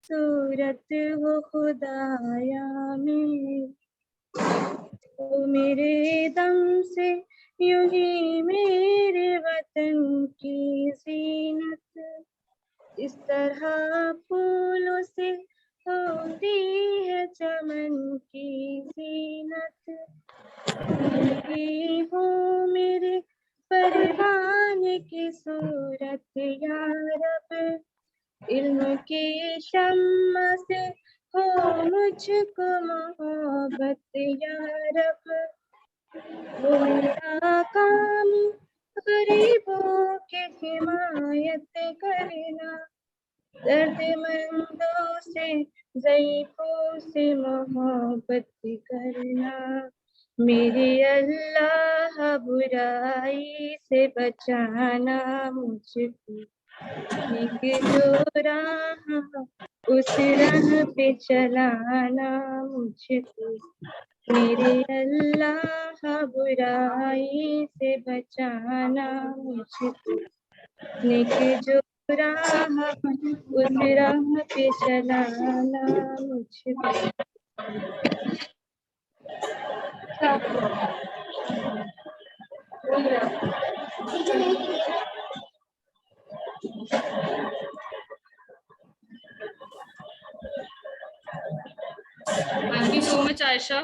सूरत हो खुदाया में, तो मेरे दम से यूं ही मेरे वतन की जीनत इस तरह फूलों से होती है चमन की जीनत। ही हो मेरे परवाने की सूरत या रब, इल्म के शम्मा से हो मुझको मोहब्बत या रब। वो मेरा काम गरीबों की हिमायत करना, दर्दमंदों से ज़ईफ़ों से मोहब्बत करना। मेरे अल्लाह बुराई से बचाना मुझको, नेक जो राह उस राह पे चलाना मुझको। मेरे अल्लाह बुराई से बचाना मुझको, नेक जो राह उस राह पे चलाना मुझको। Thank you so much Ayesha.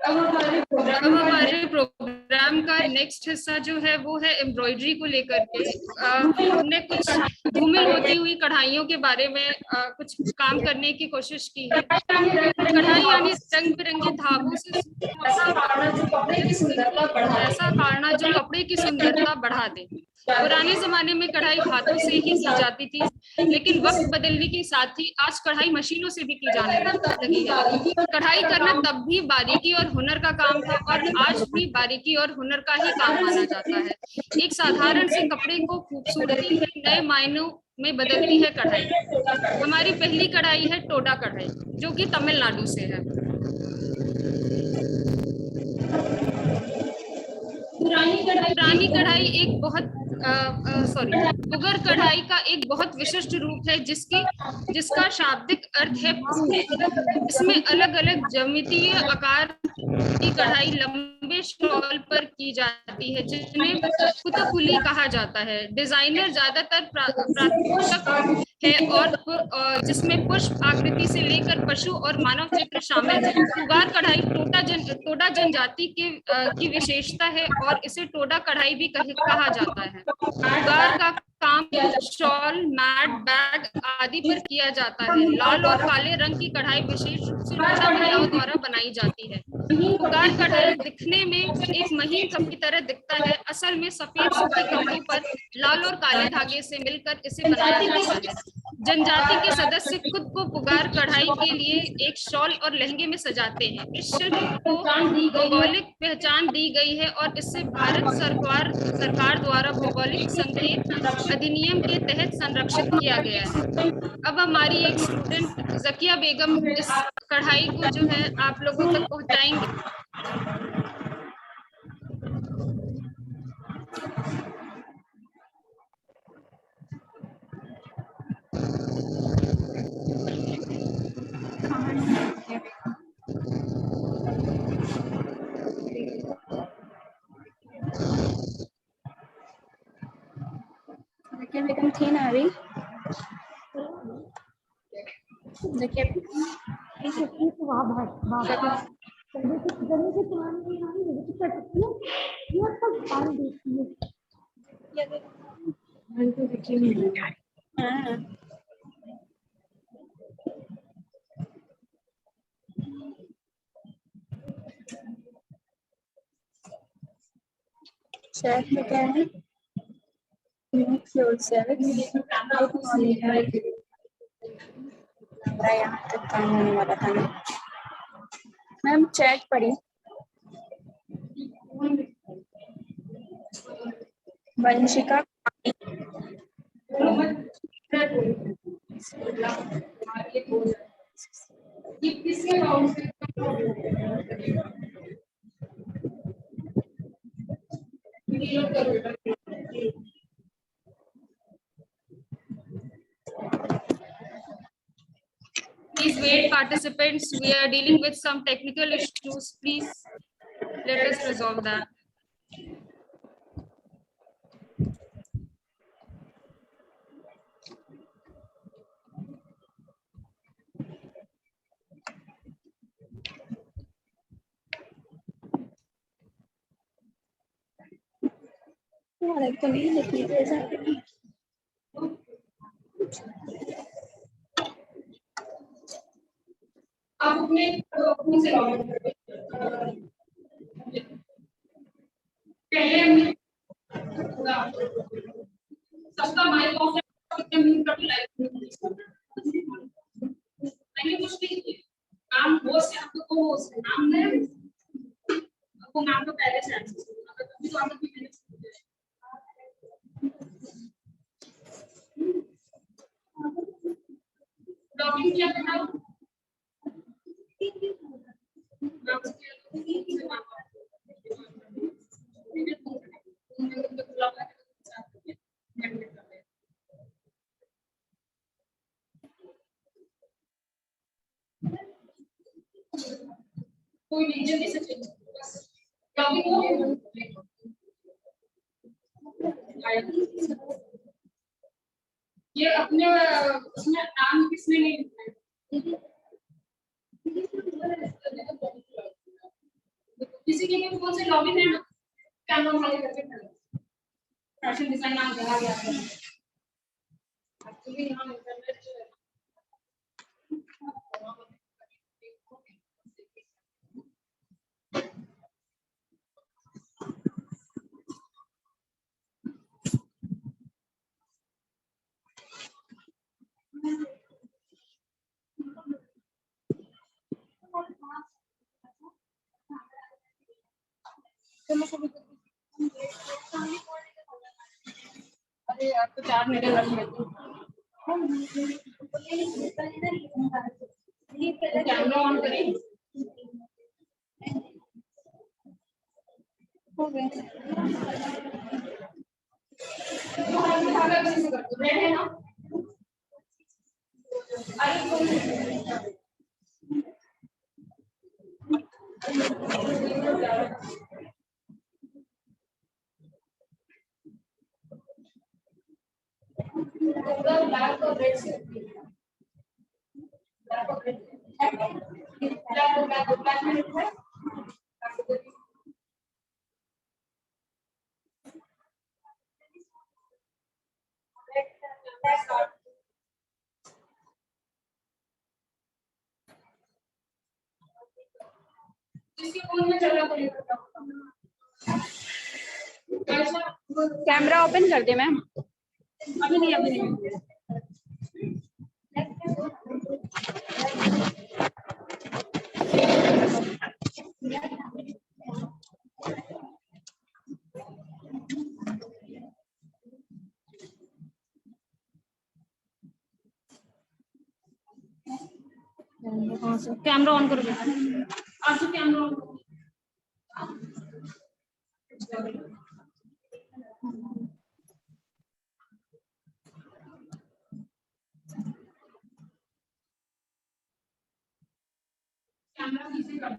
अब हमारे प्रोग्राम का नेक्स्ट हिस्सा जो है वो है एम्ब्रॉयडरी को लेकर के। हमने कुछ धूमिल होती हुई कढ़ाइयों के बारे में कुछ काम करने की कोशिश की है। कढ़ाई यानी रंग बिरंगे धागों से ऐसा काढ़ना जो कपड़े की सुंदरता बढ़ा दे। पुराने जमाने में कढ़ाई हाथों से ही की जाती थी, लेकिन वक्त बदलने के साथ ही आज कढ़ाई मशीनों से भी की जाने लगी है। कढ़ाई करना तब भी बारीकी और हुनर का काम था और आज भी बारीकी और हुनर का ही काम माना जाता है। एक साधारण से कपड़े को खूबसूरती के नए मायनों में बदलती है कढ़ाई। हमारी पहली कढ़ाई है टोडा कढ़ाई, जो कि तमिलनाडु से है। पुरानी कढ़ाई एक बहुत पुगर कढ़ाई का एक बहुत विशिष्ट रूप है जिसका शाब्दिक अर्थ है फूल। इसमें अलग अलग ज्यामितीय आकार की कढ़ाई लंबे शॉल पर की जाती है, जिन्हें कुतकुली कहा जाता है। डिजाइनर ज्यादातर प्राकृतिक है और जिसमें पुष्प आकृति से लेकर पशु और मानव चित्र शामिल है। पुगार कढ़ाई टोडा जनजाति की विशेषता है और इसे टोडा कढ़ाई भी कहा जाता है। पुगार का काम शॉल, मैट, बैग आदि पर किया जाता है। लाल और काले रंग की कढ़ाई विशेष रूप से टोडा महिलाओं द्वारा बनाई जाती है। पुगार कढ़ाई दिखने में एक महीन कप की तरह दिखता है, असल में सफेद सूती कपड़ों पर लाल और काले धागे से मिलकर इसे बनाया जाता है। जनजाति के सदस्य खुद को पुगार कढ़ाई के लिए एक शॉल और लहंगे में सजाते हैं। इस शिल्प को भौगोलिक पहचान दी गई है और इससे भारत सरकार द्वारा भौगोलिक संकेत अधिनियम के तहत संरक्षित किया गया है। अब हमारी एक स्टूडेंट जकिया बेगम इस कढ़ाई को जो है आप लोगों तक पहुंचाएंगे। जकिया बेगम थी ना अभी? जकिया शेफ में क्या है? Mix yourself. यहाँ तक काम होने वाला था ना मैम। चैट पढ़ी Vanshika wait, participants. We are dealing with some technical issues. Please let us resolve that. तो नहीं लिखनी थी ऐसा। आप अपने से लॉगिन करें। पहले हमने सबका माइक ऑफ है, म्यूट करके लाइव नहीं कुछ नहीं नाम होस्ट है, आपको को होस्ट नाम है, आपको नाम तो पहले से एक्सेस होगा, अगर कभी तो आपको भी मैंने लॉगिन किया बताओ कोई नहीं जल्दी से बस लॉगिन हो ये अपने उसमें नाम किसने नहीं लिखा है, किसी के भी फोन से लॉगिन है ना, कैमरा वाले करके फैशन डिजाइन नाम लगा दिया है एक्चुअली यहाँ इंटरनेट अरे आप तो 4 मिनट रख लेते कैमरा ऑन करें हो गया। रेड है ना ब्लैक और रेड से ब्लैक और रेड ब्लैक में लिखा है जिसके फोन में चल रहा पड़ेगा कैमरा ओपन कर दे मैम। अभी नहीं कैमरा ऑन करो बेटा आप जो कैमरा ऑन करो कैमरा पीछे कर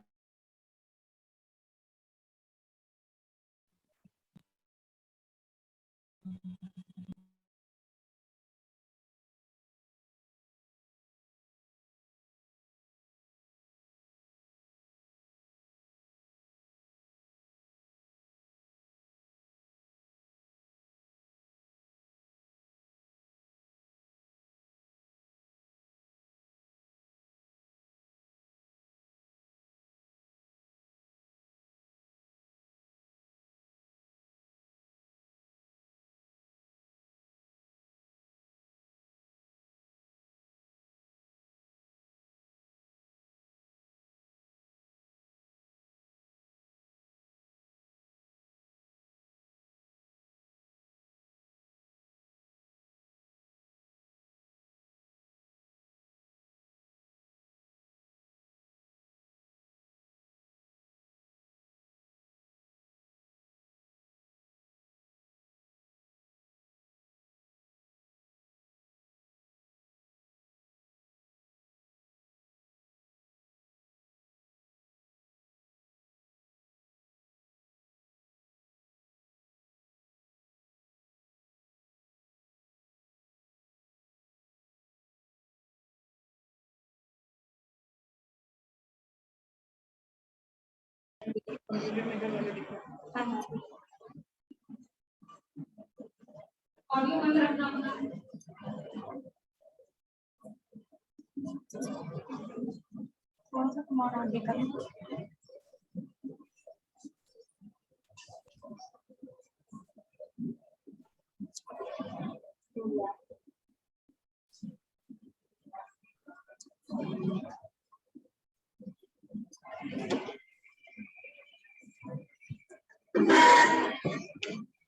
कौन सा तुम्हारा आगे का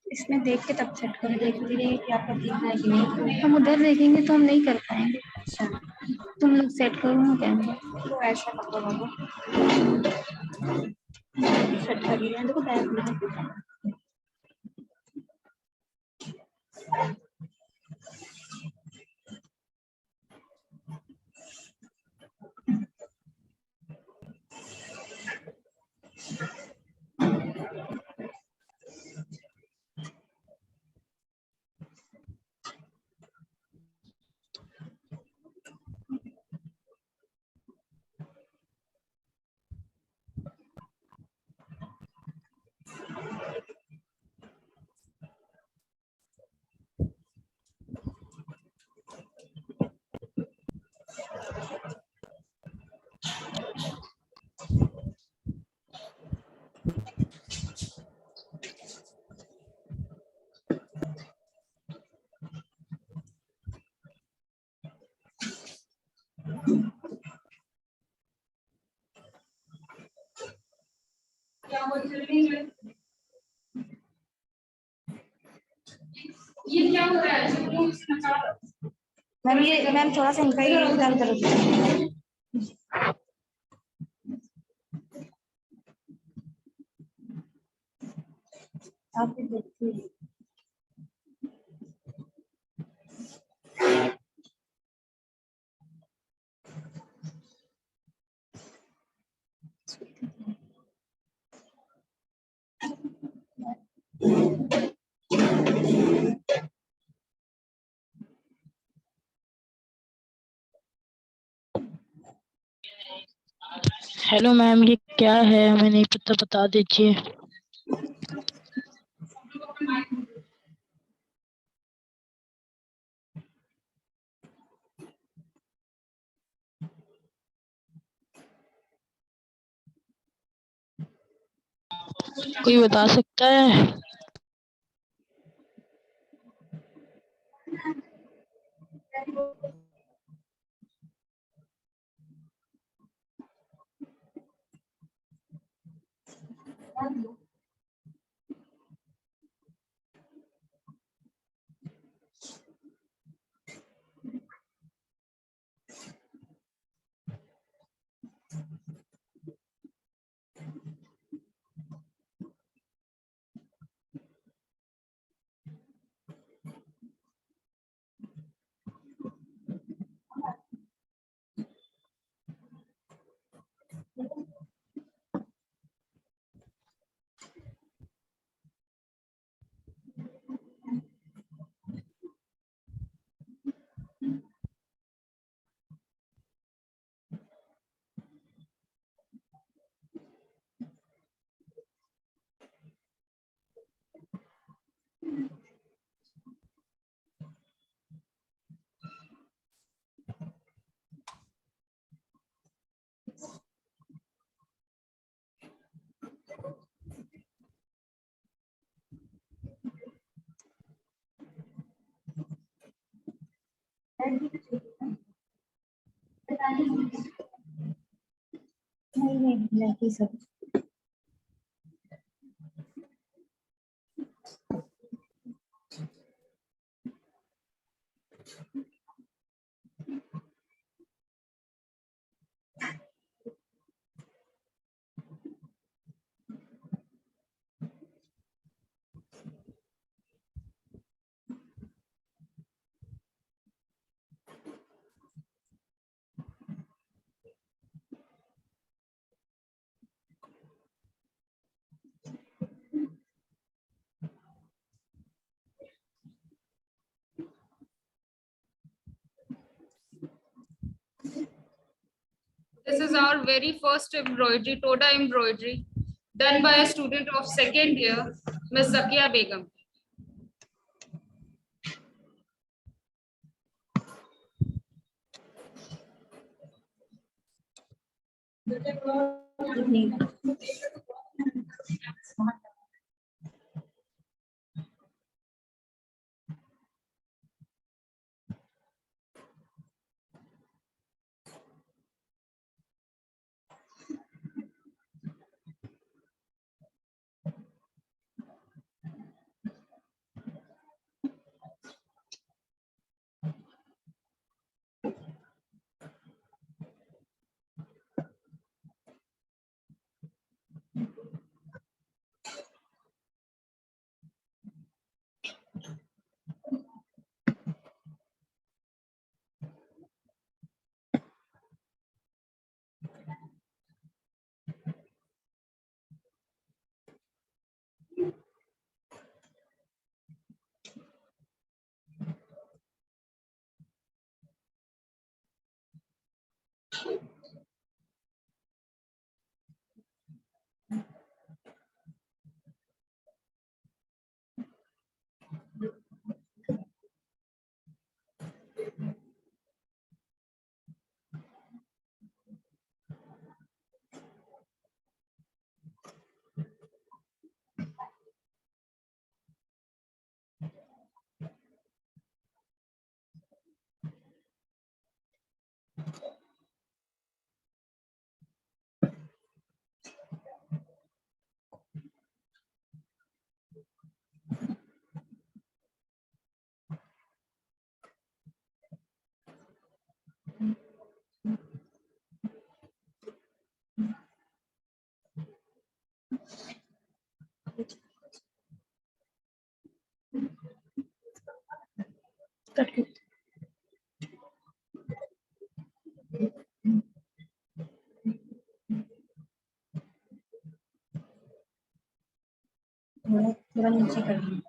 इसमें देख के तब सेट करो, देखते रहिए कि आपका दिख रहा है कि नहीं। हम उधर देखेंगे तो हम नहीं कर पाएंगे। तुम लोग सेट करो ना कैमरा, तो ऐसा करो, सेट कर लिया। देखो बैक में ये क्या हो रहा है? मैम, ये मैम थोड़ा सा इनका ही इधर उधर आप देखिए। हेलो मैम, ये क्या है? हमें नहीं पता, बता दीजिए। कोई बता सकता है? नहीं सब This is our very first embroidery, Toda embroidery. done by a student of second year, Ms. Zakia Begum. थोड़ा नीचे कर दी।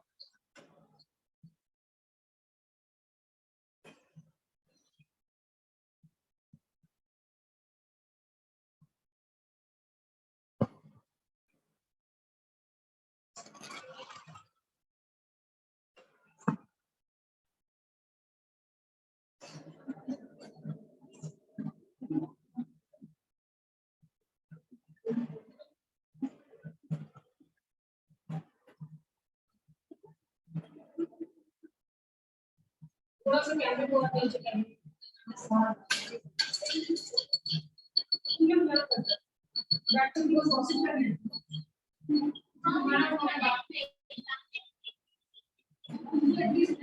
थोड़ा सा कैमरे को नीचे कर दी।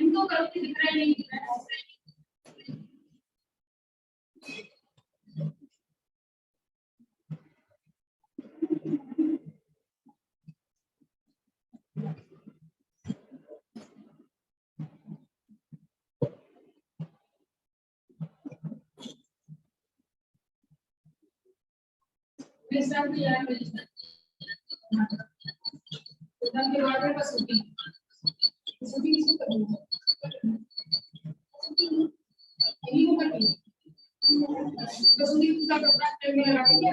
इनको करके दिख रहा है नहीं दिख रहा है। के बाद बस शूटिंग इसको करूंगा यही होगा नहीं तो शूटिंग का कपड़ा में लगा के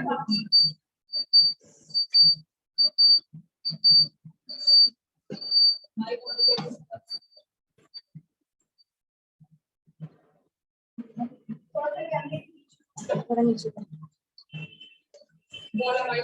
थोड़ा नीचे बोला भाई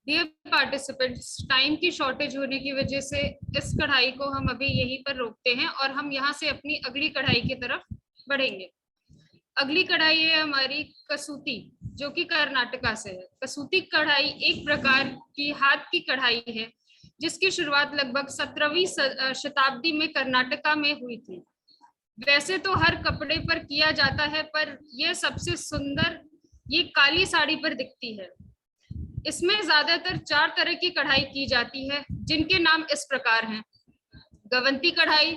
डियर पार्टिसिपेंट्स, टाइम की शॉर्टेज होने की वजह से इस कढ़ाई को हम अभी यहीं पर रोकते हैं और हम यहाँ से अपनी अगली कढ़ाई की तरफ बढ़ेंगे। अगली कढ़ाई है हमारी कसूती, जो कि कर्नाटका से है। कसूती कढ़ाई एक प्रकार की हाथ की कढ़ाई है जिसकी शुरुआत लगभग 17वीं शताब्दी में कर्नाटका में हुई थी। वैसे तो हर कपड़े पर किया जाता है, पर यह सबसे सुंदर ये काली साड़ी पर दिखती है। इसमें ज्यादातर 4 तरह की कढ़ाई की जाती है, जिनके नाम इस प्रकार हैं: गवंती कढ़ाई,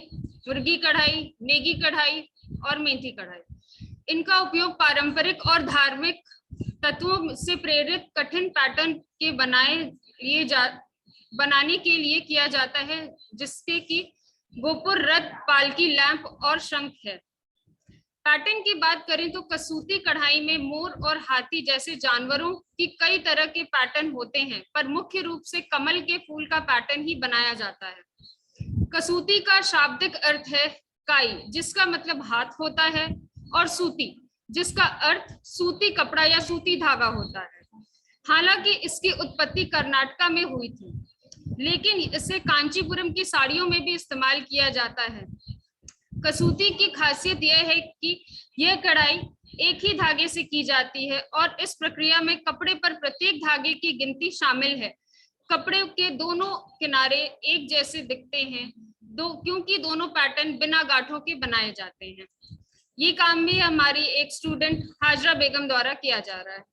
मुर्गी कढ़ाई, नेगी कढ़ाई और मेथी कढ़ाई। इनका उपयोग पारंपरिक और धार्मिक तत्वों से प्रेरित कठिन पैटर्न के बनाने के लिए किया जाता है, जिसके कि गोपुर, रथ, पालकी, लैंप और शंख है। पैटर्न की बात करें तो कसूती कढ़ाई में मोर और हाथी जैसे जानवरों की कई तरह के पैटर्न होते हैं, पर मुख्य रूप से कमल के फूल का पैटर्न ही बनाया जाता है। कसूती का शाब्दिक अर्थ है काई, जिसका मतलब हाथ होता है, और सूती, जिसका अर्थ सूती कपड़ा या सूती धागा होता है। हालांकि इसकी उत्पत्ति कर्नाटका में हुई थी, लेकिन इसे कांचीपुरम की साड़ियों में भी इस्तेमाल किया जाता है। कसूती की खासियत यह है कि यह कढ़ाई एक ही धागे से की जाती है और इस प्रक्रिया में कपड़े पर प्रत्येक धागे की गिनती शामिल है। कपड़े के दोनों किनारे एक जैसे दिखते हैं, क्योंकि दोनों पैटर्न बिना गांठों के बनाए जाते हैं। ये काम भी हमारी एक स्टूडेंट हाजरा बेगम द्वारा किया जा रहा है।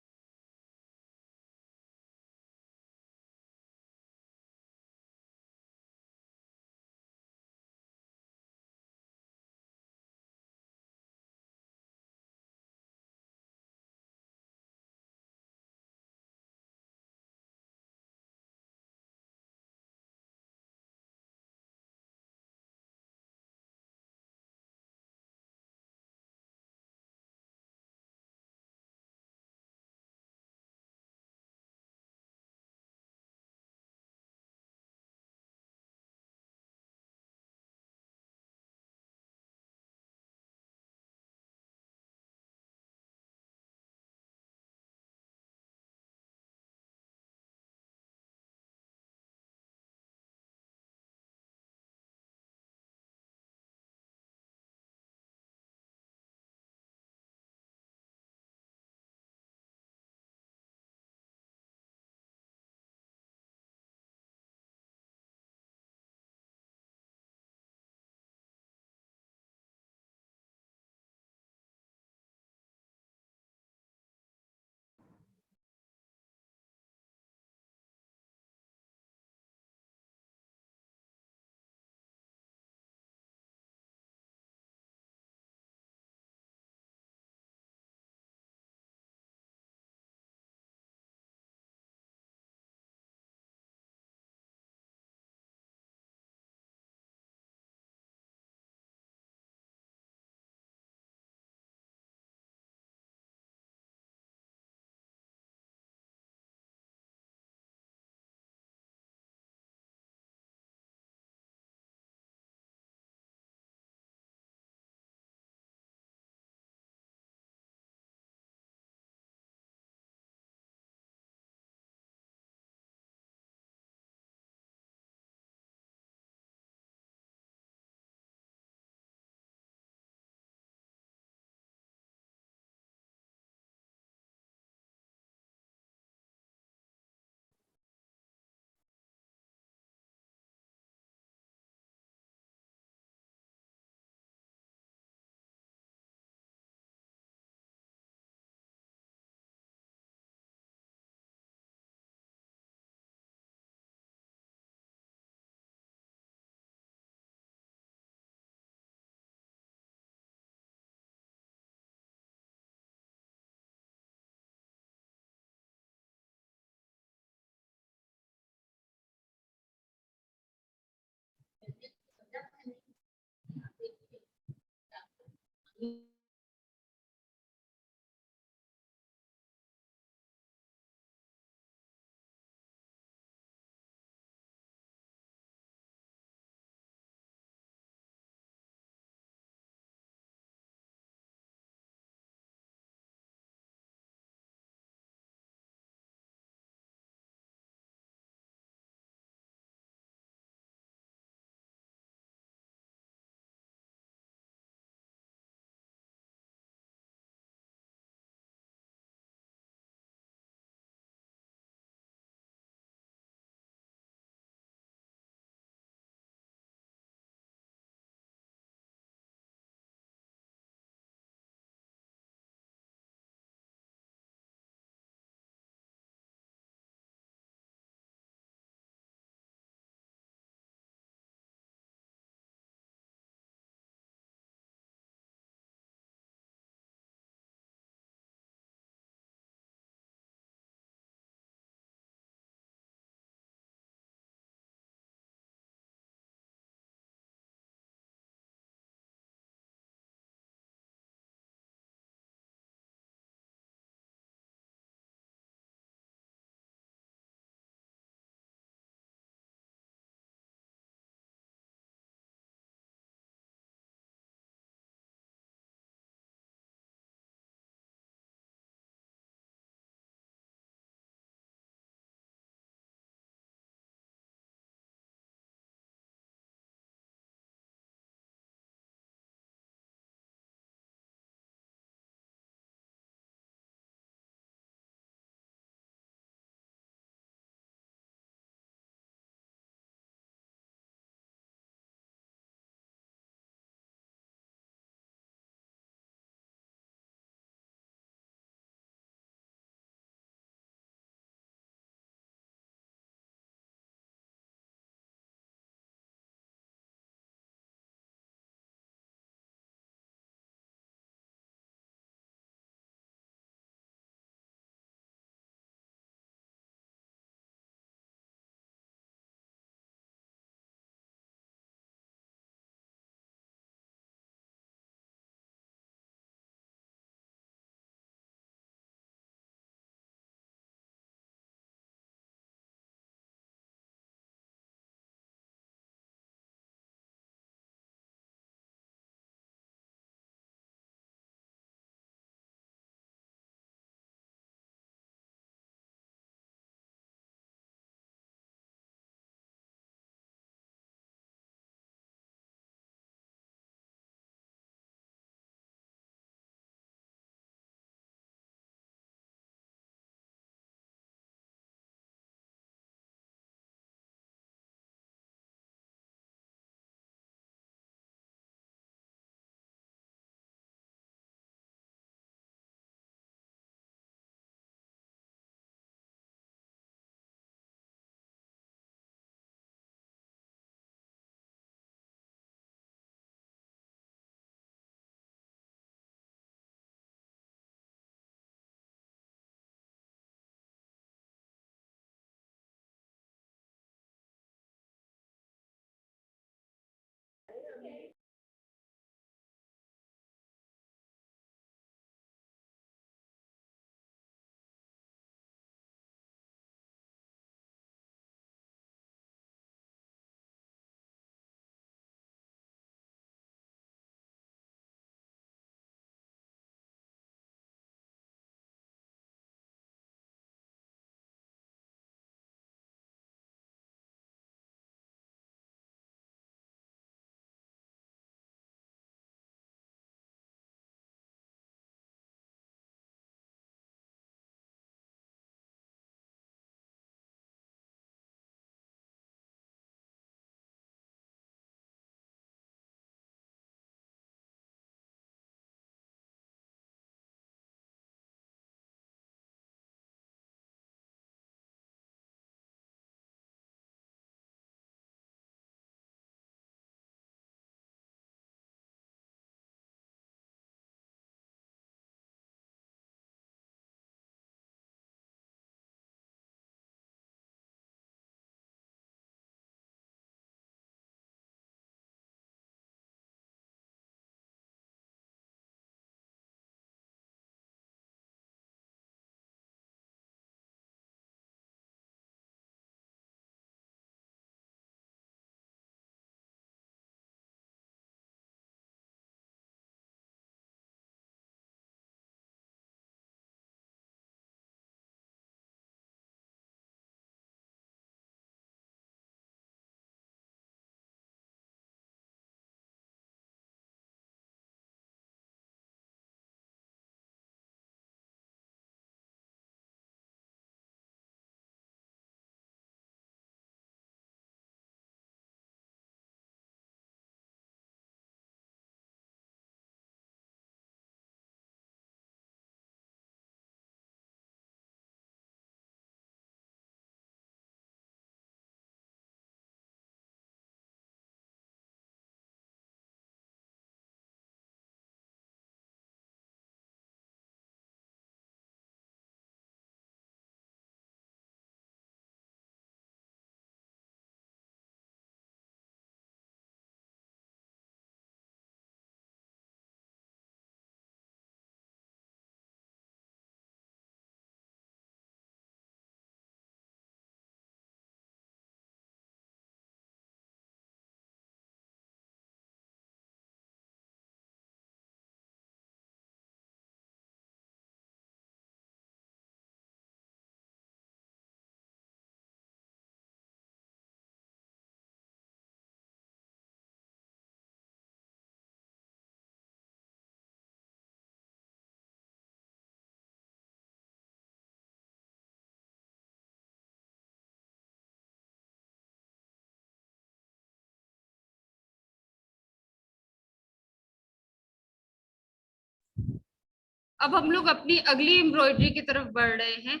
अब हम लोग अपनी अगली एम्ब्रॉयडरी की तरफ बढ़ रहे हैं,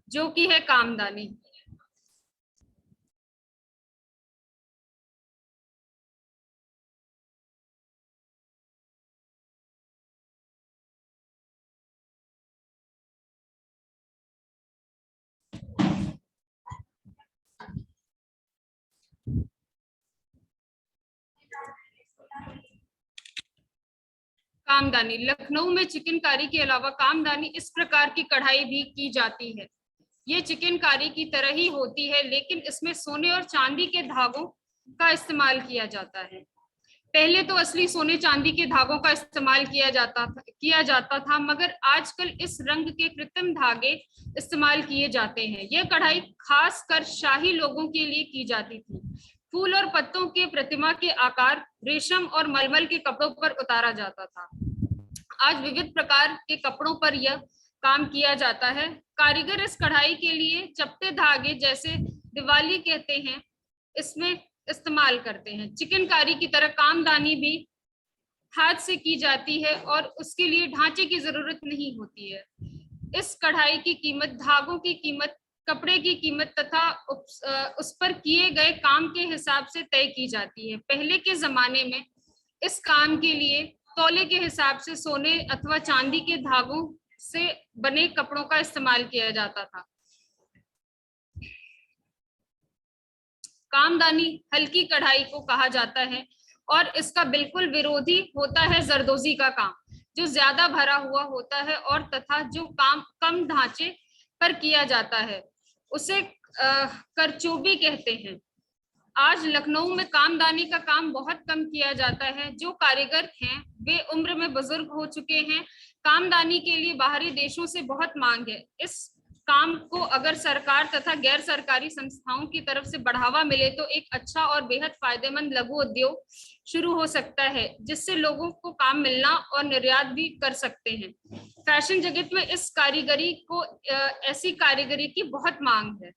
जो कि है कामदानी। कामदानी, लखनऊ में चिकनकारी के अलावा कामदानी इस प्रकार की कढ़ाई भी की जाती है। ये चिकनकारी की तरह ही होती है, लेकिन इसमें सोने और चांदी के धागों का इस्तेमाल किया जाता है। पहले तो असली सोने चांदी के धागों का इस्तेमाल किया जाता था, मगर आजकल इस रंग के कृत्रिम धागे इस्तेमाल किए जाते हैं। यह कढ़ाई खास कर शाही लोगों के लिए की जाती थी। फूल और पत्तों के प्रतिमा के आकार रेशम और मलमल के कपड़ों पर उतारा जाता था। आज विविध प्रकार के कपड़ों पर यह काम किया जाता है। कारीगर इस कढ़ाई के लिए चपटे धागे, जैसे दिवाली कहते हैं, इसमें इस्तेमाल करते हैं। चिकनकारी की तरह कामदानी भी हाथ से की जाती है और उसके लिए ढांचे की जरूरत नहीं होती है। इस कढ़ाई की कीमत, धागों की कीमत, कपड़े की कीमत तथा उस पर किए गए काम के हिसाब से तय की जाती है। पहले के जमाने में इस काम के लिए तौले के हिसाब से सोने अथवा चांदी के धागों से बने कपड़ों का इस्तेमाल किया जाता था। कामदानी हल्की कढ़ाई को कहा जाता है और इसका बिल्कुल विरोधी होता है जरदोजी का काम, जो ज्यादा भरा हुआ होता है और तथा जो काम कम ढांचे पर किया जाता है, उसे करचोबी कहते हैं। आज लखनऊ में कामदानी का काम बहुत कम किया जाता है। जो कारीगर हैं वे उम्र में बुजुर्ग हो चुके हैं। कामदानी के लिए बाहरी देशों से बहुत मांग है। इस काम को अगर सरकार तथा गैर सरकारी संस्थाओं की तरफ से बढ़ावा मिले तो एक अच्छा और बेहद फायदेमंद लघु उद्योग शुरू हो सकता है, जिससे लोगों को काम मिलना और निर्यात भी कर सकते हैं। फैशन जगत में इस कारीगरी को ऐसी कारीगरी की बहुत मांग है।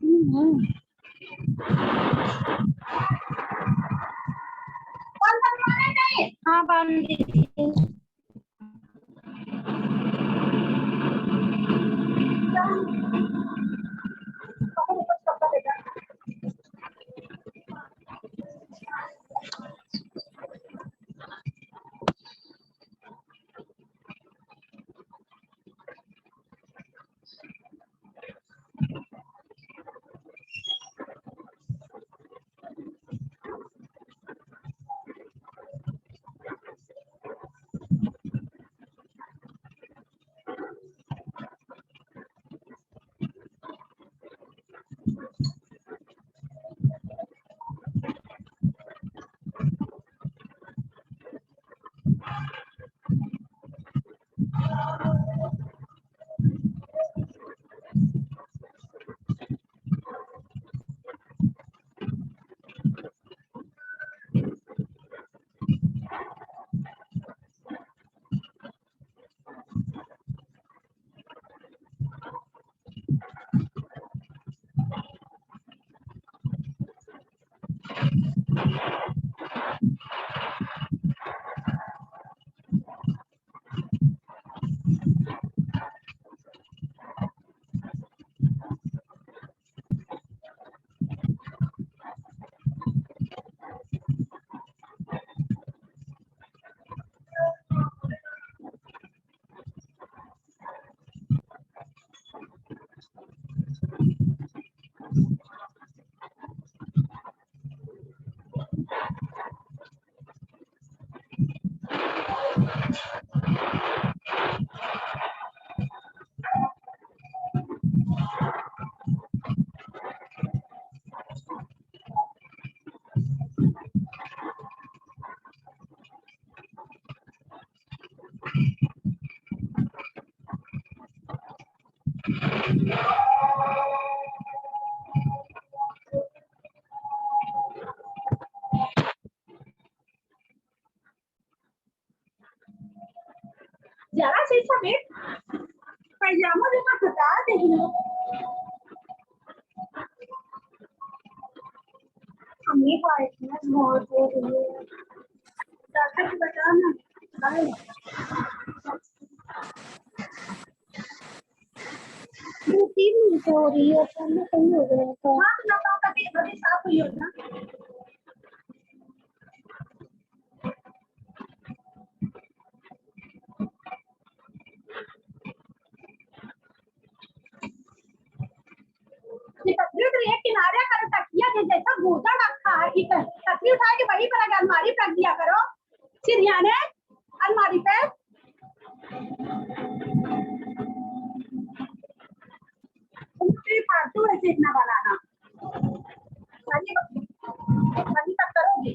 हम्म। हाँ बांध दीजिए। जरा से समेट पैजामा भी मत हटा देगी। हमने पाए ना बहुत हो रही है। डॉक्टर को बताना। दो तीन मिनट हो रही है तो मैं कहीं हो गया था। हाँ तो ना कभी कभी साफ हुई हो ना। तस्वीर तो एक किनारे कर तकिया के जैसा गोदा रखा है कि तस्वीर उठा के वहीं पर अलमारी पे रख दिया करो। सिरहाने अलमारी पे तुम फालतू ऐसे इतना बनाना वही तक करोगे।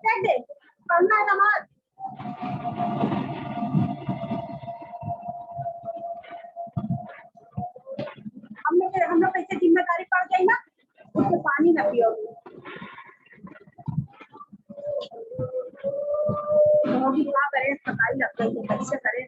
फेंक दे करना है नमाज। हम लोग ऐसे जिम्मेदारी पड़ गई ना उसको पानी न पियोगे। दुआ करें सफाई लग गई है कैसे करें।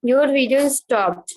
Your video is stopped.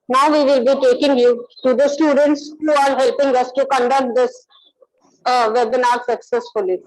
Now we will be taking you to the students who are helping us to conduct this webinar successfully.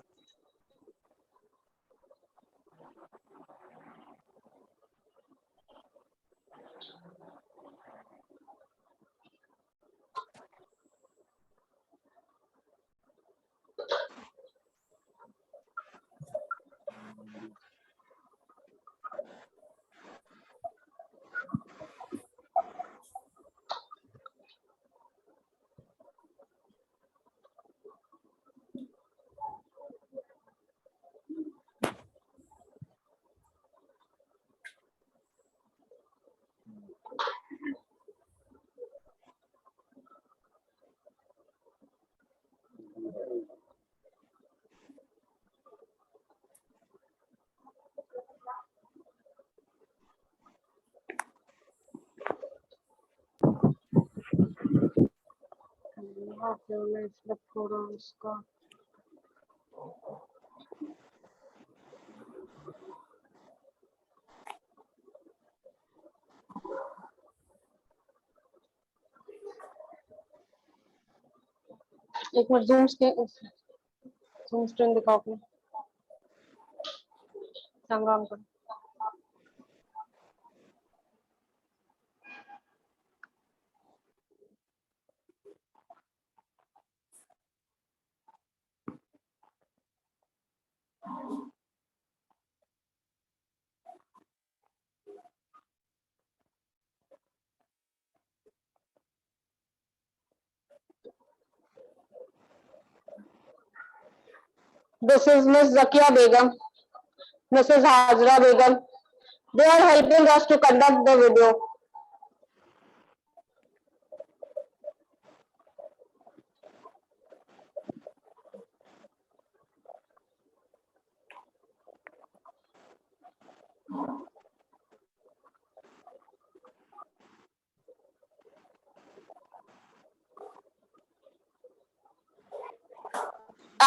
एक मिनट जूम स्क्रीन दिखाओ अपने कैमरा ऑन करो. This is Miss Zakia Begum, Mrs. Hajra Begum. They are helping us to conduct the video.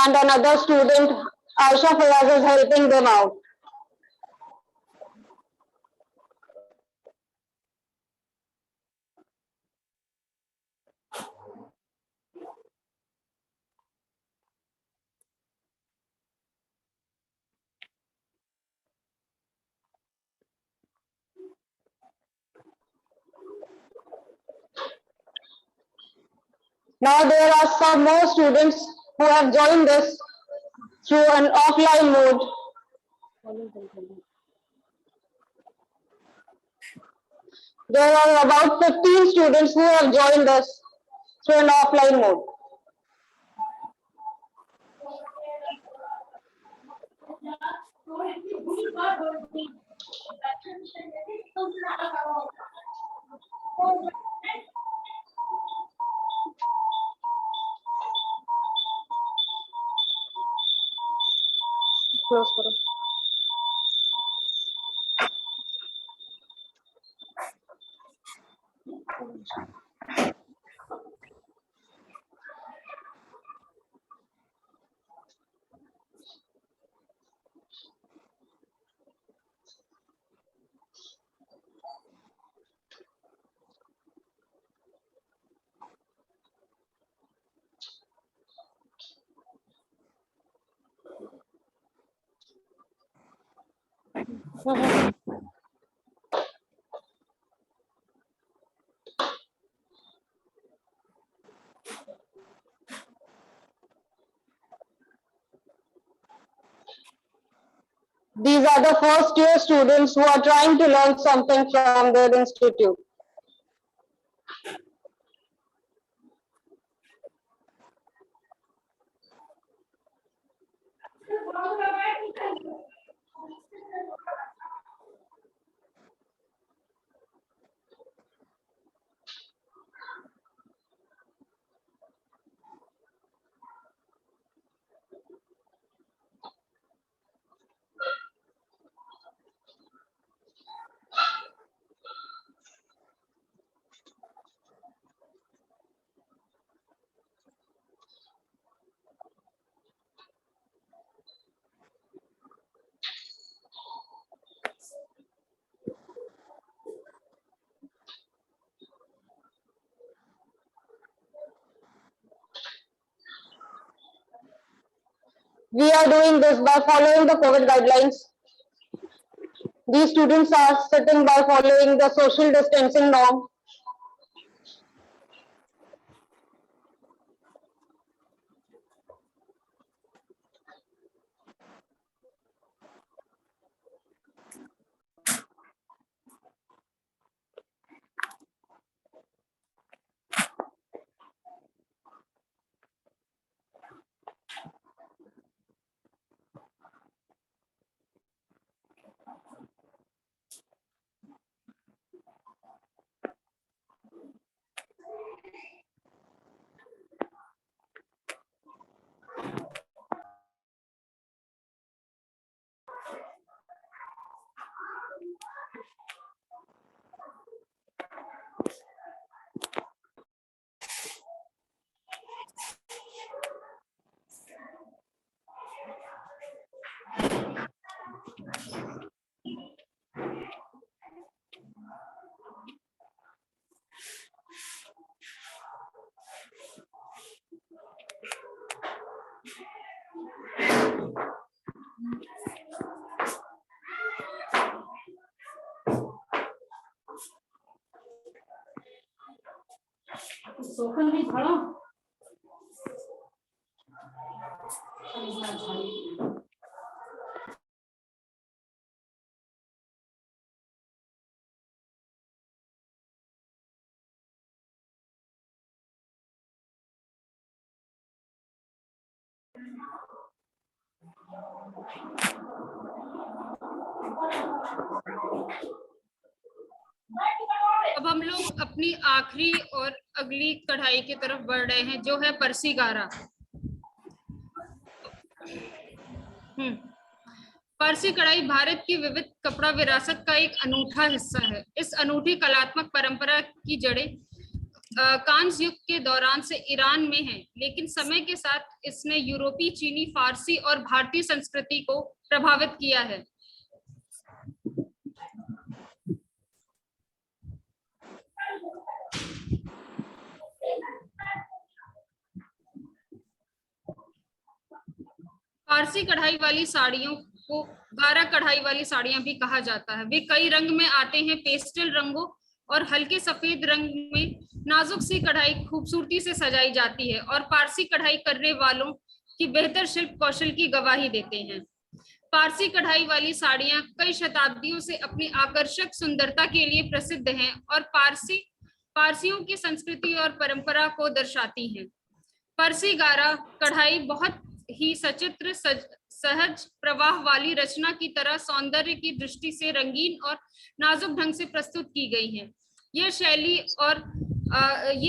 And another student, Aisha Fayaz, is helping them out. Now there are some more students who have joined us through an offline mode. There are about 15 students who have joined us through an offline mode. Close करो. These are the first year students who are trying to learn something from their institute. We are doing this by following the COVID guidelines. These students are sitting by following the social distancing norm. अब हम लोग अपनी आखिरी और अगली कढ़ाई की तरफ बढ़ रहे हैं, जो है परसी गारा। पारसी कढ़ाई भारत की विविध कपड़ा विरासत का एक अनूठा हिस्सा है। इस अनूठी कलात्मक परंपरा की जड़ें कांस युग के दौरान से ईरान में हैं, लेकिन समय के साथ इसने यूरोपी, चीनी, फारसी और भारतीय संस्कृति को प्रभावित किया है। फारसी कढ़ाई वाली साड़ियों को गारा कढ़ाई वाली साड़ियां भी कहा जाता है। वे कई रंग में आते हैं, पेस्टल रंगों और हल्के सफेद रंग में नाजुक सी कढ़ाई खूबसूरती से सजाई जाती है और पारसी कढ़ाई करने वालों की बेहतर शिल्प कौशल की गवाही देते हैं। पारसी कढ़ाई वाली साड़ियां कई शताब्दियों से अपनी आकर्षक सुंदरता के लिए प्रसिद्ध हैं और पारसियों की संस्कृति और परंपरा को दर्शाती हैं। पारसी गारा कढ़ाई बहुत ही सचित्र, सहज प्रवाह वाली रचना की तरह सौंदर्य की दृष्टि से रंगीन और नाजुक ढंग से प्रस्तुत की गई है। यह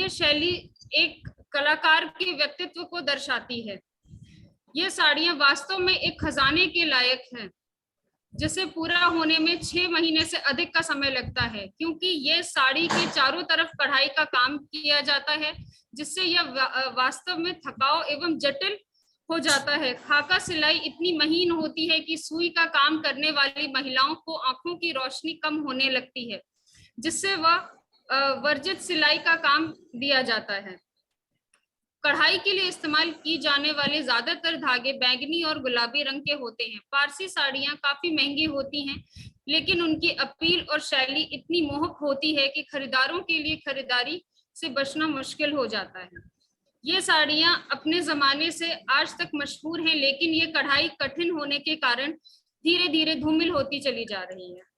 शैली एक कलाकार के व्यक्तित्व को दर्शाती है। ये साड़ियां वास्तव में एक खजाने के लायक हैं, जिसे पूरा होने में 6 महीने से अधिक का समय लगता है, क्योंकि ये साड़ी के चारों तरफ कढ़ाई का काम किया जाता है, जिससे यह वास्तव में थकाऊ एवं जटिल हो जाता है। खाका सिलाई इतनी महीन होती है कि सुई का काम करने वाली महिलाओं को आंखों की रोशनी कम होने लगती है, जिससे वह वर्जित सिलाई का काम दिया जाता है। कढ़ाई के लिए इस्तेमाल की जाने वाले ज्यादातर धागे बैंगनी और गुलाबी रंग के होते हैं। पारसी साड़ियां काफी महंगी होती हैं, लेकिन उनकी अपील और शैली इतनी मोहक होती है कि खरीदारों के लिए खरीदारी से बचना मुश्किल हो जाता है। ये साड़ियां अपने जमाने से आज तक मशहूर हैं, लेकिन ये कढ़ाई कठिन होने के कारण धीरे धीरे धूमिल होती चली जा रही है।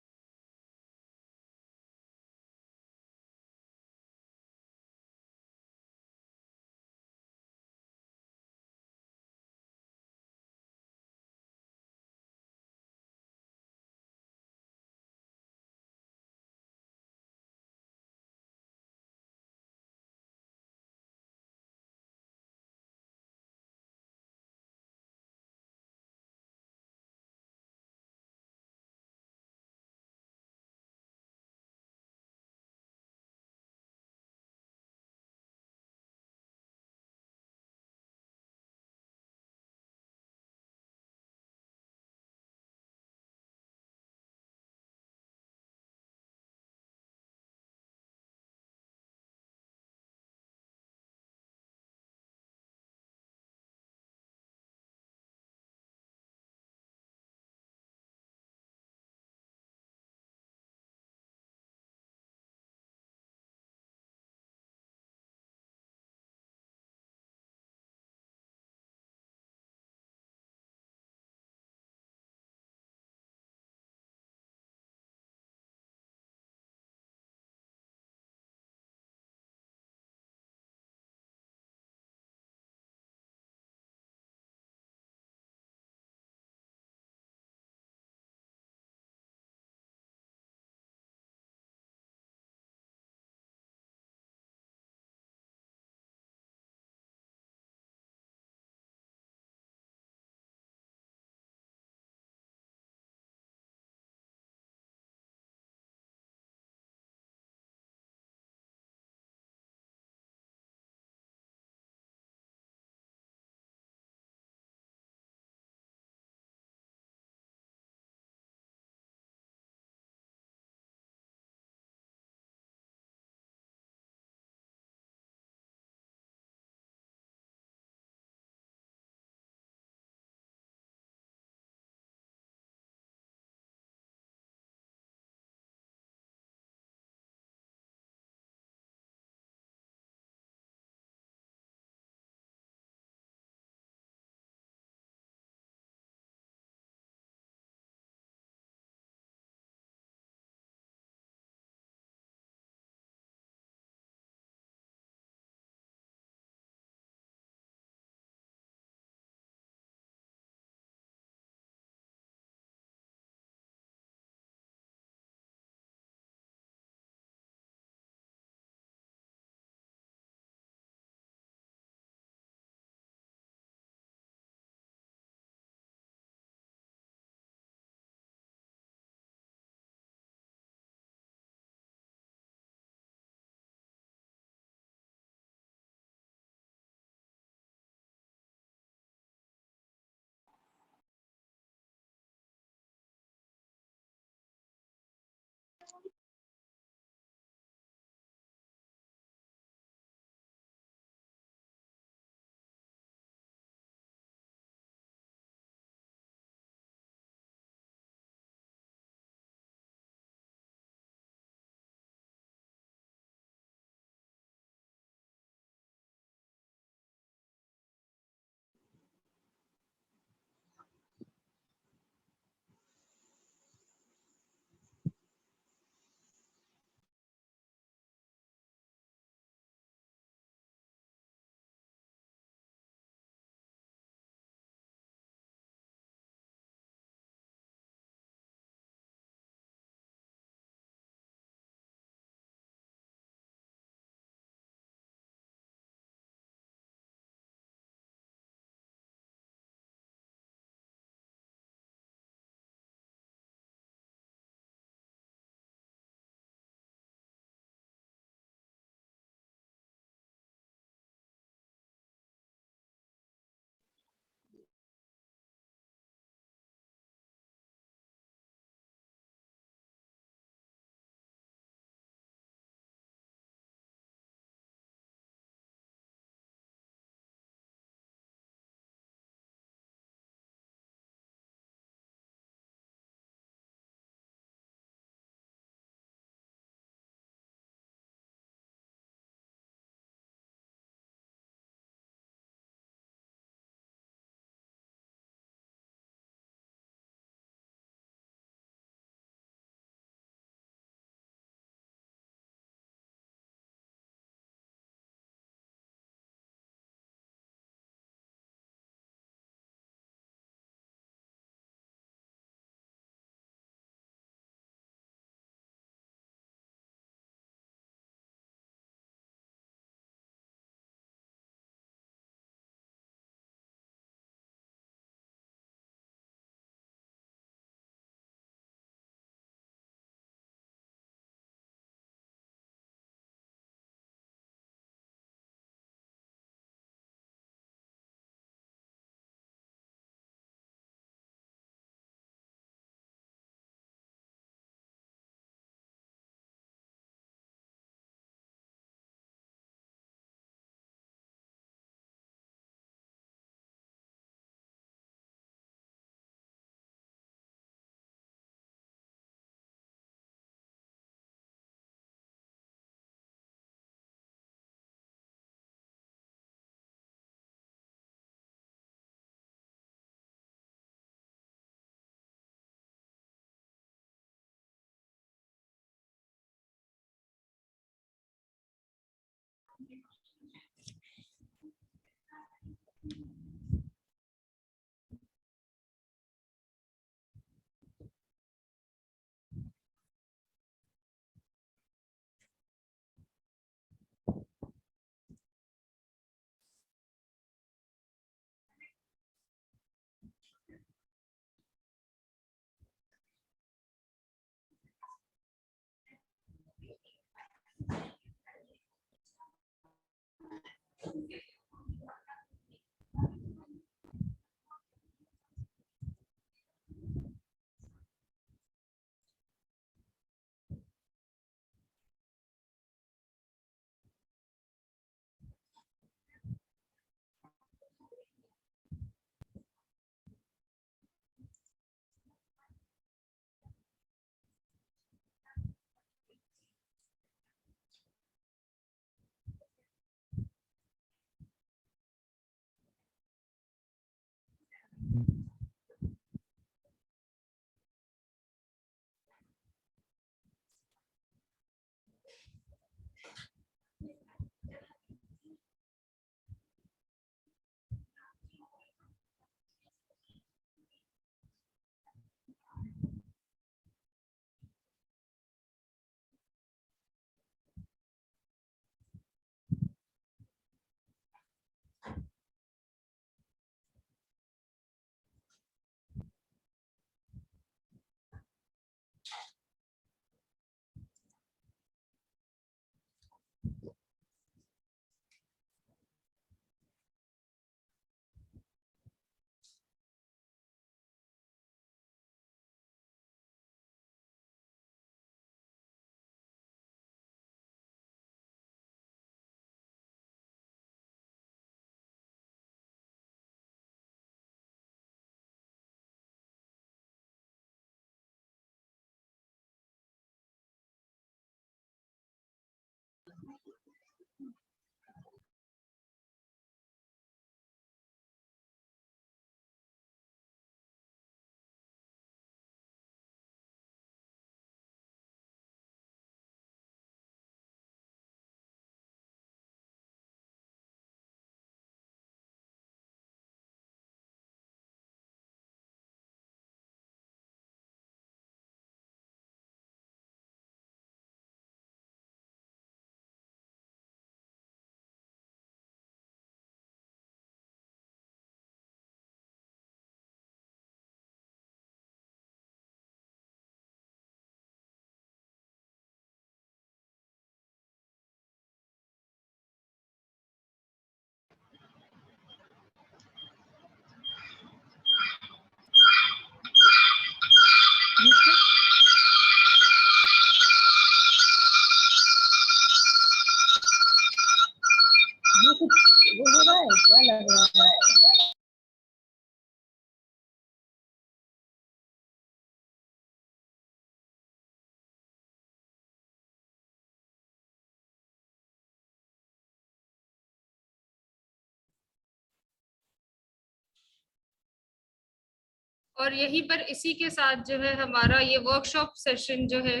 और यहीं पर इसी के साथ जो है हमारा ये वर्कशॉप सेशन जो है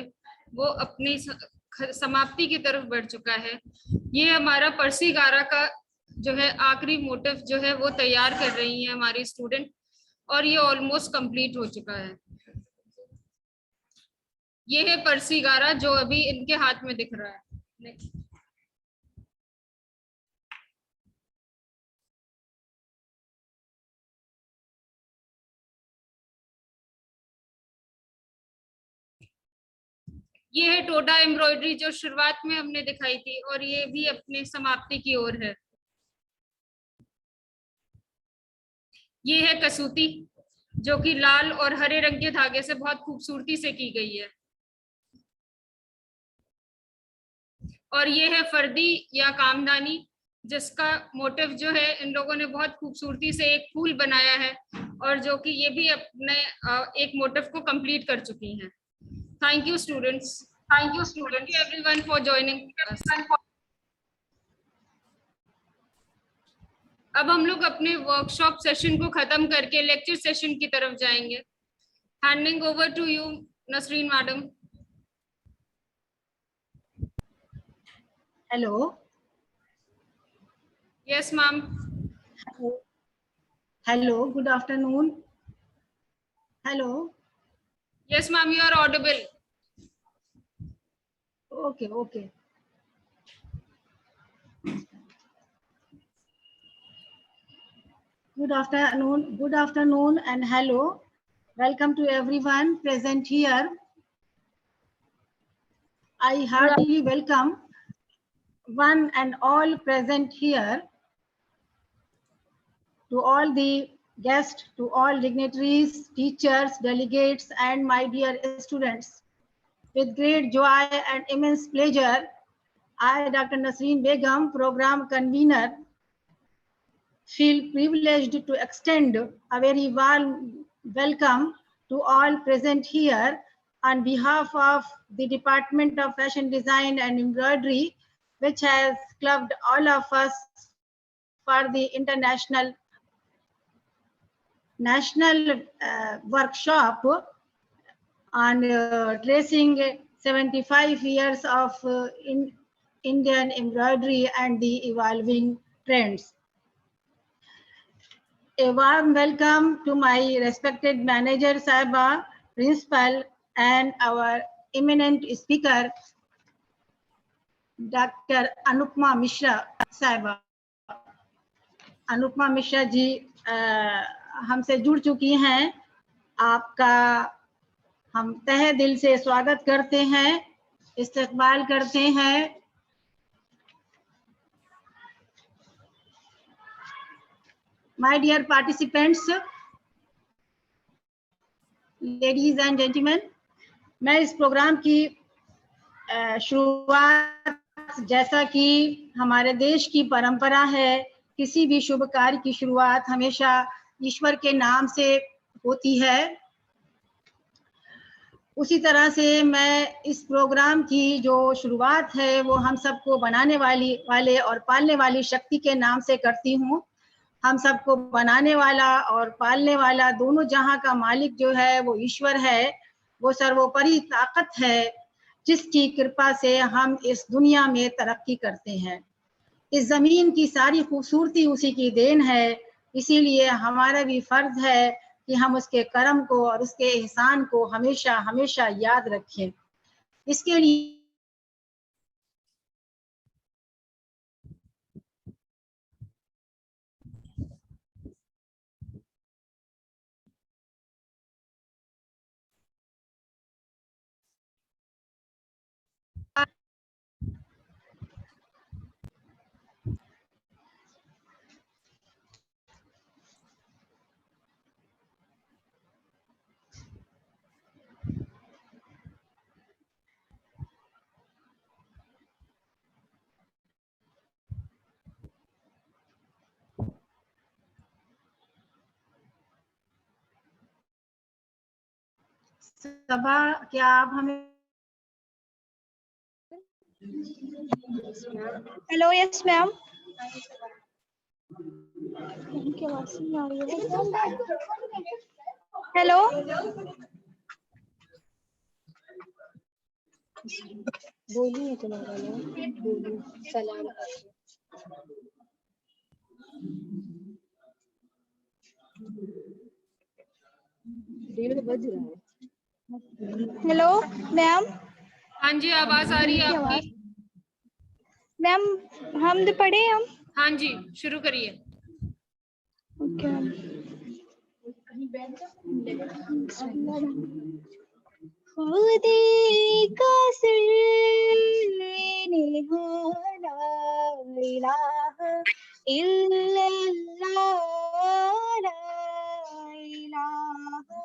वो अपनी समाप्ति की तरफ बढ़ चुका है। ये हमारा पर्सी गारा का जो है आखिरी मोटिव जो है वो तैयार कर रही है हमारी स्टूडेंट, और ये ऑलमोस्ट कंप्लीट हो चुका है। ये है पर्सी गारा जो अभी इनके हाथ में दिख रहा है। नेक्स्ट। ये है टोडा एम्ब्रॉयडरी जो शुरुआत में हमने दिखाई थी, और ये भी अपने समाप्ति की ओर है। ये है कसूती जो कि लाल और हरे रंग के धागे से बहुत खूबसूरती से की गई है। और ये है फर्दी या कामदानी जिसका मोटिव जो है इन लोगों ने बहुत खूबसूरती से एक फूल बनाया है, और जो कि ये भी अपने एक मोटिव को कंप्लीट कर चुकी हैं। Thank you, students. Thank you, everyone, for joining us. अब हम लोग अपने वर्कशॉप सेशन को खत्म करके लेक्चर सेशन की तरफ जाएंगे। Handing over to you, Nasreen madam. Hello. Yes, ma'am. Hello. Good afternoon. Hello. Yes, ma'am. You are audible. Okay. Okay. Good afternoon and hello. Welcome to everyone present here. I heartily welcome one and all present here, to all the guests, to all dignitaries, teachers, delegates, and my dear students. With great joy and immense pleasure, I, Dr. Nasreen Begum, Program Convener, feel privileged to extend a very warm welcome to all present here on behalf of the Department of Fashion Design and Embroidery, which has clubbed all of us for the international national workshop on tracing 75 years of Indian embroidery and the evolving trends. A warm welcome to my respected manager Saiba, principal, and our eminent speaker, Dr. Anupma Mishra Saiba. Anupama Mishra ji हमसे जुड़ चुकी हैं। आपका हम तहे दिल से स्वागत करते हैं, इस्तकबाल करते हैं। My dear participants, ladies and gentleman, मैं इस प्रोग्राम की शुरुआत, जैसा कि हमारे देश की परंपरा है, किसी भी शुभ कार्य की शुरुआत हमेशा ईश्वर के नाम से होती है, उसी तरह से मैं इस प्रोग्राम की जो शुरुआत है वो हम सबको बनाने वाले और पालने वाली शक्ति के नाम से करती हूँ। हम सबको बनाने वाला और पालने वाला दोनों जहां का मालिक जो है वो ईश्वर है, वो सर्वोपरि ताकत है, जिसकी कृपा से हम इस दुनिया में तरक्की करते हैं। इस जमीन की सारी खूबसूरती उसी की देन है, इसीलिए हमारा भी फर्ज है कि हम उसके करम को और उसके एहसान को हमेशा हमेशा याद रखें। इसके लिए सभा, क्या आप हमें हेलो, यस मैम। हेलो, बोलिए तुम्हारा नाम, बोलिए, सलाम करिए। डेढ़ बज रहा है। Hello ma'am. हाँ जी, आवाज आ रही है आपकी। मैम हम पढ़े हम। हाँ जी, शुरू करिए। Okay ma'am. खुदी का सिरने हो ला इलाहा इल्लल्लाह, ला इलाहा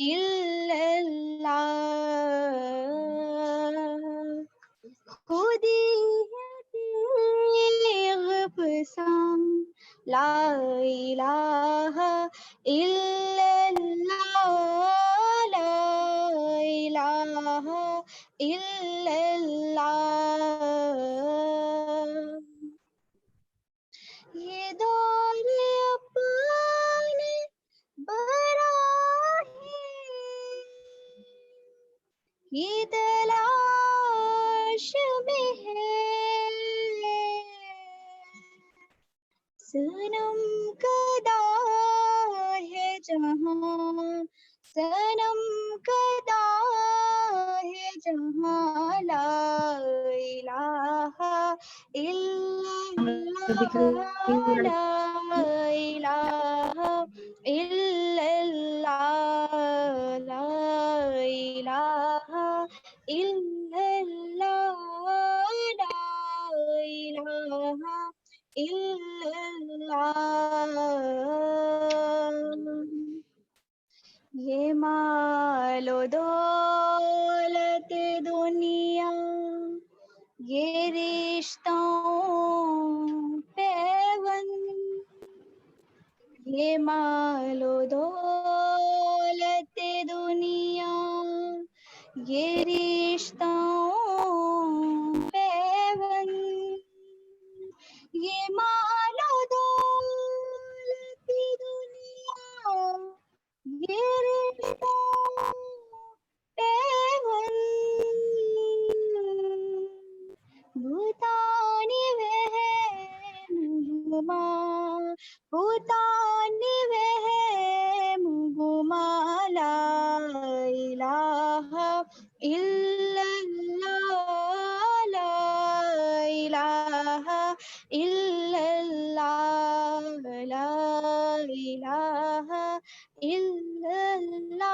इल्लल्लाह, खुदी है पसंद, ला इलाहा इल्लल्लाह, ला इलाहा इल्लल्लाह। ये दौर अपने बरा है, ये तलाश में है, सनम कदा है जहां, सनम कदा है जहां, ला इलाहा इल्लल्लाह, ला इलाहा इल्लल्लाह, ला इलाहा इल्लल्लाह, ला इलाहा इल्लल्लाह। ये मालो दौलत दुनिया, ये रिश्तों पैबंद, ये मालो दौलत दुनिया, ये रिश्तों पैबंद, ये मालो दौलत दुनिया, मुगुमा भूतानि वेहे मुगुमा ला इलाहा इल्लल्लाह ला इलाहा इल्लल्लाह ला इलाहा इल्लल्लाह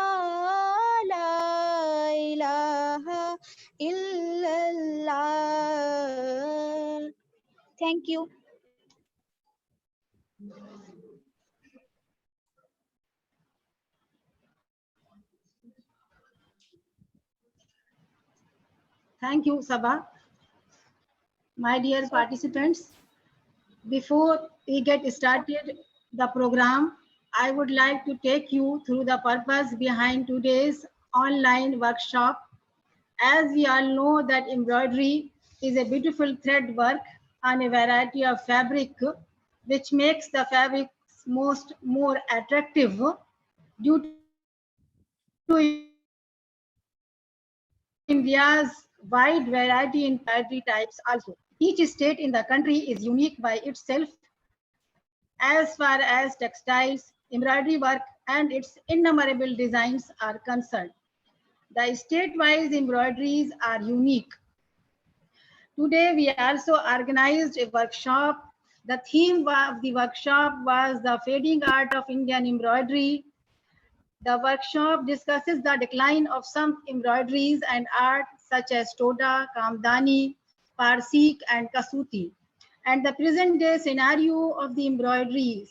ला इलाहा इल्लल्लाह. Thank you. Thank you, Sabha. My dear participants, before we get started the program, I would like to take you through the purpose behind today's online workshop. As we all know that embroidery is a beautiful thread work on a variety of fabric, which makes the fabric more attractive due to India's wide variety in embroidery types also. Each state in the country is unique by itself as far as textiles, embroidery work, and its innumerable designs are concerned. The state-wise embroideries are unique. Today, we also organized a workshop. The theme of the workshop was the fading art of Indian embroidery. The workshop discusses the decline of some embroideries and art such as Toda, Kamdani, Parsy, and Kasuti, and the present day scenario of the embroideries.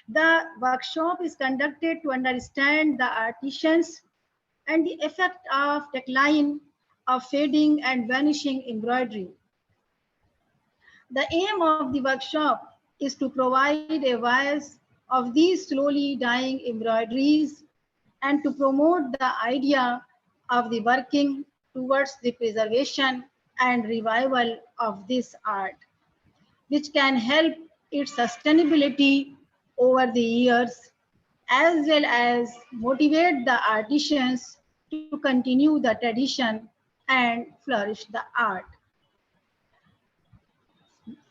The workshop is conducted to understand the artisans and the effect of decline of fading and vanishing embroidery. The aim of the workshop is to provide a voice of these slowly dying embroideries and to promote the idea of the working towards the preservation and revival of this art, which can help its sustainability over the years, as well as motivate the artisans to continue the tradition and flourish the art.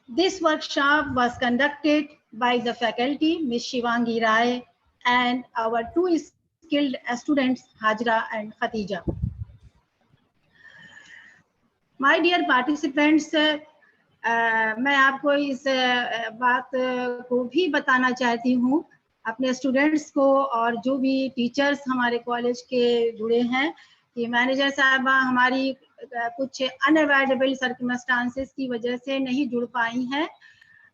This workshop was conducted by the faculty, Ms. Shivangi Rai, and our two skilled students, Hajra and Khatija. My dear participants, मैं आपको इस बात को भी बताना चाहती हूँ अपने स्टूडेंट्स को और जो भी टीचर्स हमारे कॉलेज के जुड़े हैं कि मैनेजर साहबा हमारी कुछ अनअवॉइडेबल सर्कमस्टांसेस की वजह से नहीं जुड़ पाई हैं,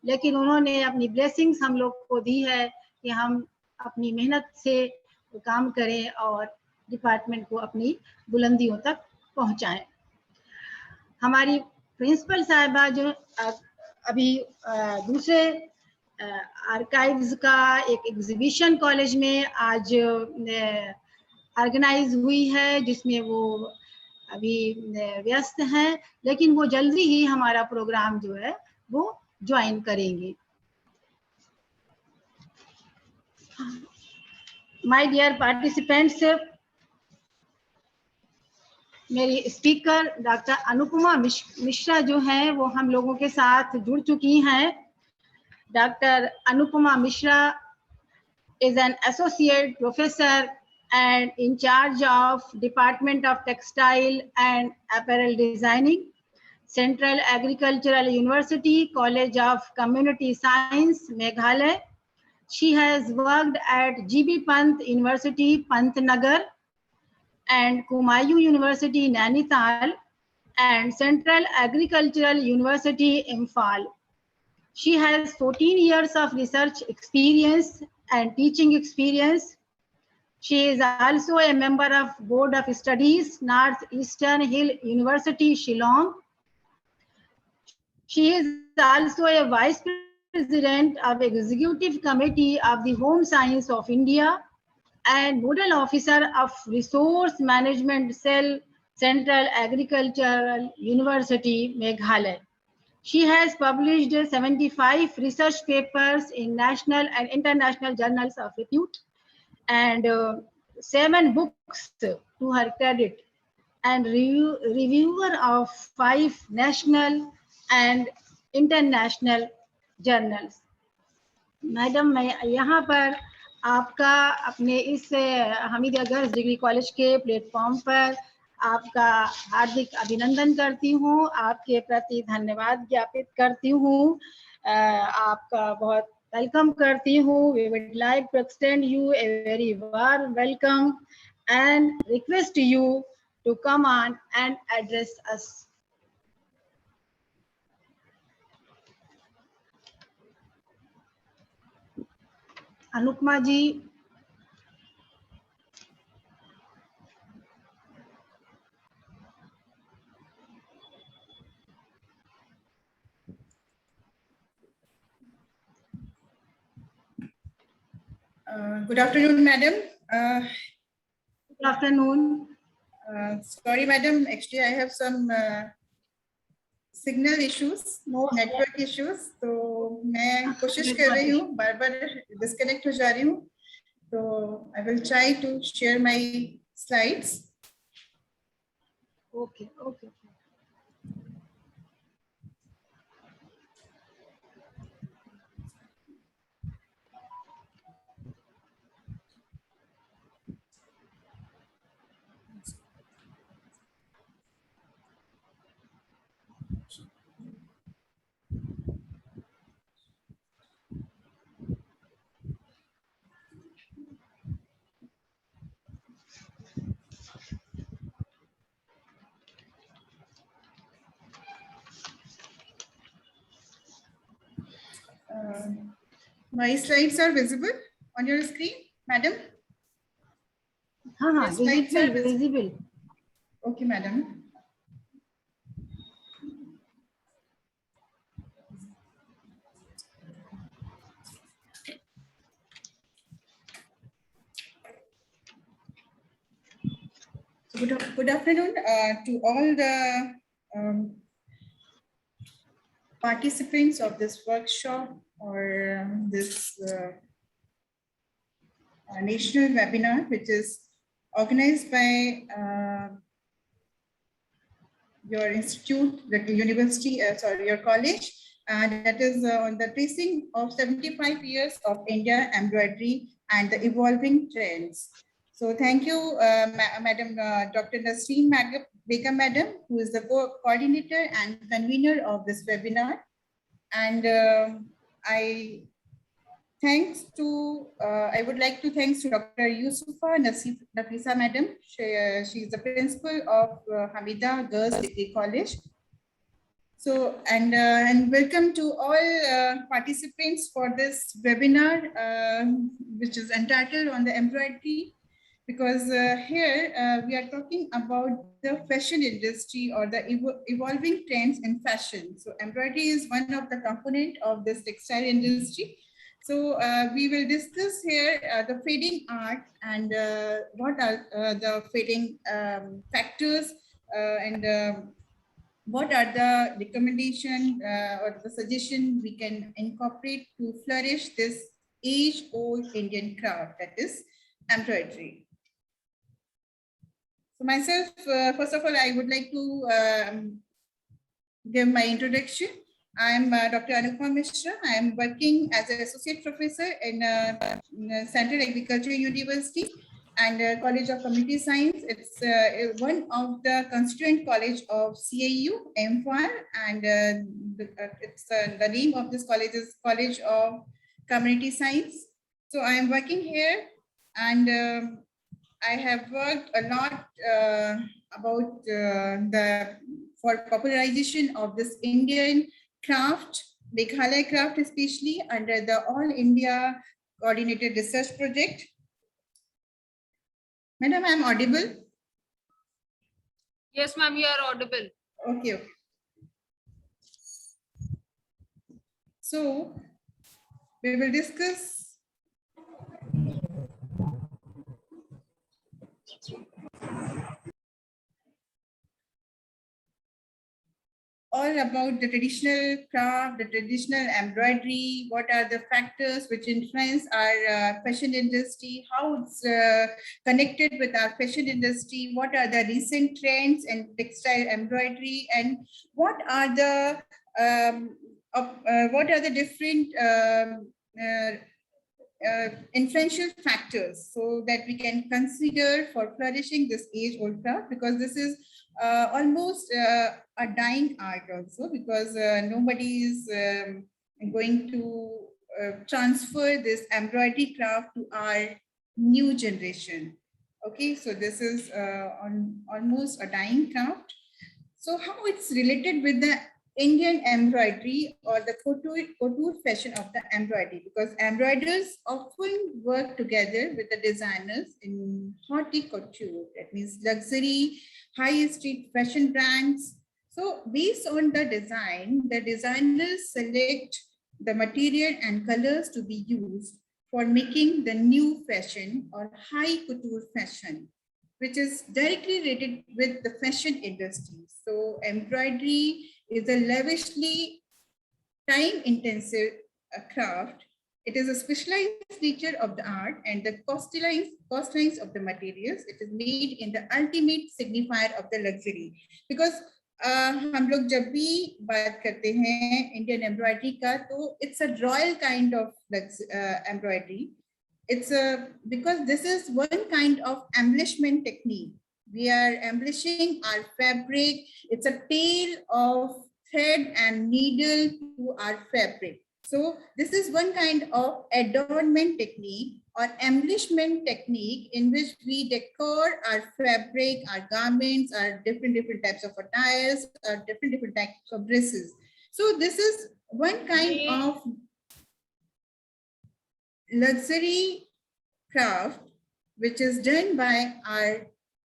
लेकिन उन्होंने अपनी ब्लेसिंग्स हम लोग को दी है कि हम अपनी मेहनत से काम करें और डिपार्टमेंट को अपनी बुलंदियों तक पहुंचाएं. हमारी प्रिंसिपल साहिबा जो अभी दूसरे आर्काइव्स का एक एग्जीबिशन कॉलेज में आज ऑर्गेनाइज हुई है, जिसमें वो अभी व्यस्त हैं, लेकिन वो जल्दी ही हमारा प्रोग्राम जो है वो ज्वाइन करेंगे. माय डियर पार्टिसिपेंट्स, मेरी स्पीकर डॉक्टर अनुपमा मिश्रा जो हैं वो हम लोगों के साथ जुड़ चुकी हैं. Doctor Anupama Mishra is an associate professor and in charge of Department of Textile and Apparel Designing, Central Agricultural University, College of Community Science, Meghalaya. She has worked at GB Pant University, Pantnagar, and Kumayu University, Nainital, and Central Agricultural University, Imphal. She has 14 years of research experience and teaching experience. She is also a member of Board of Studies, Northeastern Hill University, Shillong. She is also a Vice President of Executive Committee of the Home Science of India and Nodal Officer of Resource Management Cell, Central Agricultural University, Meghalaya. She has published 75 research papers in national and international journals of repute and 7 books to her credit, and reviewer of 5 national and international journals. Madam मैं यहाँ पर आपका अपने इस Hamidia girls degree college के platform पर आपका हार्दिक अभिनंदन करती हूँ, आपके प्रति धन्यवाद ज्ञापित करती हूँ, आपका बहुत वेलकम करती हूँ। We would like to extend you a very warm welcome and request you to come on and address us. Anupama ji, Good afternoon, madam. good afternoon. Sorry, madam. Actually, I have some signal issues, network issues. तो मैं कोशिश कर रही हूँ, बार-बार disconnect हो जा रही हूँ. So I will try to share my slides. Okay, okay. My slides are visible on your screen, madam? हाँ, visible, visible. Okay, madam. So good afternoon to all the participants of this workshop or this national webinar, which is organized by your institute, the university, sorry, your college, that is on the tracing of 75 years of India embroidery and the evolving trends. So thank you, Madam Dr. Nasreen Begum, Madam, who is the coordinator and convener of this webinar. And I would like to thanks to Dr. Yusufa Nafisa, Madam. She is the principal of HAMIDIA Girls Degree College. So, and welcome to all participants for this webinar, which is entitled on the embroidery, because here we are talking about the fashion industry or the evolving trends in fashion. So embroidery is one of the component of this textile industry. So we will discuss here the fading art and what are the fading factors and what are the recommendation or the suggestion we can incorporate to flourish this age-old Indian craft, that is embroidery. So myself, first of all, I would like to give my introduction. I am Dr. Anupama Mishra. I am working as an associate professor in Central Agricultural University and College of Community Science. It's one of the constituent college of CAU, MVOC, and it's the name of this college is College of Community Science. So I am working here, and I have worked a lot about for popularization of this Indian craft, Meghalaya craft, especially under the All India Coordinated Research Project. Madam, I am audible? Yes, ma'am, you are audible. Okay. So we will discuss all about the traditional craft, the traditional embroidery, what are the factors which influence our fashion industry, how it's connected with our fashion industry, what are the recent trends in textile embroidery, and what are the different influential factors so that we can consider for flourishing this age-old craft, because this is almost a dying art also, because nobody is going to transfer this embroidery craft to our new generation. Okay, so this is almost a dying craft. So how it's related with the Indian embroidery or the couture fashion of the embroidery, because embroiderers often work together with the designers in haute couture, that means luxury, high street fashion brands. So based on the design, the designers select the material and colors to be used for making the new fashion or high couture fashion, which is directly related with the fashion industry. So embroidery is a lavishly time-intensive craft. It is a specialized nature of the art and the costlines of the materials. It is made in the ultimate signifier of the luxury. Because हम लोग जब भी बात करते हैं Indian embroidery का, तो it's a royal kind of embroidery. It's because this is one kind of embellishment technique. We are embellishing our fabric. It's a tale of thread and needle to our fabric. So this is one kind of adornment technique or embellishment technique in which we decor our fabric, our garments, our different types of attires, or different types of dresses. So this is one kind of luxury craft which is done by our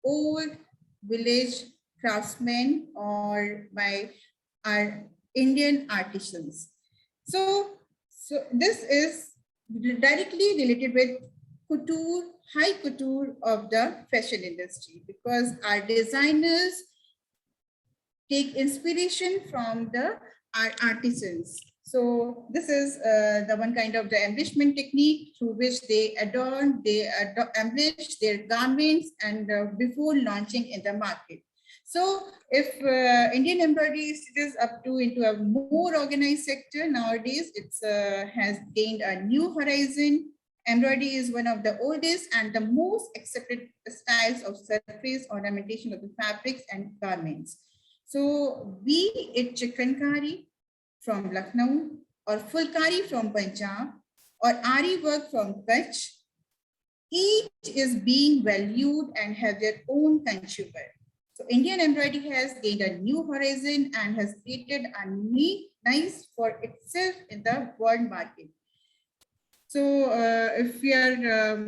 old village craftsmen or by our Indian artisans. So this is directly related with couture, high couture of the fashion industry, because our designers take inspiration from our artisans. So this is the one kind of the embellishment technique through which they adorn, embellish their garments and before launching in the market. So if Indian embroidery is up to into a more organized sector nowadays, it has gained a new horizon. Embroidery is one of the oldest and the most accepted styles of surface ornamentation of the fabrics and garments. So be it chikankari from Lucknow or fulkari from Punjab or Ari work from Kutch, each is being valued and have their own consumer. So Indian embroidery has gained a new horizon and has created a niche for itself in the world market. So if we are,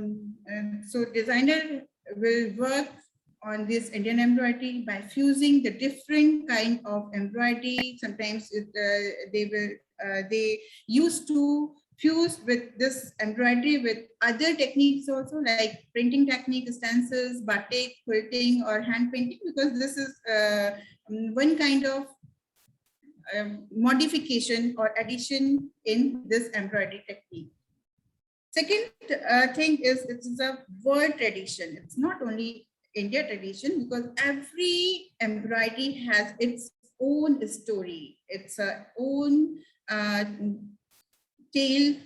so designer will work on this Indian embroidery by fusing the different kind of embroidery. Sometimes they used to fuse with this embroidery with other techniques also, like printing technique, stencils, batik, quilting, or hand painting, because this is one kind of modification or addition in this embroidery technique. Second thing is it's a world tradition. It's not only India tradition, because every embroidery has its own story, its own tale,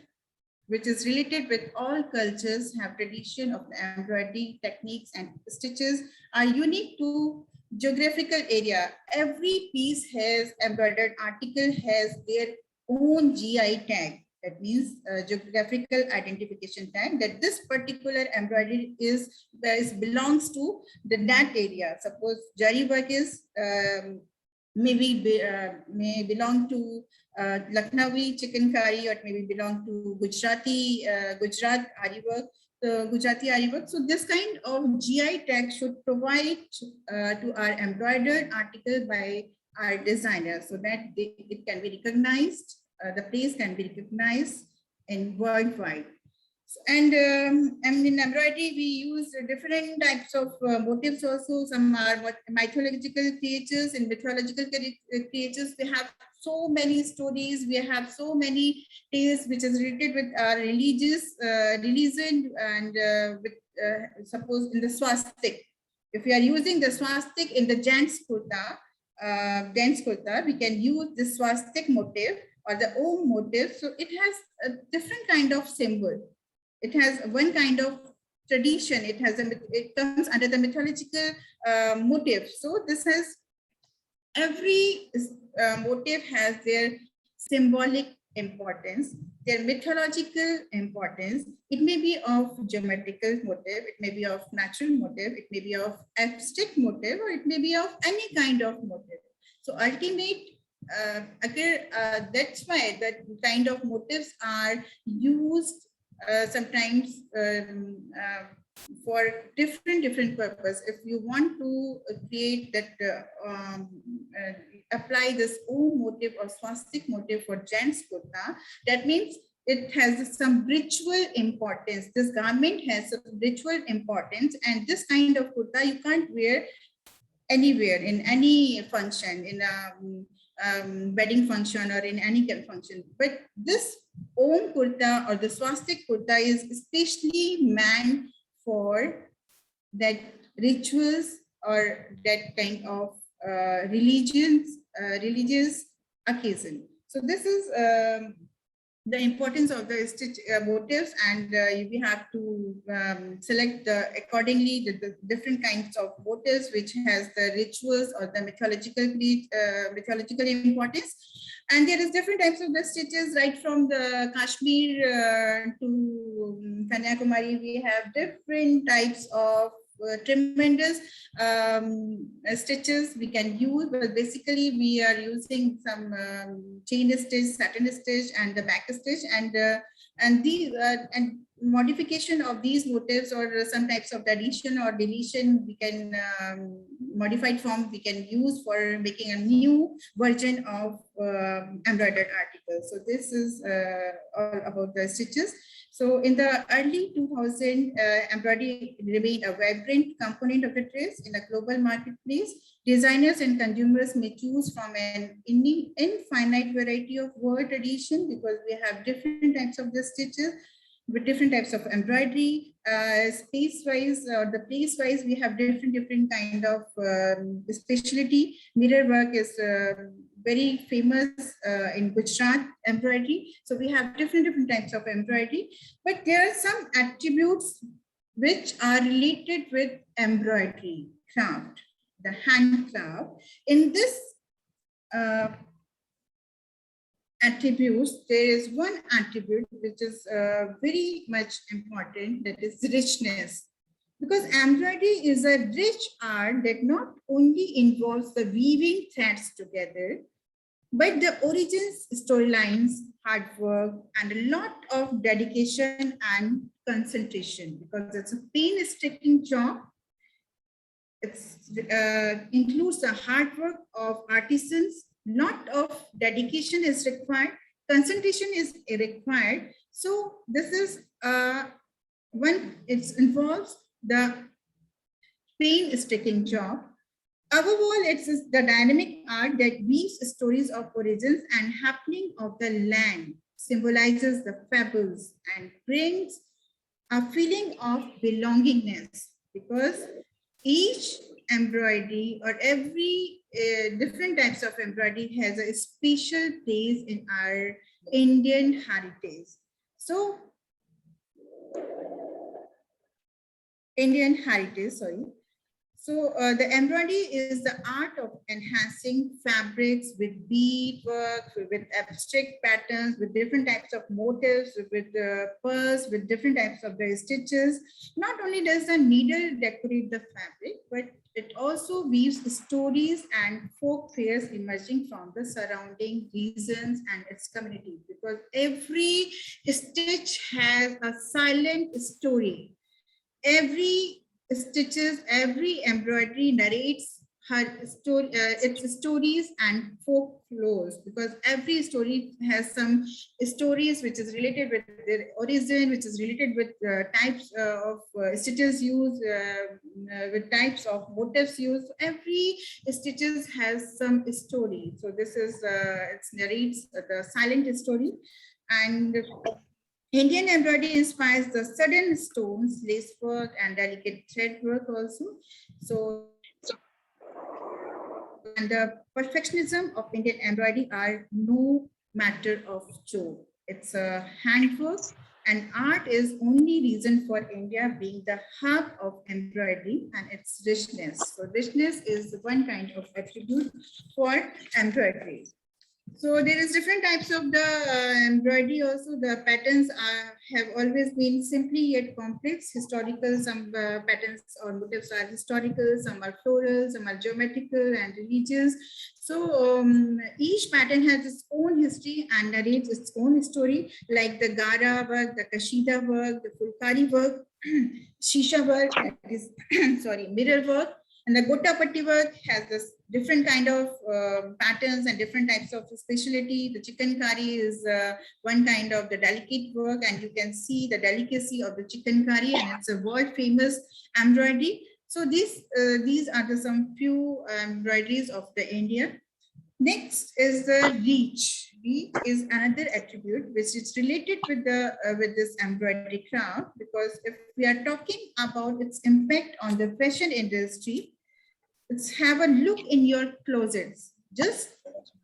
which is related with all cultures, have tradition of the embroidery techniques, and stitches are unique to geographical area. Every piece has embroidered article has their own GI tag. That means geographical identification tag, that this particular embroidery belongs to that area. Suppose jari work is may belong to Lucknowi chikankari, or maybe belong to Gujarati Gujarat Ari work, Gujarati Ari work. So this kind of GI tag should provide to our embroidered article by our designer, so that it can be recognized. The place can be recognized in worldwide. And in embroidery, we use different types of motifs also. Some are mythological creatures. In mythological creatures, we have so many stories. We have so many tales which is related with our religious religion, and with suppose in the swastik. If we are using the swastik in the gents kurta, dense kurta, we can use the swastik motif or the Om motif. So it has a different kind of symbol. It has one kind of tradition. It comes under the mythological motif. So this has every motif has their symbolic importance, their mythological importance. It may be of geometrical motif, it may be of natural motif, it may be of abstract motif, or it may be of any kind of motif. So ultimate, that's why that kind of motifs are used sometimes for different purpose. If you want to create that, apply this Om motif or swastik motif for gents kurta, that means it has some ritual importance. This garment has some ritual importance, and this kind of kurta you can't wear anywhere in any function, in a wedding function or in any kind of function. But this Om kurta or the swastik kurta is especially meant for that rituals or that kind of religious occasion. So this is the importance of the stitch motifs, and we have to select accordingly the different kinds of motifs which has the rituals or the mythological importance. And there is different types of the stitches, right from the Kashmir to Kanyakumari. We have different types of tremendous stitches we can use, but basically we are using some chain stitch, satin stitch, and the back stitch, and these and modification of these motifs or some types of addition or deletion we can modified form we can use for making a new version of embroidered articles. So this is all about the stitches. So in the early 2000, embroidery remained a vibrant component of the dress in a global marketplace. Designers and consumers may choose from an infinite variety of word tradition, because we have different types of the stitches with different types of embroidery. Space-wise or the place-wise, we have different kind of specialty. Mirror work is very famous in Gujarat embroidery. So we have different types of embroidery, but there are some attributes which are related with embroidery craft, the handcraft. In this attributes, there is one attribute which is very much important, that is richness. Because embroidery is a rich art that not only involves the weaving threads together, but the origins, storylines, hard work, and a lot of dedication and concentration, because it's a painstaking job. It includes the hard work of artisans. Lot of dedication is required, concentration is required. So this is when it involves the painstaking job. Above all, it's the dynamic art that weaves stories of origins and happening of the land, symbolizes the fables, and brings a feeling of belongingness, because each embroidery or every different types of embroidery has a special place in our Indian heritage. So So the embroidery is the art of enhancing fabrics with bead work, with abstract patterns, with different types of motifs, with pearls, with different types of the stitches. Not only does the needle decorate the fabric, but it also weaves stories and folk fairs emerging from the surrounding regions and its community, because every stitch has a silent story. Every stitches, every embroidery narrates her story, its stories and folklores, because every story has some stories which is related with their origin, which is related with types of stitches used, with types of motifs used. So every stitches has some story. So this is it narrates the silent story. And Indian embroidery inspires the sudden stones, lace work, and delicate thread work also. So and the perfectionism of Indian embroidery are no matter of joke. It's a handwork, and art is only reason for India being the hub of embroidery and its richness. So richness is one kind of attribute for embroidery. So there is different types of the embroidery also. The patterns have always been simply yet complex. Historical, some patterns or motifs are historical, some are floral, some are geometrical and religious. So each pattern has its own history and narrates its own story, like the Gara work, the Kashida work, the Fulkari work, Shisha work, that is, sorry, mirror work. And the Gota Patti work has this different kind of patterns and different types of specialty. The chicken curry is one kind of the delicate work, and you can see the delicacy of the chicken curry, and it's a world famous embroidery. So these are the some few embroideries of the India. Next is the reach. Reach is another attribute which is related with the with this embroidery craft, because if we are talking about its impact on the fashion industry, let's have a look in your closets. Just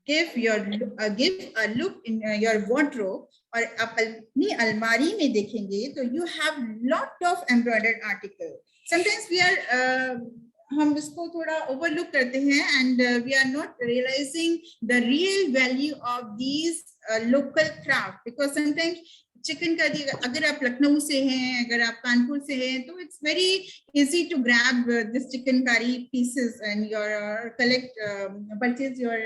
give a look in your wardrobe, or apni almari mein dekhenge, so you have lot of embroidered articles. Sometimes we are हम इसको थोड़ा overlook करते हैं, and we are not realizing the real value of these local craft, because sometimes chicken curry अगर आप लखनऊ से हैं, अगर आप कानपुर से हैं, तो it's very easy to grab this chicken curry pieces and your purchase your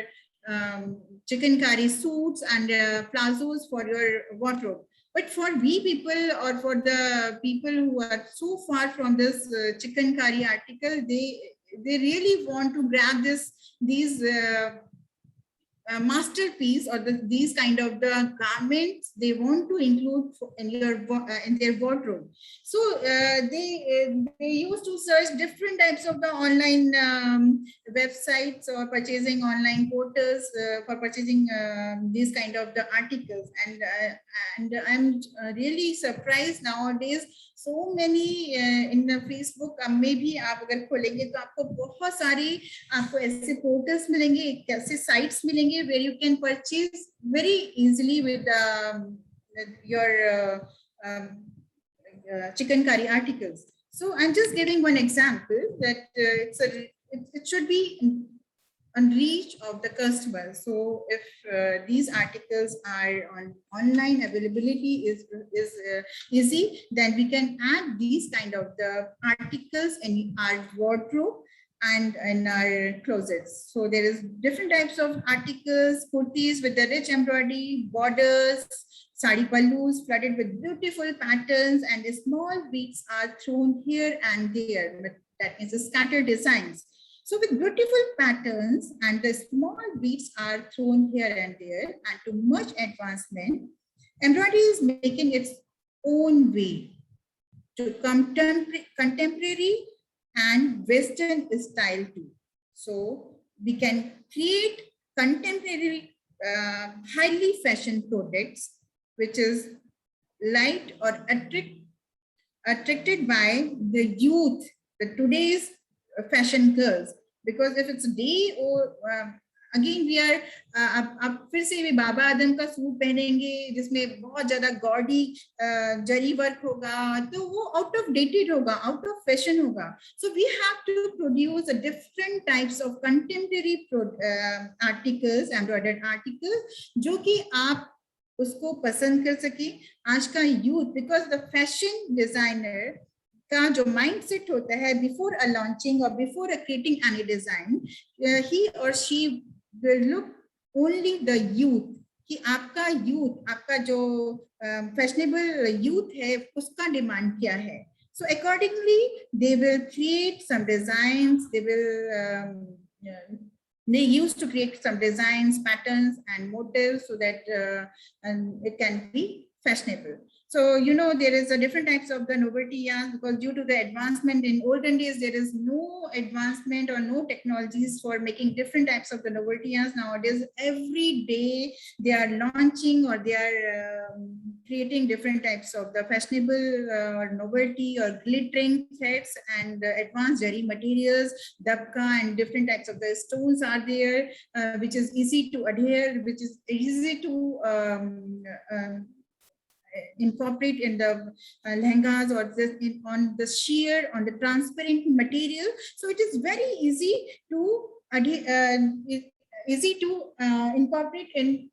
chicken curry suits and plazos for your wardrobe. But for we people, or for the people who are so far from this chicken curry article, they really want to grab these masterpiece, or these kind of the garments they want to include in their wardrobe. So they used to search different types of the online websites, or purchasing online portals for purchasing these kind of the articles, and I'm really surprised nowadays. So many in the Facebook में भी आप अगर खोलेंगे तो आपको बहुत सारी आपको ऐसे portals मिलेंगे, ऐसे sites मिलेंगे where you can purchase very easily with your chicken curry articles. So I'm just giving one example that it should be on reach of the customer. So if these articles are on online, availability is easy, then we can add these kind of the articles in our wardrobe and in our closets. So there is different types of articles, kurtis with the rich embroidery, borders, sari pallus flooded with beautiful patterns, and the small beads are thrown here and there. That means the scattered designs. So with beautiful patterns and the small beads are thrown here and there, and to much advancement, embroidery is making its own way to contemporary and Western style too. So we can create contemporary, highly fashion products, which is light or attracted by the youth, the today's fashion girls. Because if it's day or again we are आप फिर से भी बाबा आदम का suit पहनेंगे जिसमें बहुत ज्यादा gaudy जरी work होगा, तो वो out of dated होगा, out of fashion होगा. So we have to produce a different types of contemporary articles, embroidered articles, जो कि आप उसको पसंद कर सके आज का youth, because the fashion designer का जो mindset होता है before a launching or before creating any design, he or she will look only the youth, कि आपका youth, आपका जो fashionable youth है उसका demand क्या है. So accordingly they will create some designs, they used to create some designs, patterns and motifs so that it can be fashionable. So, you know, there is a different types of the novelty yarns, because due to the advancement in olden days, there is no advancement or no technologies for making different types of the novelty yarns. Nowadays, every day they are launching or they are creating different types of the fashionable novelty or glittering threads and advanced zari materials, dabka, and different types of the stones are there, which is easy to adhere, which is easy to incorporate in the lehengas or on the sheer, on the transparent material. So it is very easy to incorporate in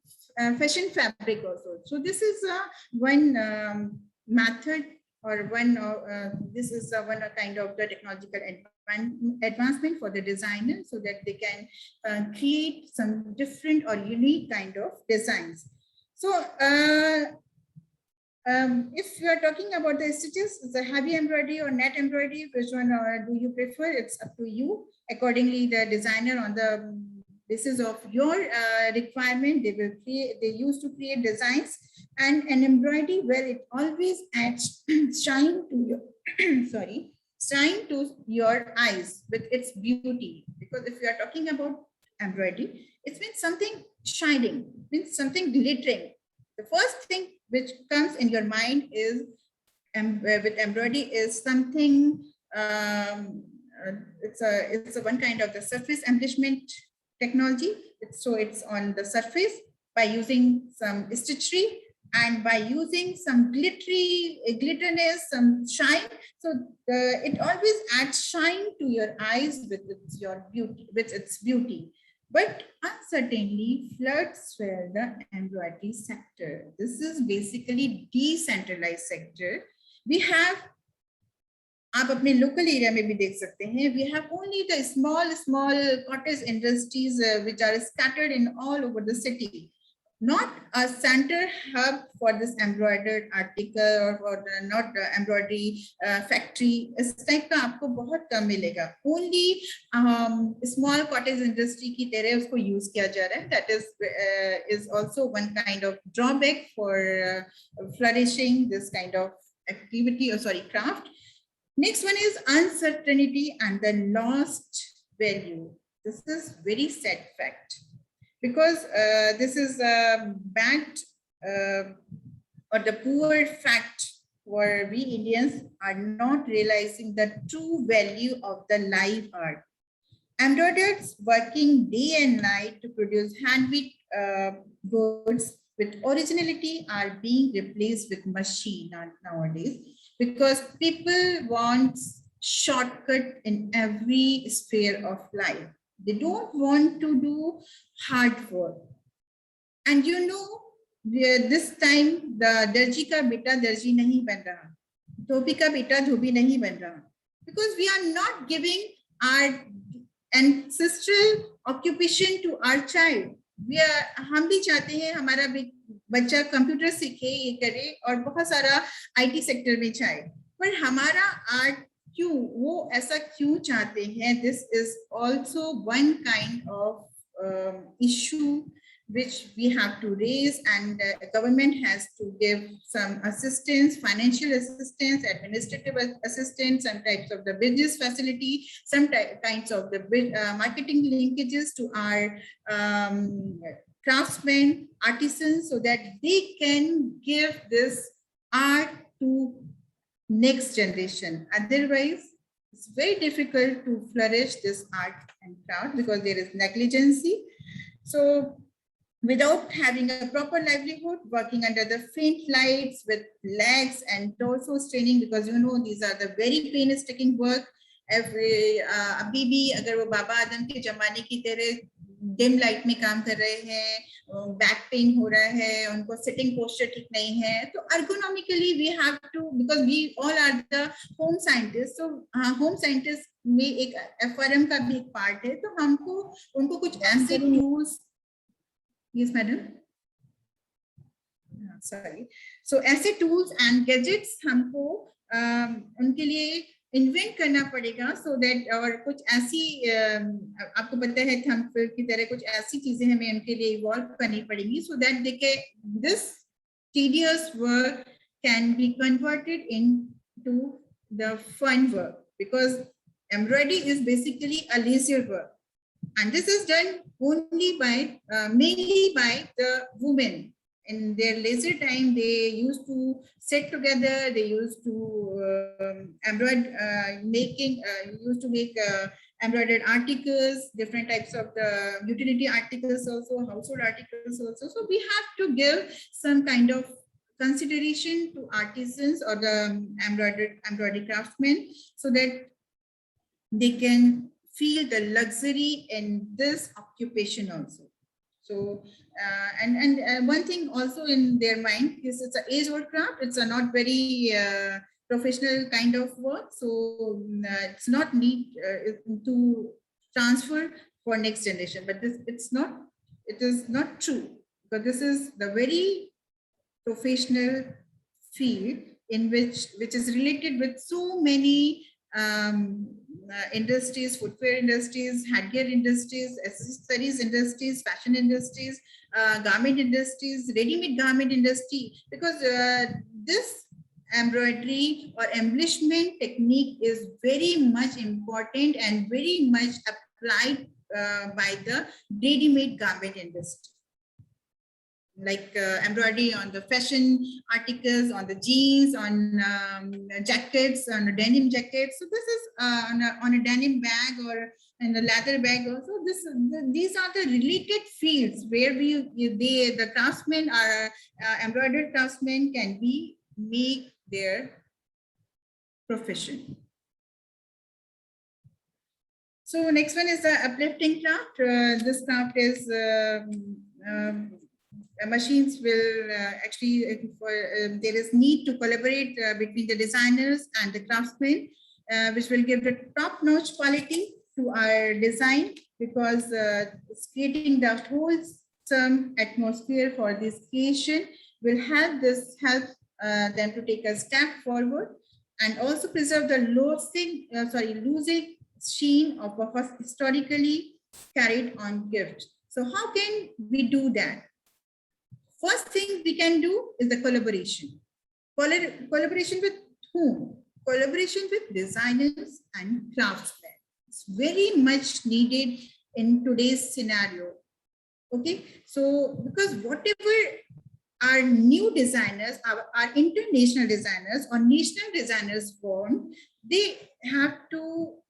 fashion fabric also. So this is one method, or one this is one kind of the technological advancement for the designer, so that they can create some different or unique kind of designs. So if you are talking about the stitches, the heavy embroidery or net embroidery, which one do you prefer? It's up to you. Accordingly, the designer, on the basis of your requirement, they used to create designs, and an embroidery where it always adds shine to your shine to your eyes with its beauty. Because if you are talking about embroidery, it means something shining, means something glittering. The first thing which comes in your mind is with embroidery is something, it's a one kind of the surface embellishment technology. So it's on the surface by using some stitchery and by using some glitterness, some shine. So it always adds shine to your eyes with its beauty. But uncertainly floods where the embroidery sector. This is basically decentralized sector. We have, आप अपने local area में भी देख सकते हैं, we have only the small cottage industries which are scattered in all over the city. Not a center hub for this embroidered article, or for not the embroidery factory. इस type का आपको बहुत कम मिलेगा. Only small cottage industry की तरह उसको use किया जा रहा है. That is also one kind of drawback for flourishing this kind of activity, or craft. Next one is uncertainty and the lost value. This is very sad fact. Because this is bad or the poor fact where we Indians are not realizing the true value of the live art. Embroiderers working day and night to produce handmade goods with originality are being replaced with machine nowadays, because people want shortcut in every sphere of life. They don't want to do hard work. And you know, this time the darji ka beta darji nahi ban raha, dhobi ka beta dhobi nahi ban raha, because we are not giving our ancestral occupation to our child. हम भी चाहते हैं हमारा बच्चा computer सीखे, ये करे और बहुत सारा IT सेक्टर में जाए, पर हमारा आर्ट क्यों, वो ऐसा क्यों चाहते हैं? This is also one kind of issue which we have to raise, and government has to give some assistance, financial assistance, administrative assistance, some types of the business facility, some kinds of the marketing linkages to our craftsmen, artisans, so that they can give this art to next generation. Otherwise, it's very difficult to flourish this art and craft because there is negligency. So without having a proper livelihood, working under the faint lights with legs and torso straining, because you know these are the very painstaking work. Every अभी भी अगर वो बाबा आदम के जमाने की तरह dim light में काम कर रहे हैं, बैक पेन हो रहा है, उनको सिटिंग पोस्चर ठीक नहीं है, तो ergonomically we have to, because we all are the home scientists, so home scientists में एक FRM का भी एक पार्ट है, तो हमको उनको कुछ ऐसे tools, yes madam, sorry, so ऐसे टूल्स एंड गैजेट्स हमको उनके लिए इन्वेंट करना पड़ेगा, so that, और कुछ ऐसी आपको पता है थंबप्रिंट की तरह कुछ ऐसी चीजें हमें उनके लिए इवॉल्व करनी पड़ेंगी, so that they can, this tedious work can be converted into the fun work, because embroidery is basically a leisure work, and this is done only by mainly by the women in their leisure time, they used to sit together. They used to embroider, used to make embroidered articles, different types of the utility articles also, household articles also. So we have to give some kind of consideration to artisans or the embroidery craftsmen, so that they can feel the luxury in this occupation also. So and one thing also in their mind is it's an age-old craft. It's a not very professional kind of work. So it's not need to transfer for next generation. But it is not true, because this is the very professional field in which is related with so many industries, footwear industries, headgear industries, accessories industries, fashion industries, garment industries, ready-made garment industry, because this embroidery or embellishment technique is very much important and very much applied by the ready-made garment industry. Like embroidery on the fashion articles, on the jeans, on jackets, on a denim jacket. So this is on a denim bag or in a leather bag also. These are the related fields where the craftsmen are embroidered craftsmen can make their profession. So next one is the uplifting craft. This craft is machines will actually, there is need to collaborate between the designers and the craftsmen, which will give the top-notch quality to our design, because it's creating the wholesome atmosphere for this occasion will help them to take a step forward and also preserve the losing sheen of a historically carried on gift. So how can we do that? First thing we can do is the collaboration. Collaboration with whom? Collaboration with designers and craftsmen. It's very much needed in today's scenario. Okay, so because whatever our new designers, our international designers or national designers want, they have to,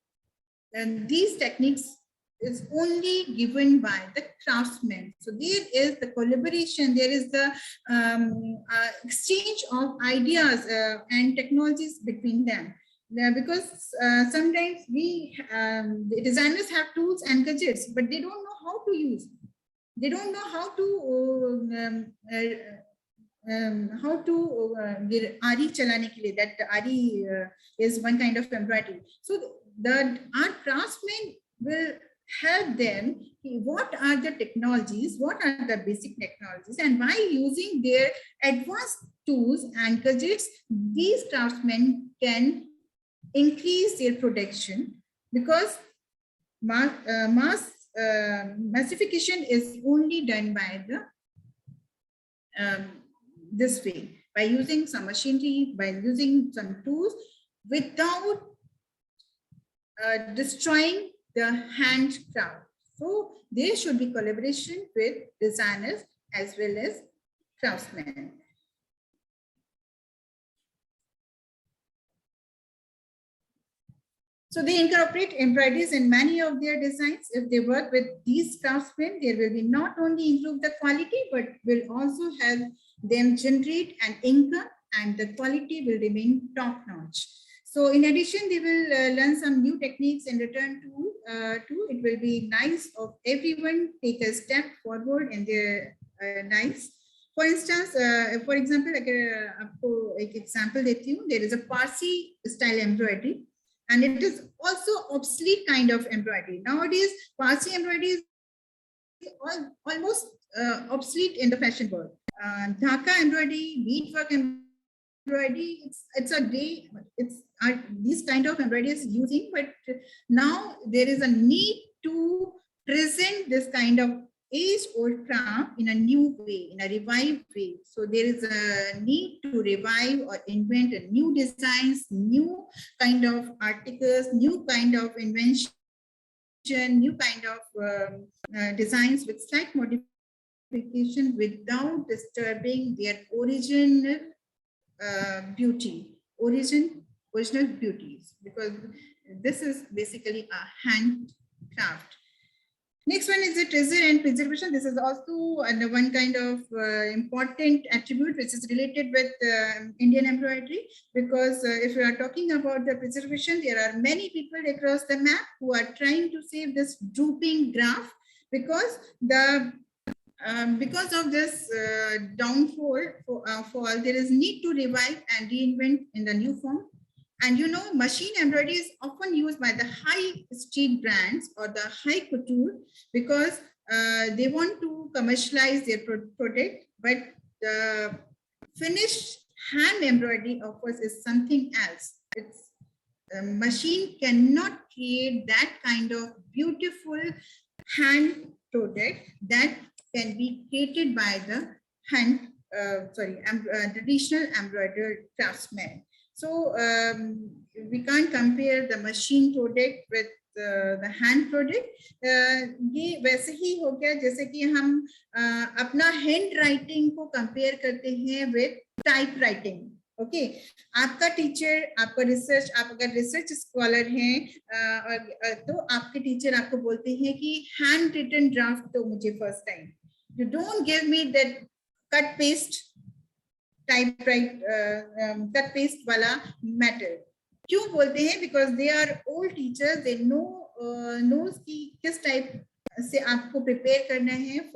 and these techniques is only given by the craftsmen. So there is the collaboration, there is the exchange of ideas and technologies between them. Because sometimes the designers have tools and gadgets, but they don't know how to use. They don't know how to ari chalane ke liye. That ari is one kind of embroidery. So our craftsmen will help them. What are the technologies? What are the basic technologies? And by using their advanced tools and gadgets, these craftsmen can increase their production, because massification is only done by this way, by using some machinery, by using some tools, without destroying the handcraft. So there should be collaboration with designers as well as craftsmen. So they incorporate embroideries in many of their designs. If they work with these craftsmen, there will be not only improve the quality, but will also help them generate an income, and the quality will remain top notch. So in addition, they will learn some new techniques and return to it will be nice of everyone take a step forward in their lives. For instance, for example, like example there is a Parsy style embroidery, and it is also obsolete kind of embroidery. Nowadays, Parsy embroidery is almost obsolete in the fashion world. Dhaka embroidery, bead work embroidery, these kind of embroidery is using, but now there is a need to present this kind of age-old craft in a new way, in a revived way. So there is a need to revive or invent a new designs, new kind of articles, new kind of invention, new kind of designs with slight modification modification without disturbing their original original beauties, because this is basically a handcraft. Next one is the treasure and preservation. This is also one kind of important attribute which is related with Indian embroidery, because if we are talking about the preservation, there are many people across the map who are trying to save this drooping graph, because of this downfall, there is need to revive and reinvent in the new form. And you know, machine embroidery is often used by the high street brands or the high couture, because they want to commercialize their product, but the finished hand embroidery offers is something else. It's machine cannot create that kind of beautiful hand product that can be created by the traditional embroidered craftsmen. So we can't compare the machine product with the hand product. ये वैसे ही हो गया जैसे कि हम अपना hand writing को compare करते हैं विद टाइप राइटिंग. ओके, आपका टीचर, आपका रिसर्च, आप अगर रिसर्च स्कॉलर हैं तो आपके टीचर आपको बोलते हैं कि हैंड रिटन ड्राफ्ट तो मुझे first time. You don't give me that cut paste typewrite cut paste wala matter. क्यों बोलते हैं? Because they are old teachers, they knows कि किस type से आपको prepare करना है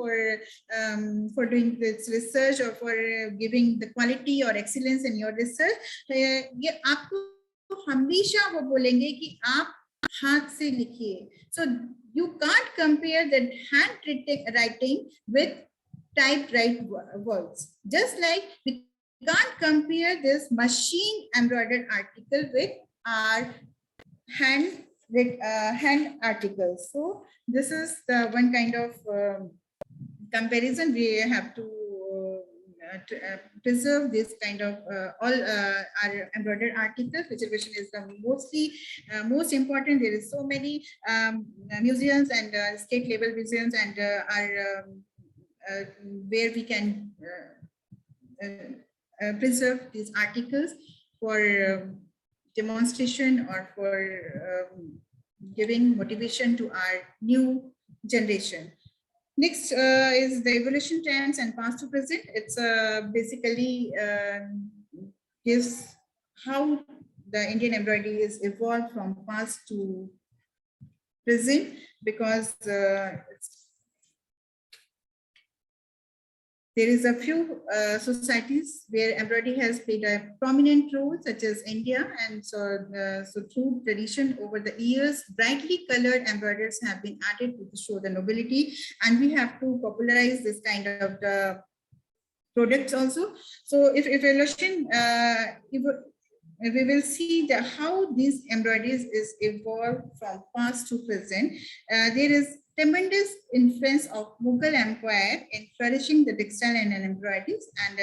for doing this research or for giving the quality or excellence in your research. ये आपको हमेशा वो बोलेंगे कि आप हाथ से लिखिए. So you can't compare that handwriting with typewrite words. Just like we can't compare this machine embroidered article with our hand articles. So this is the one kind of comparison. We have to preserve this kind of all our embroidered articles. Preservation is the most important. There is so many museums and state level museums and where we can preserve these articles for demonstration or for giving motivation to our new generation. Next is the evolution trends and past to present. It's basically gives how the Indian embroidery is evolved from past to present, because there is a few societies where embroidery has played a prominent role, such as India, and so through tradition over the years, brightly colored embroideries have been added to show the nobility, and we have to popularize this kind of the products also. So if evolution, we will see how these embroideries is evolved from past to present. There is tremendous influence of Mughal Empire in flourishing the textile and embroideries, and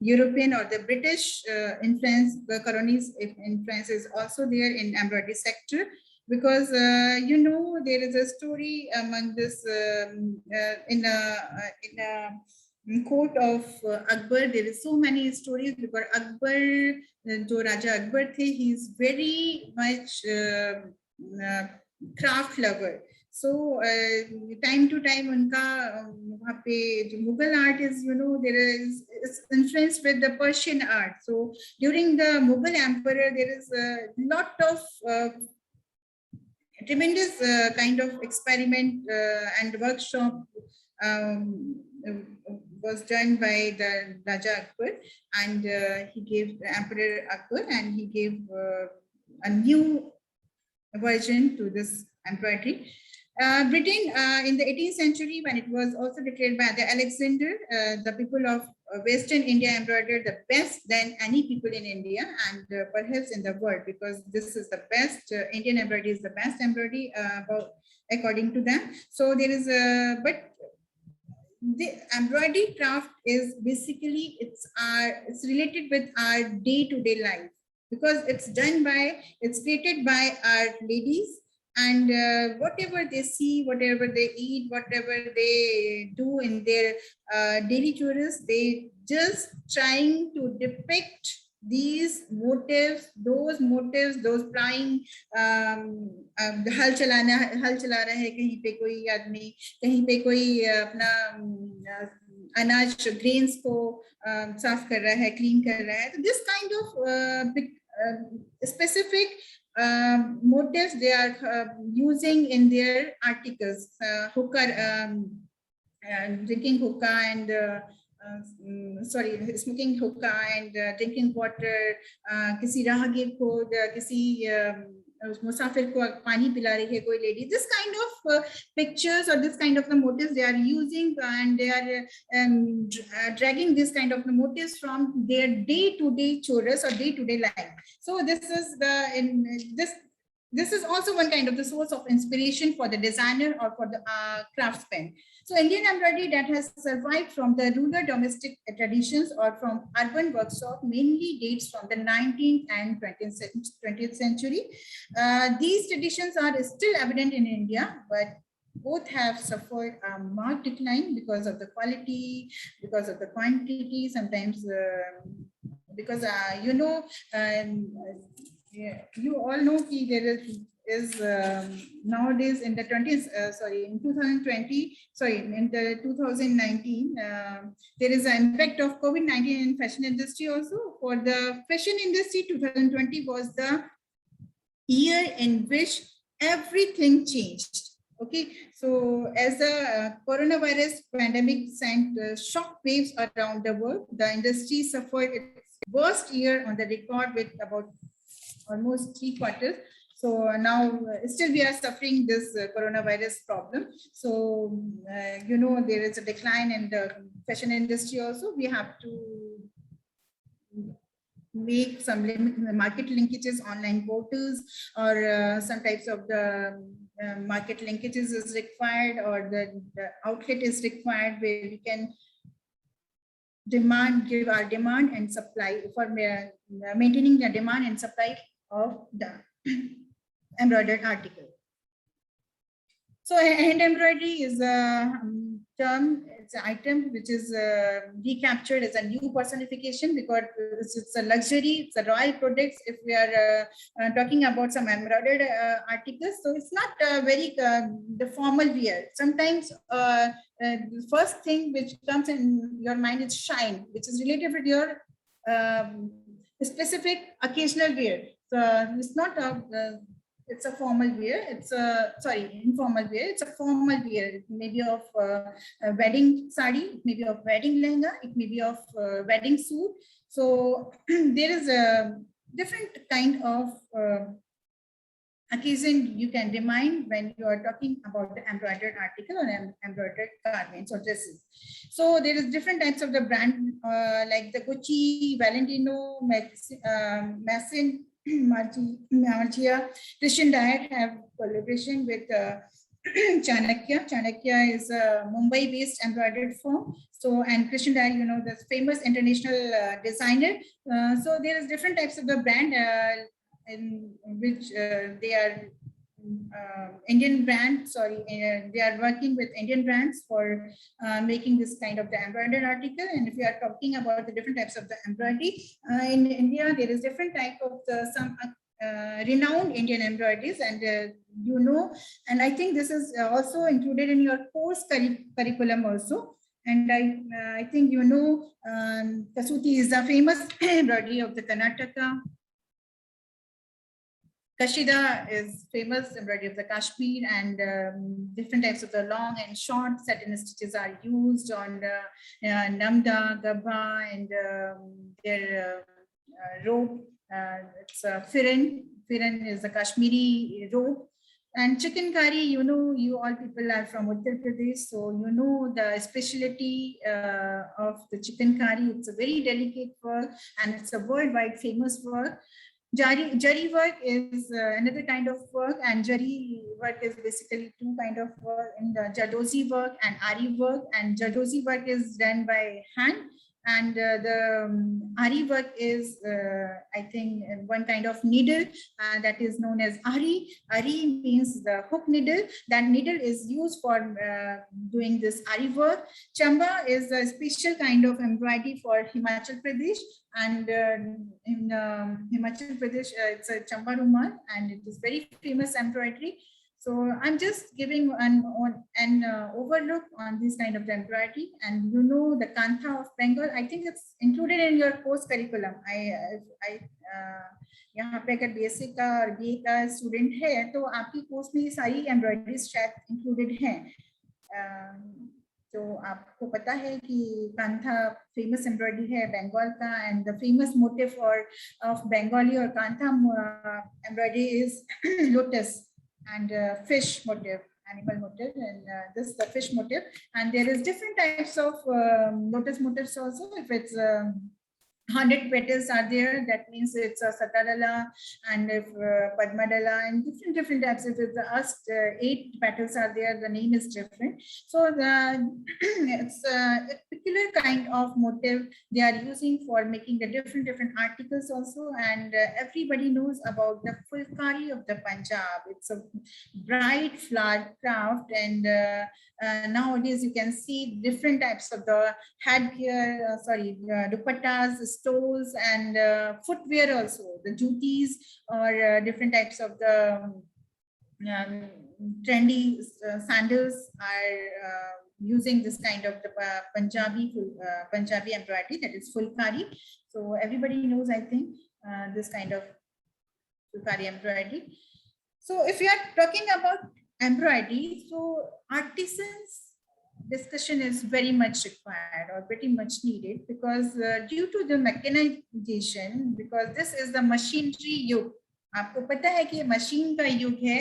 European or the British influence, the colonies influence is also there in embroidery sector, because you know, there is a story among this in a court of Akbar. There is so many stories, because Akbar, जो राजा अकबर थे, he is very much craft lover. So time to time उनका वहाँ पे जो Mughal art is, you know, there is influence with the Persian art. So during the Mughal emperor, there is a lot of tremendous kind of experiment and workshop was done by the Raja Akbar, and he gave the Emperor Akbar, and he gave a new version to this embroidery. Britain in the 18th century, when it was also declared by the Alexander, the people of Western India embroidered the best than any people in India, and perhaps in the world, because this is the best, Indian embroidery is the best embroidery according to them. So there is but the embroidery craft is basically, it's related with our day-to-day life, because it's created by our ladies, and whatever they see, whatever they eat, whatever they do in their daily chores, they just trying to depict these motives, those prying, हल चला रहा है कहीं पे कोई आदमी, कहीं पे कोई अपना अनाज ग्रेन्स को साफ कर रहा है, क्लीन कर रहा है. So this kind of specific motives they are using in their articles. Hookah, drinking hookah and smoking hookah and drinking water. किसी राहगीर को, किसी मुसाफिर को पानी पिला रही है कोई lady. This kind of pictures or this kind of the motives they are using, and they are dragging this kind of the motives from their day-to-day chores or day-to-day life. So this is this is also one kind of the source of inspiration for the designer or for the craftsman. So Indian embroidery that has survived from the rural domestic traditions or from urban workshop mainly dates from the 19th and 20th century. These traditions are still evident in India, but both have suffered a marked decline because of the quality, because of the quantity, sometimes because you know, you all know that there is nowadays in the 20s, in 2019, there is an impact of COVID-19 in fashion industry also. For the fashion industry, 2020 was the year in which everything changed. Okay, so as the coronavirus pandemic sent shock waves around the world, the industry suffered its worst year on the record with about almost 3 quarters. So now still we are suffering this coronavirus problem. So, you know, there is a decline in the fashion industry also. We have to make some market linkages, online portals, or some types of the market linkages is required, or the outlet is required where we can give our demand and supply for maintaining the demand and supply of the embroidered article. So hand embroidery is a term, it's an item which is recaptured as a new personification because it's a luxury, it's a royal products. If we are talking about some embroidered articles, so it's not very the formal wear. Sometimes the first thing which comes in your mind is shine, which is related with your specific occasional wear. So it's not it's a formal wear. It's a informal wear. It's a formal wear. It may be of a wedding sari, it may be of wedding lehenga, it may be of wedding suit. So there is a different kind of occasion you can remind when you are talking about the embroidered article or embroidered garments or dresses. So there is different types of the brand like the Gucci, Valentino, Massin, Margia, Christian Diet have collaboration with Chanakya. Chanakya is a Mumbai-based embroidered firm. So, and Christian Diet, you know, the famous international designer. So there is different types of the brand in which they are Indian brands. They are working with Indian brands for making this kind of the embroidered article. And if you are talking about the different types of the embroidery in India, there is different type of some renowned Indian embroideries, and you know, and I think this is also included in your course curriculum also. And I think you know, Kasuti is the famous embroidery of the Karnataka. Kashida is famous embroidery of the Kashmir, and different types of the long and short satin stitches are used on the Namda, Gabha, and their rope. It's a Firan. Firan is a Kashmiri rope. And chicken curry, you know, you all people are from Uttar Pradesh, so you know the specialty of the chicken curry. It's a very delicate work, and it's a worldwide famous work. Jari work is another kind of work, and Jari work is basically two kind of work, in the Jardozi work and Ari work. And Jardozi work is done by hand, and the Ari work is, I think, one kind of needle that is known as Ari. Ari means the hook needle. That needle is used for doing this Ari work. Chamba is a special kind of embroidery for Himachal Pradesh, and in Himachal Pradesh, it's a Chamba Rumal, and it is very famous embroidery. So I'm just giving an overlook on this kind of embroidery, and you know the Kantha of Bengal. I think it's included in your course curriculum. यहाँ पे अगर BSc का और BA का student है तो आपकी course में ये सारी एम्ब्रॉयडरीज शायद इंक्लूडेड हैं. तो आपको पता है कि कांथा फेमस एम्ब्रॉयडरी है बंगाल का, and the famous motif of Bengali और kantha embroidery is lotus and fish motif, animal motif, and this is the fish motif. And there is different types of lotus motifs also. If it's 100 petals are there, that means it's a Satadala, and if Padmadala, and different types. If it's asked 8 petals are there, the name is different. So it's a particular kind of motif they are using for making the different articles also. And everybody knows about the fulkari of the Punjab. It's a bright flower craft, and nowadays you can see different types of the headgear, dupattas, stoles, and footwear also. The jutis or different types of the trendy sandals are using this kind of the Punjabi embroidery, that is fulkari. So everybody knows, I think, this kind of fulkari embroidery. So if we are talking about embroidery, so artisans discussion is very much required or pretty much needed, because due to the mechanization, because this is the machinery युग, आपको पता है कि machine का युग है,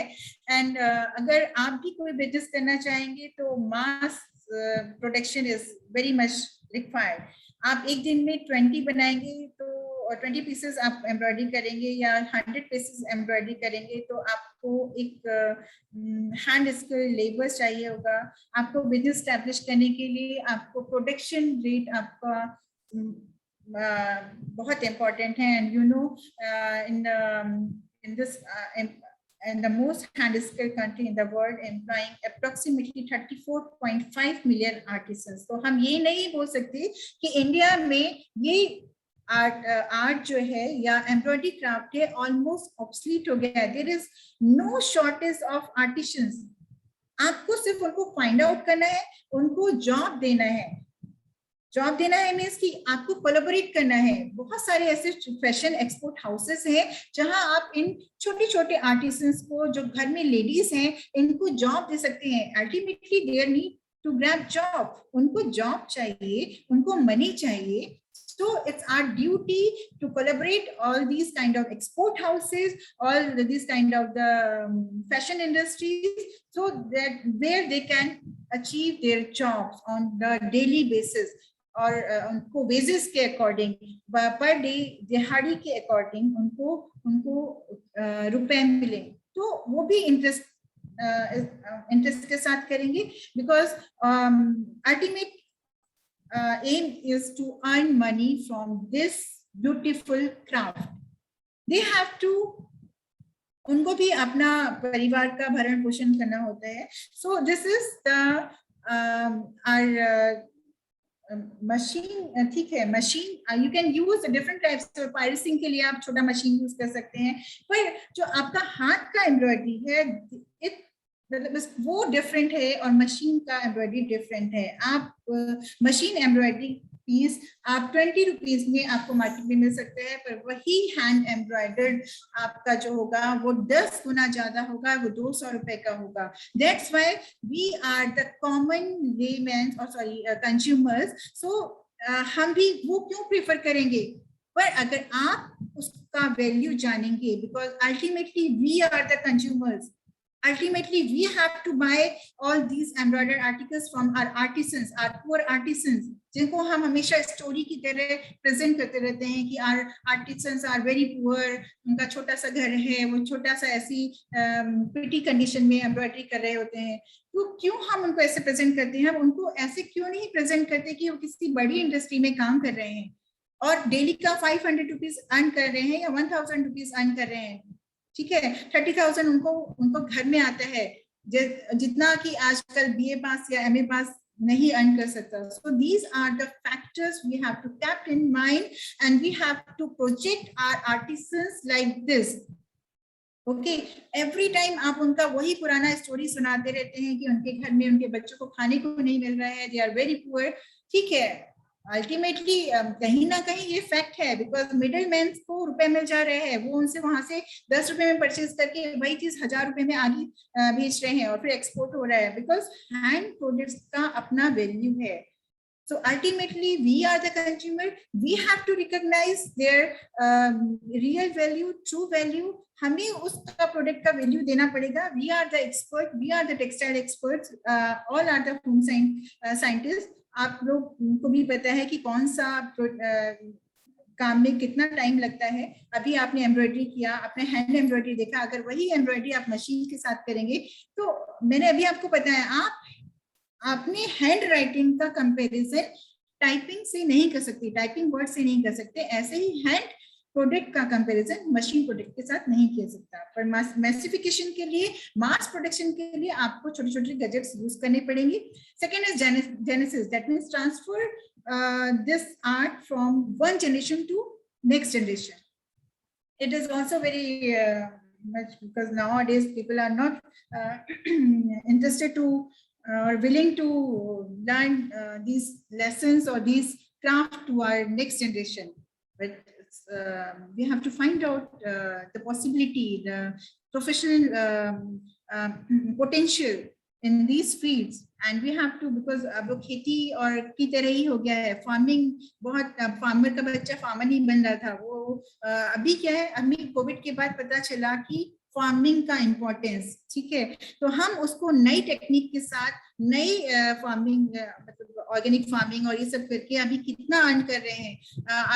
and अगर आप भी कोई बिजनेस करना चाहेंगे तो mass production is very much required. आप एक दिन में 20 बनाएंगे तो 20 पीसेस आप एम्ब्रॉयडरी करेंगे या 100 पीसेस एम्ब्रॉयडरी करेंगे तो आपको एक हैंड स्किल लेबर चाहिए होगा. आपको बिजनेस स्टैब्लिश करने के लिए आपको प्रोडक्शन रेट आपका बहुत इम्पोर्टेंट है. And you know in this and the most hand skilled country in the world, employing approximately 34.5 million artisans. तो हम ये नहीं बोल सकते कि इंडिया में ये आर्ट जो है या एम्ब्रॉयडरी क्राफ्ट है ऑलमोस्ट ऑब्सलीट हो गया है. There is no shortage of artisans. आपको सिर्फ उनको फाइंड आउट करना है, उनको जॉब देना है. जॉब देना है मीन्स कि आपको कोलैबोरेट करना है. बहुत सारे ऐसे फैशन एक्सपोर्ट हाउसेस हैं जहां आप इन छोटे छोटे आर्टिसंस को, जो घर में लेडीज हैं, इनको जॉब दे सकते हैं. Ultimately there need to grab job. उनको जॉब चाहिए, उनको मनी चाहिए. So it's our duty to collaborate all these kind of export houses, all these kind of the fashion industries, so that where they can achieve their jobs on the daily basis, और उनको wages के according, per day दिहाड़ी के according उनको रुपए मिले, तो वो भी इंटरेस्ट के साथ करेंगे. because ultimate aim is to earn money from this beautiful craft. They have to, उनको भी अपना परिवार का भरण पोषण करना होता है. So this is the our machine. ठीक है, machine you can use different types of पायरसिंग के लिए आप छोटा मशीन यूज कर सकते हैं, पर जो आपका हाथ का एम्ब्रॉयडरी है वो डिफरेंट है और मशीन का एम्ब्रॉयडरी डिफरेंट है. आप मशीन एम्ब्रॉयडरी पीस आप 20 रुपीज में आपको मार्केट में मिल सकते हैं, पर वही हैंड एम्ब्रॉयडर्ड आपका जो होगा वो 10 गुना ज्यादा होगा, वो 200 रुपए का होगा. That's why we are the common layman और कंज्यूमर्स. सो हम भी वो क्यों प्रेफर करेंगे, पर अगर आप उसका वैल्यू जानेंगे, because ultimately we are the consumers. Ultimately, we have to buy all these embroidered articles from our artisans, our poor artisans, जिनको हम हमेशा स्टोरी की तरह प्रेजेंट करते रहते हैं कि our artisans are very poor, उनका छोटा सा घर है, वो छोटा सा ऐसी पिटी कंडीशन में एम्ब्रॉयडरी कर रहे होते हैं। तो क्यों हम उनको ऐसे प्रेजेंट करते हैं? हम उनको ऐसे क्यों नहीं प्रेजेंट करते कि वो किसी बड़ी इंडस्ट्री में काम कर रहे हैं और डेली का 500 रुपीज अर्न कर रहे हैं या 1000 रुपीज अर्न कर रहे हैं, ठीक है, 30,000 उनको घर में आता है, जितना कि आजकल बीए पास या एमए पास नहीं अर्न कर सकता। So these are the factors we have to keep in mind and we have to project our artisans like this. Okay, every time आप उनका वही पुराना स्टोरी सुनाते रहते हैं कि उनके घर में उनके बच्चों को खाने को नहीं मिल रहा है, they are very poor, ठीक है, अल्टीमेटली कहीं ना कहीं ये फैक्ट है, बिकॉज मिडिल मैन को रुपए मिल जा रहे हैं, वो उनसे वहां से 10 रुपए में परचेज करके वही चीज 1000 रुपए में आगे भेज रहे हैं और फिर एक्सपोर्ट हो रहा है, बिकॉज हैंड प्रोडक्ट्स का अपना वैल्यू है। So ultimately, we are the consumer. We have to recognize their real value, true value. हमें उसका प्रोडक्ट का वैल्यू देना पड़ेगा. We are the expert. We are the textile experts. All are the home scientists. आप लोग को भी पता है कि कौन सा काम में कितना टाइम लगता है. अभी आपने एम्ब्रॉयडरी किया, आपने हैंड एम्ब्रॉयडरी देखा, अगर वही एम्ब्रॉयडरी आप मशीन के साथ करेंगे तो मैंने अभी आपको बताया, आप अपने हैंड राइटिंग का कंपैरिजन टाइपिंग से नहीं कर सकते, टाइपिंग वर्ड से नहीं कर सकते, ऐसे ही हैंड प्रोडक्ट का कंपैरिजन मशीन प्रोडक्ट के साथ नहीं किया सकता. पर मैसिफिकेशन के लिए, मास प्रोडक्शन के लिए आपको छोटे छोटे गैजेट्स यूज करने पड़ेंगे. Second is genesis, that means transfer this art from one generation to next generation. It is also very much because nowadays people are not interested to or willing to learn these lessons or these craft to our next generation. But we have to find out the possibility, the professional potential in these fields, and we have to, because अब लोग खेती और की तरह ही हो गया है, farming बहुत, फार्मर का बच्चा फार्मर नहीं बन रहा था, वो अभी क्या है, हमें कोविड के बाद पता चला कि फार्मिंग का इम्पोर्टेंस, ठीक है, तो हम उसको नई टेक्निक के साथ नई फार्मिंग, मतलब ऑर्गेनिक फार्मिंग और ये सब करके अभी कितना अर्न कर रहे हैं.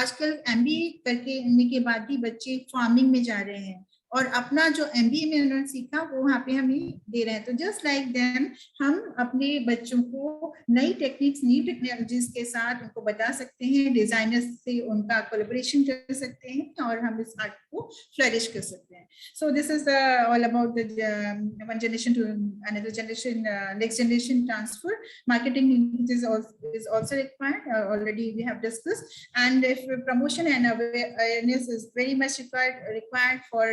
आजकल एमबीए करके के बाद भी बच्चे फार्मिंग में जा रहे हैं और अपना जो एमबीए में उन्होंने सीखा वो वहाँ पे हमें दे रहे हैं. तो जस्ट लाइक देम हम अपने बच्चों को नई टेक्निक्स, नई टेक्नोलॉजीज के साथ उनको बता सकते हैं, डिजाइनर्स से उनका कोलैबोरेशन कर सकते हैं और हम इस आर्ट को फ्लरिश कर सकते हैं. So this is all about the one generation to another generation, next generation transfer. Marketing is also required, already we have discussed, and if promotion and awareness is very much required for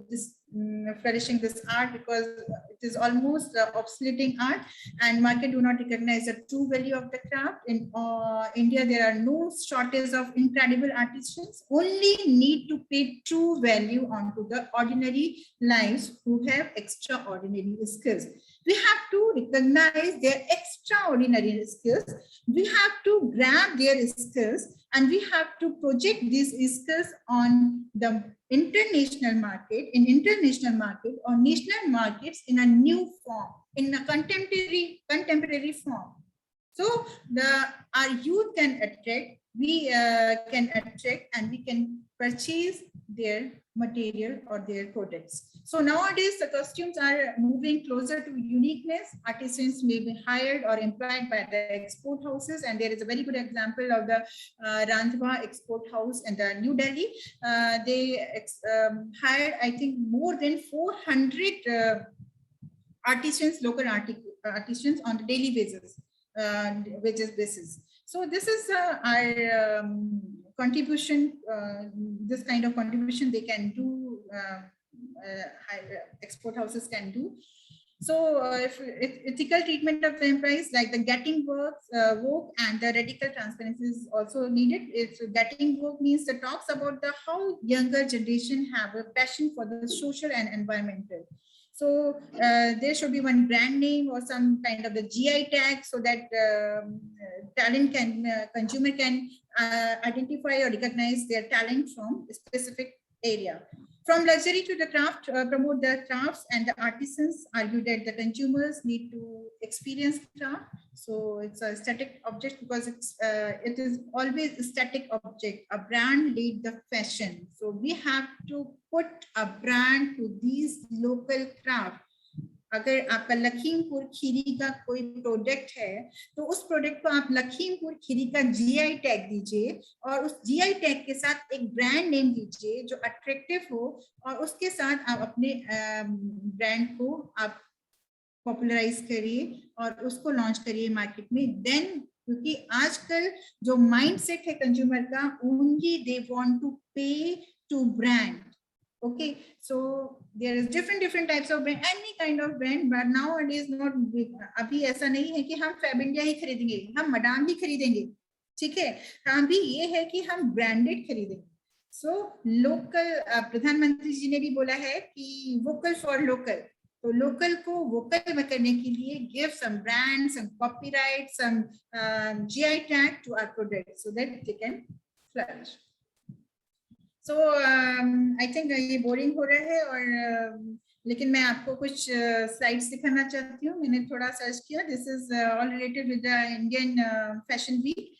this flourishing this art, because it is almost obsoleting art and market do not recognize the true value of the craft. In India there are no shortage of incredible artisans, only need to pay true value onto the ordinary lives who have extraordinary skills. We have to recognize their extraordinary skills, we have to grab their skills, and we have to project these skills on the international market, or national markets in a new form, in a contemporary form. So our youth can attract, we can attract, and we can purchase their material or their products. So nowadays the costumes are moving closer to uniqueness. Artisans may be hired or employed by the export houses, and there is a very good example of the Randhwa export house in the New Delhi. They hired, I think, more than 400 artisans, local artisans on a daily basis. So this is our contribution, this kind of contribution they can do, export houses can do. So if ethical treatment of the employees, like the getting work and the radical transparency is also needed. If getting work means the talks about the how younger generation have a passion for the social and environmental. So there should be one brand name or some kind of the GI tag, so that talent can, consumer can identify or recognize their talent from a specific area. From luxury to the craft, promote the crafts, and the artisans argue that the consumers need to experience craft. So it's a static object because it is always a static object. A brand lead the fashion. So we have to put a brand to these local craft. अगर आपका लखीमपुर खीरी का कोई product है तो उस product को आप लखीमपुर खीरी का जीआई टैग दीजिए और उस जीआई टैग के साथ एक ब्रांड नेम दीजिए जो अट्रैक्टिव हो और उसके साथ आप अपने ब्रांड को आप पॉपुलराइज करिए और उसको लॉन्च करिए मार्केट में. देन क्योंकि आजकल जो माइंडसेट है कंज्यूमर का, only they want to pay to brand. Okay, so there is different types of brand, any kind of brand, but nowadays not. अभी ऐसा नहीं है कि हम फैब इंडिया ही खरीदेंगे, हम मडाम भी खरीदेंगे, ठीक है. अभी ये है कि हम ब्रांडेड खरीदेंगे. So लोकल, प्रधानमंत्री जी ने भी बोला है कि वोकल फॉर लोकल. तो लोकल को वोकल में करने के लिए give some brand, some copyright, some GI tag to our product so that they can flourish. So I think ये बोरिंग हो रहा है और लेकिन मैं आपको कुछ स्लाइड्स दिखाना चाहती हूँ. मैंने थोड़ा सर्च किया. This is all related with the Indian fashion week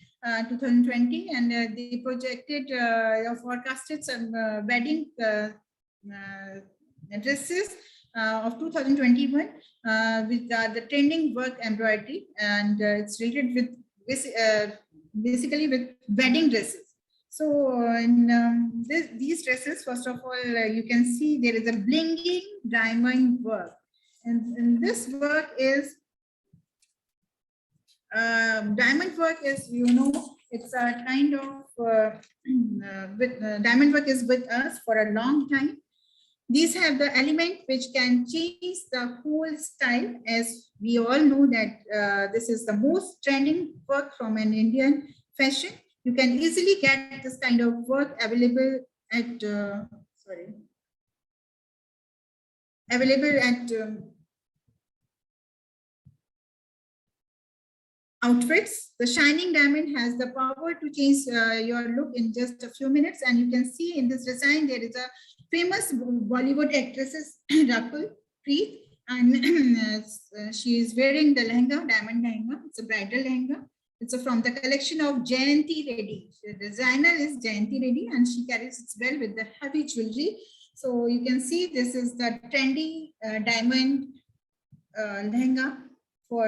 2020 and they projected or forecasted some wedding dresses of 2021 with the trending work embroidery, and it's related with basically with wedding dresses. So in these dresses, first of all, you can see there is a blinging diamond work, and this work is diamond work is, you know, it's a kind of diamond work is with us for a long time. These have the element which can change the whole style, as we all know that this is the most trending work from an Indian fashion. You can easily get this kind of work available at outfits. The shining diamond has the power to change your look in just a few minutes, and you can see in this design there is a famous Bollywood actress Rakul Preet, and she is wearing the lehenga, diamond lehenga. It's a bridal lehenga. It's from the collection of Jayanti Reddy. The designer is Jayanti Reddy, and she carries it well with the heavy jewelry. So you can see this is the trendy diamond lehenga for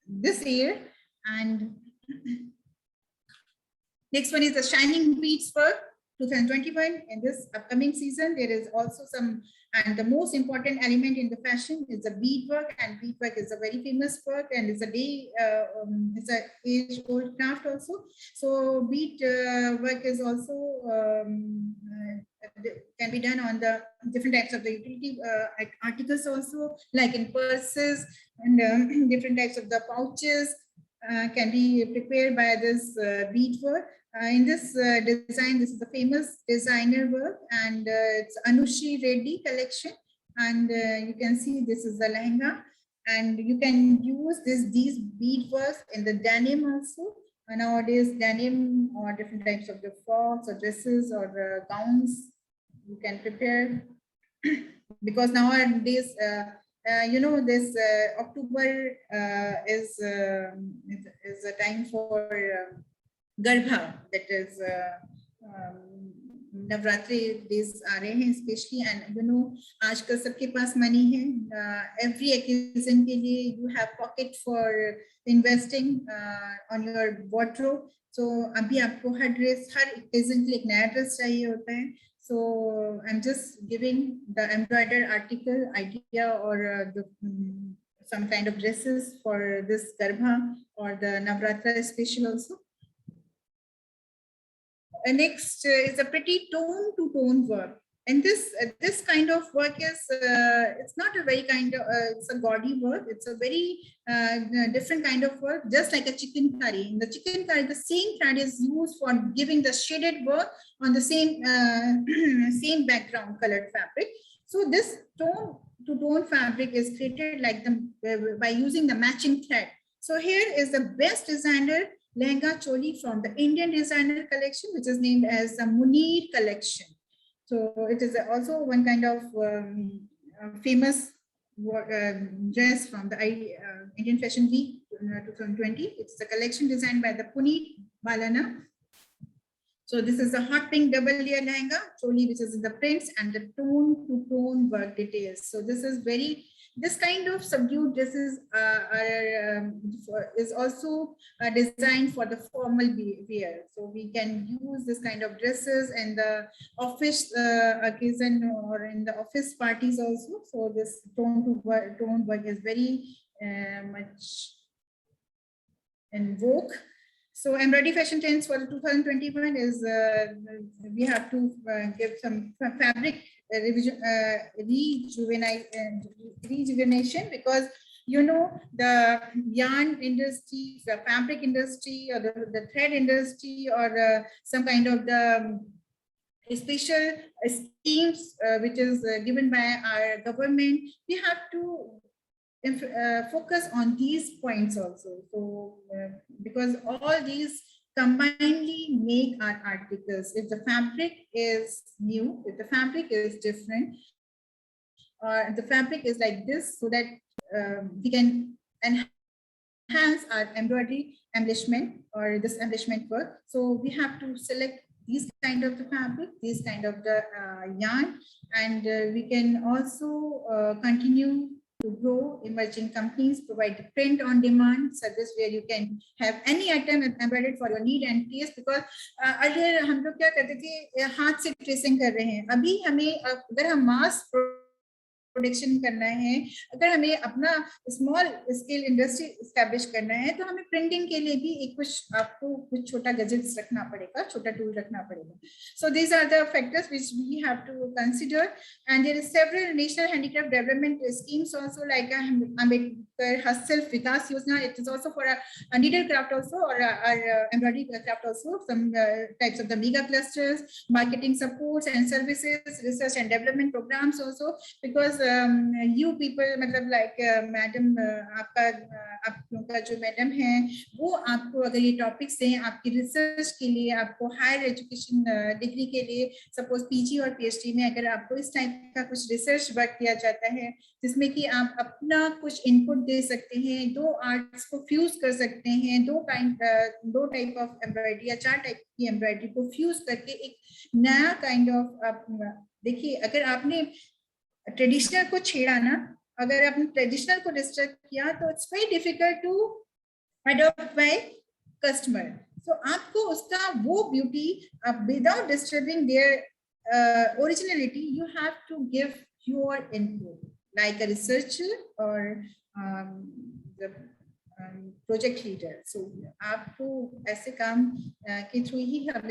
this year. And next one is the shining beads work 2021. In this upcoming season, there is also some, and the most important element in the fashion is the bead work, and bead work is a very famous work, and it's it's a age-old craft also. So bead work is also can be done on the different types of the utility articles also, like in purses, and different types of the pouches can be prepared by this bead work. In this design, this is the famous designer work, and it's Anushi Reddy collection. And you can see this is the lehenga, and you can use these bead works in the denim also. Nowadays, denim or different types of the frocks or dresses or gowns you can prepare, because nowadays, you know, this October is a time for Garbha, that is Navratri days are especially, and you know, आजकल सबके पास money है, every occasion के लिए you have pocket for investing on your wardrobe. So अभी आपको हर dress, हर occasion के लिए एक नया dress चाहिए होता है. So I'm just giving the embroidered article idea or some kind of dresses for this Garbha or the Navratra special also. Next is a pretty tone-to-tone work, and this kind of work is it's not a very kind of it's a gaudy work. It's a very different kind of work, just like a chicken curry. In the chicken curry, the same thread is used for giving the shaded work on the same same background colored fabric. So this tone-to-tone fabric is created like by using the matching thread. So here is the best designer lehenga choli from the Indian designer collection, which is named as the Munir collection. So it is also one kind of famous dress from the Indian Fashion Week 2020. It's a collection designed by the Puneet Balana. So this is a hot pink double layer lehenga, choli, which is in the prints and the tone to tone work details. So this is this kind of subdued dresses is also designed for the formal wear. So we can use this kind of dresses in the office occasion or in the office parties also. So this tone work is very much in vogue. So embroidery fashion trends for 2021 is we have to give some fabric rejuvenation, because you know the yarn industry, the fabric industry, or the thread industry, or some kind of the special schemes which is given by our government. We have to focus on these points also. So because all these combinedly make our articles. If the fabric is new, if the fabric is different, or the fabric is like this, so that we can enhance our embroidery embellishment or this embellishment work. So we have to select these kind of the fabric, these kind of the yarn, and we can also continue to grow emerging companies, provide the print on demand service where you can have any item embroidered for your need and taste. Because earlier हम लोग क्या करते थे, हाथ से tracing कर रहे हैं. अभी हमें अगर हम मास प्रोडक्शन करना है, अगर हमें अपना स्मॉल स्केल इंडस्ट्री एस्टैब्लिश करना है, तो हमें प्रिंटिंग के लिए भी एक आपको कुछ छोटा गैजेट्स रखना पड़ेगा, छोटा टूल रखना पड़ेगा. So these are the factors which we have to consider, and there is several national handicraft development schemes also, like Ambedkar Hasself Vikas Yojana. It is also for a needlecraft also, or embroidery craft also. Some types of the mega clusters, marketing supports and services, research and development programs also, because you people, मतलब like madam आप लोगों का जो madam है वो आपको अगर ये टॉपिक्स हैं आपकी रिसर्च के लिए, आपको हायर एजुकेशन डिग्री के लिए, सपोज पीजी और पीएचडी में अगर आपको इस टाइप का कुछ रिसर्च वर्क किया जाता है जिसमें कि आप अपना कुछ इनपुट दे सकते हैं, दो आर्ट्स को फ्यूज कर सकते हैं, दो टाइप ऑफ एम्ब्रॉयडरी या 4 टाइप की एम्ब्रॉयडरी को फ्यूज करके एक नया काइंड ऑफ, देखिए अगर आपने ट्रेडिशनल को छेड़ा ना, अगर आपने ट्रेडिशनल को डिस्टर्ब किया तो it's very difficult to adopt by customer. So आपको उसका वो beauty without disturbing their originality, you have to give your input like a researcher और प्रोजेक्ट लीडर. सो आपको ऐसे काम के थ्रू ही हम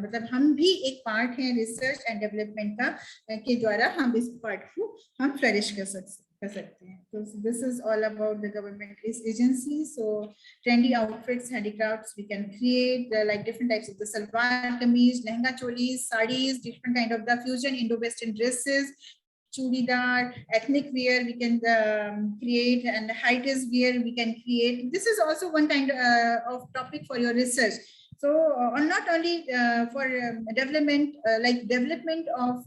मतलब हम भी एक पार्ट हैं रिसर्च एंड डेवलपमेंट का, के द्वारा हम इस पार्ट को हम फ्लरिश कर सकते हैं. So this is all about the government agencies. So trendy outfits, handicrafts we can create, like different types of the salwar kameez, lehenga cholis, sarees, different kind of the fusion Indo-Western dresses, churidar, ethnic wear we can create, and high-rise wear we can create. This is also one kind of topic for your research. So not only for development, like development of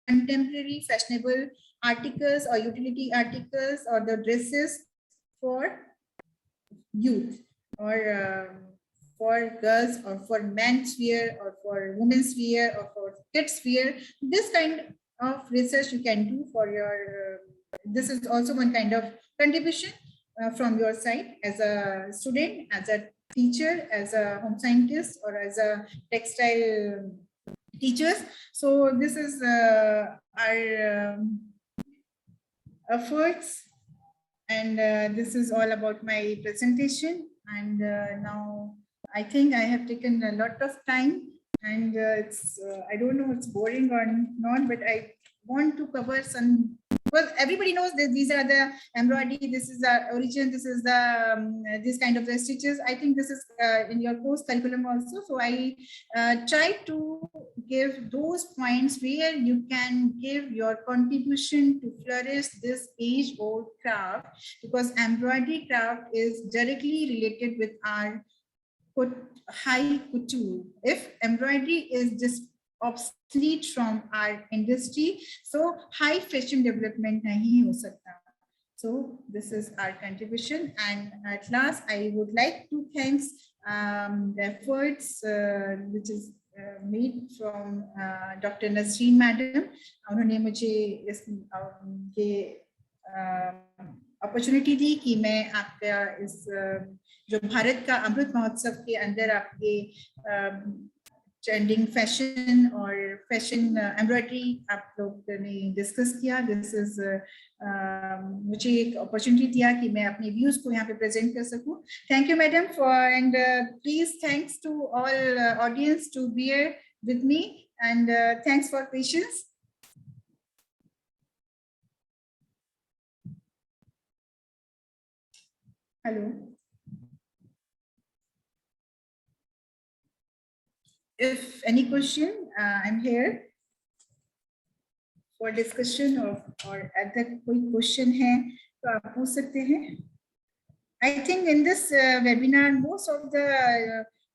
contemporary fashionable articles or utility articles or the dresses for youth or for girls or for men's wear or for women's wear or for kids wear. This kind of research you can do for your, this is also one kind of contribution from your side as a student, as a teacher, as a home scientist, or as a textile teachers. So this is our efforts, and this is all about my presentation. And now I think I have taken a lot of time, and it's I don't know it's boring or not, but I want to cover some. Well, everybody knows that these are the embroidery, this is the origin, this is the this kind of the stitches. I think this is in your course curriculum also. So I try to give those points where you can give your contribution to flourish this age-old craft, because embroidery craft is directly related with our high couture. If embroidery is just obsolete from our industry. So high fashion development nahi ho sakta. So this is our contribution, and at last I would like to thank the efforts which is made from Dr. Nasreen Madam. उन्होंने मुझे ये opportunity दी कि मैं आपका इस जो भारत का अमृत महोत्सव के अंदर आपके ट्रेंडिंग फैशन और फैशन एम्ब्रॉयडरी आप लोग ने डिस्कस किया. दिस इज मुझे एक अपॉर्चुनिटी दिया कि मैं अपने व्यूज को यहाँ पे प्रेजेंट कर सकूं. Thank you madam for, and please thanks to all audience to bear with me, and thanks for patience. Hello. If any question, I'm here for discussion or अगर कोई question है तो आप पूछ सकते हैं. I think in this webinar most of the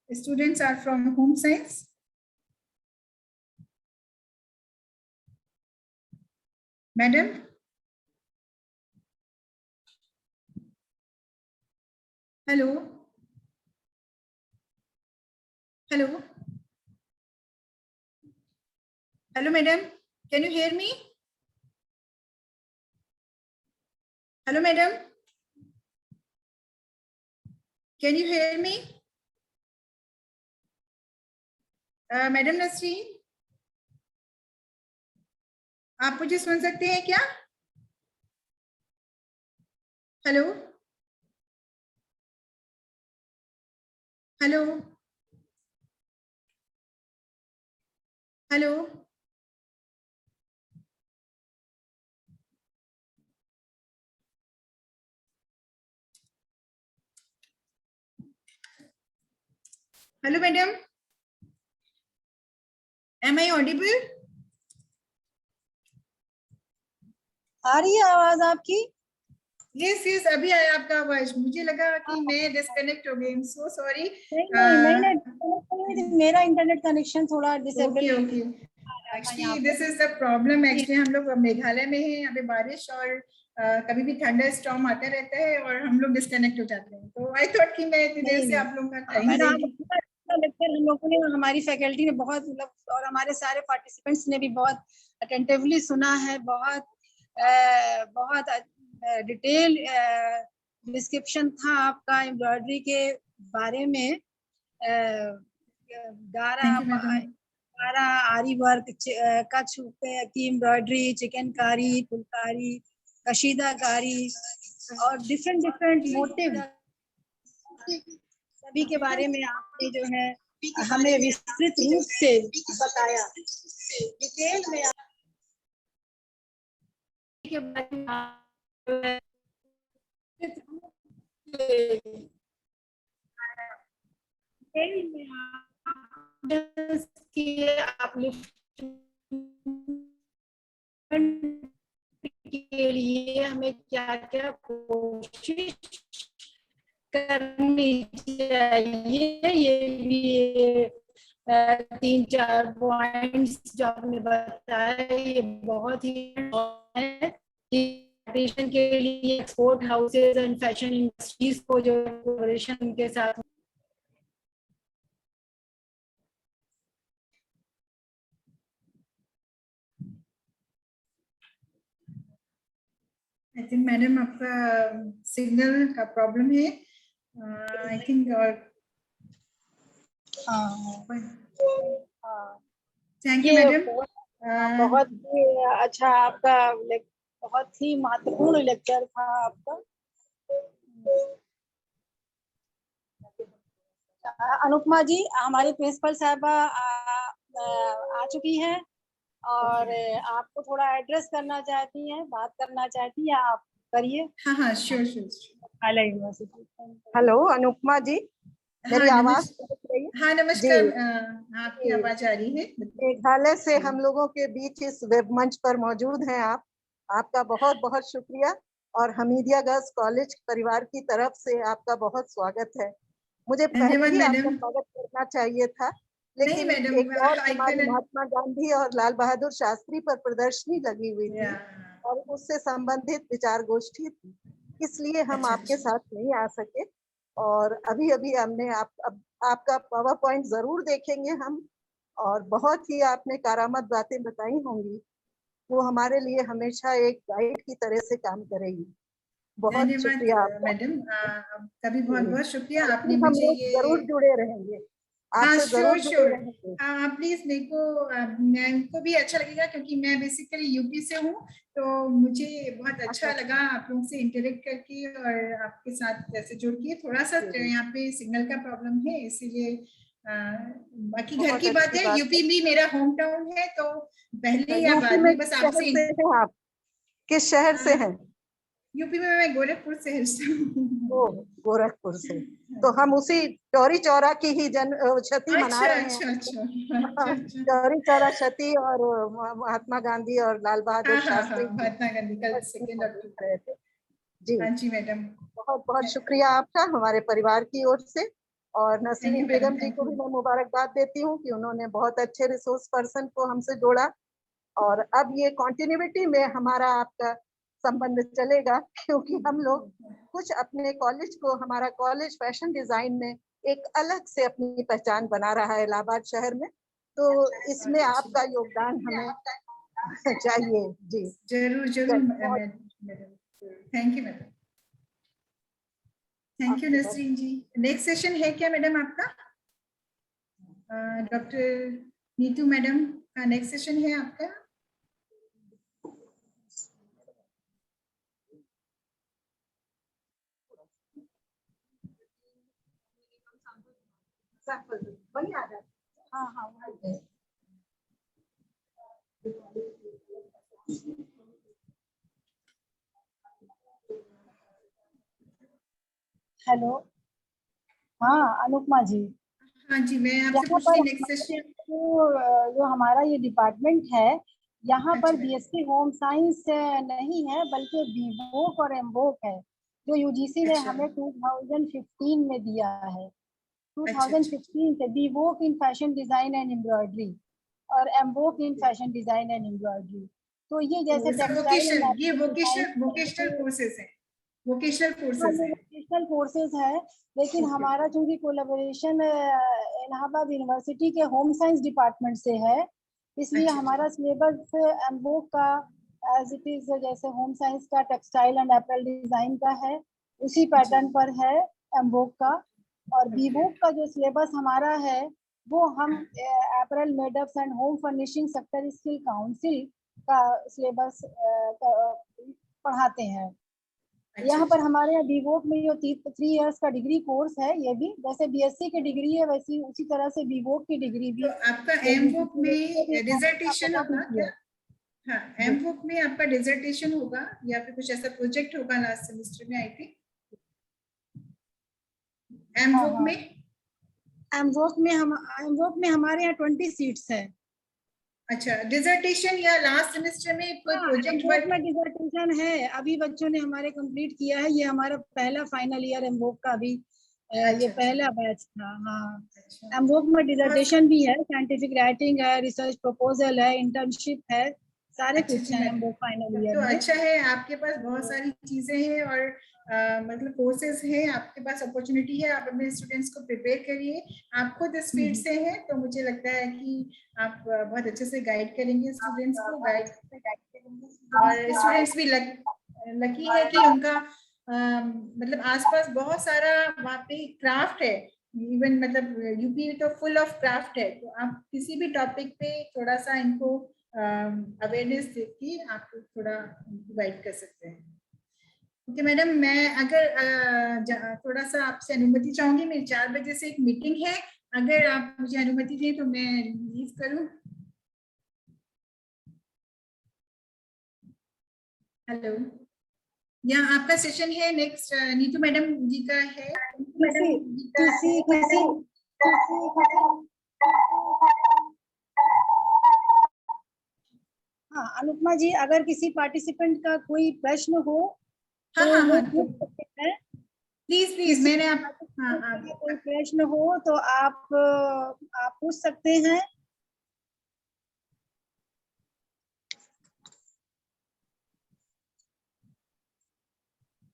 students are from home science. Madam. Hello. Hello. Hello, madam. Can you hear me? Hello, madam. Can you hear me? Madam Nasreen, आप मुझे सुन सकते हैं क्या? Hello. Hello. Hello. Hello, madam. Am I audible? आ रही है आवाज आपकी? Yes, yes, अभी आया आपका आवाज. मुझे लगा कि मैं डिस्कनेक्ट हो गई. I'm so sorry. नहीं, मेरा इंटरनेट कनेक्शन थोड़ा डिसेबल है. Okay. Actually, this is the problem. Actually, हम लोग मेघालय में हैं. अभी बारिश और कभी भी थंडर स्टॉर्म आते रहता है और हम लोग डिस्कनेक्ट हो जाते हैं. तो आई थॉट कि मैं इतनी देर से आप लोगों का टाइम लेक्चर हम लोगों ने, हमारी फैकल्टी ने बहुत मतलब और हमारे सारे पार्टिसिपेंट्स ने भी बहुत अटेंटिवली सुना है. बहुत डिटेल डिस्क्रिप्शन था आपका एम्ब्रॉयडरी के बारे में. गारा आरी वर्क, कच्छ की एम्ब्रॉयडरी, चिकनकारी, फुलकारी, कशीदाकारी और डिफरेंट मोटिव सभी के बारे में आपने जो है हमें विस्तृत रूप से बताया. डिटेल में के बारे में के लिए हमें क्या क्या कोशिश करनी चाहिए, ये भी 3-4 पॉइंट्स जो आपने बताया ये बहुत ही है के लिए. Export houses and fashion industries को जो कोलैबोरेशन के साथ आई थिंक मैडम आपका सिग्नल का प्रॉब्लम है. I think thank you madam. बहुत ही अच्छा आपका बहुत ही महत्वपूर्ण लेक्चर था आपका. अनुपमा जी हमारी प्रिंसिपल साहबा आ चुकी हैं और आपको थोड़ा एड्रेस करना चाहती हैं, बात करना चाहती हैं, आप करिए. हाँ श्योर. हेलो अनुपमा जी, मेरी आवाज? हाँ नमस्कार. आपकी आवाज आ रही है. मेघालय से हम लोगों के बीच इस वेब मंच पर मौजूद हैं आप. आपका बहुत बहुत शुक्रिया और हमीदिया गर्ल्स कॉलेज परिवार की तरफ से आपका बहुत स्वागत है. मुझे पहले ही आपका स्वागत करना चाहिए था लेकिन मैडम, एक और हमारी महात्मा गांधी और लाल बहादुर शास्त्री पर प्रदर्शनी लगी हुई थी और उससे संबंधित विचार गोष्ठी थी, इसलिए हम आपके साथ नहीं आ सके। और अभी अभी हमने आपका पावर पॉइंट जरूर देखेंगे हम, और बहुत ही आपने कारामद बातें बताई होंगी, वो हमारे लिए हमेशा एक गाइड की तरह से काम करेगी। बहुत शुक्रिया आपका मैडम, कभी बहुत बहुत शुक्रिया, आपने हम मुझे लोग ये जरूर जुड़े रहेंगे आपसे, जरूर जुड़े रहेंगे। हाँ प्लीज, मेरे को भी अच्छा लगेगा, क्योंकि मैं बेसिकली यूपी से हूँ, तो मुझे बहुत अच्छा लगा आप लोगों से इंटरेक्ट करके और आपके साथ जैसे जुड़ के। थोड़ा सा यहाँ पे सिग्नल का प्रॉब्लम है, इसीलिए बाकी घर की बात है। यूपी भी मेरा होम टाउन है, तो पहले या बाद में बस आपसे। आप किस शहर से हैं? यूपी में मैं गोरखपुर से हूँ। गोरखपुर से, तो हम उसी चौरी चौरा की ही क्षति मना रहे हैं। चौरी चौरा क्षति और महात्मा गांधी और लाल बहादुर शास्त्री, महात्मा गांधी कल 2 अक्टूबर थे जी। हाँ जी मैडम, बहुत बहुत शुक्रिया आपका हमारे परिवार की ओर से। और नसीम बेगम जी को भी मैं मुबारकबाद देती हूँ कि उन्होंने बहुत अच्छे रिसोर्स पर्सन को हमसे जोड़ा, और अब ये कॉन्टिन्यूटी में हमारा आपका संबंध चलेगा, क्योंकि हम लोग कुछ अपने कॉलेज को, हमारा कॉलेज फैशन डिजाइन में एक अलग से अपनी पहचान बना रहा है इलाहाबाद शहर में, तो इसमें आपका योगदान हमें चाहिए जी। जरूर जरूर। Thank you madam, thank you Nasreen ji. Next session है क्या मैडम आपका? डॉक्टर नीतू मैडम का नेक्स्ट सेशन है आपका? वही आ रहा है। हाँ हाँ। हेलो, हाँ अनुपमा जी। हाँ जी, मैं आपसे पूछ रही नेक्स्ट सेशन। जो हमारा ये डिपार्टमेंट है, यहाँ पर बीएससी होम साइंस नहीं है, बल्कि बीवोक और एमवोक है, जो यूजीसी ने हमें 2015 में दिया है। 2015 से BVoc in fashion design and embroidery और MVoc in fashion design and embroidery. तो ये जैसे टेक्सटाइल, ये वोकेशनल कोर्सेज हैं, वोकेशनल कोर्सेज है, लेकिन हमारा चूंकि कोलैबोरेशन इलाहाबाद यूनिवर्सिटी के होम साइंस डिपार्टमेंट से है, इसलिए हमारा सिलेबस एमवोक का एज इट इज जैसे होम साइंस का टेक्सटाइल एंड अपैरल डिजाइन का है, उसी पैटर्न पर है एमवोक का। और बीवोक का जो सिलेबस हमारा है, वो हम apparel made-ups and home furnishing sector skill council का सिलेबस पढ़ाते हैं। यहाँ पर हमारे यहाँ बीवोक में जो 3 इयर्स का डिग्री कोर्स है, ये भी जैसे बीएससी की डिग्री है वैसी उसी तरह से बीवोक की डिग्री भी। तो आपका एमवोक में डिसर्टेशन होगा क्या? हाँ, एमवोक में आपका डिसर्टेशन होगा या फिर कुछ ऐसा प्रोजेक्ट होगा लास्ट सेमेस्टर में? आई थिंक एमवोक में हमारे यहाँ 20 सीट्स है। अच्छा, डिसर्टेशन या लास्ट सेमेस्टर में कोई प्रोजेक्ट वर्क में डिसर्टेशन है, अभी बच्चों ने हमारे कंप्लीट किया है, ये हमारा पहला फाइनल ईयर एमवोक का भी ये पहला बैच था। हाँ, एमवोक में डिसर्टेशन भी है, साइंटिफिक राइटिंग है, रिसर्च प्रपोजल है, इंटर्नशिप है, सारे कुछ है एमवोक फाइनल ईयर में। तो अच्छा है, आपके पास बहुत सारी चीजें हैं और मतलब कोर्सेज हैं, आपके पास अपॉर्चुनिटी है, आप अपने स्टूडेंट्स को प्रिपेयर करिए। आप खुद इस फील्ड से हैं, तो मुझे लगता है कि आप बहुत अच्छे से गाइड करेंगे स्टूडेंट्स को, और स्टूडेंट्स भी लकी है कि उनका मतलब आसपास बहुत सारा वहाँ पे क्राफ्ट है। इवन मतलब यूपी तो फुल ऑफ क्राफ्ट है, तो आप किसी भी टॉपिक पे थोड़ा सा इनको अवेयरनेस देके आप थोड़ा गाइड कर सकते हैं। ओके मैडम, मैं अगर थोड़ा सा आपसे अनुमति चाहूंगी, मेरी 4 बजे से एक मीटिंग है, अगर आप मुझे अनुमति दें तो मैं लीव करूं। हेलो, यहाँ आपका सेशन है नेक्स्ट, नीतू मैडम जी का है। हाँ अनुपमा जी, अगर किसी पार्टिसिपेंट का कोई प्रश्न हो तो वो पूछ सकते हैं। प्लीज मैंने हाँ आप कोई प्रश्न हो तो आप पूछ सकते हैं।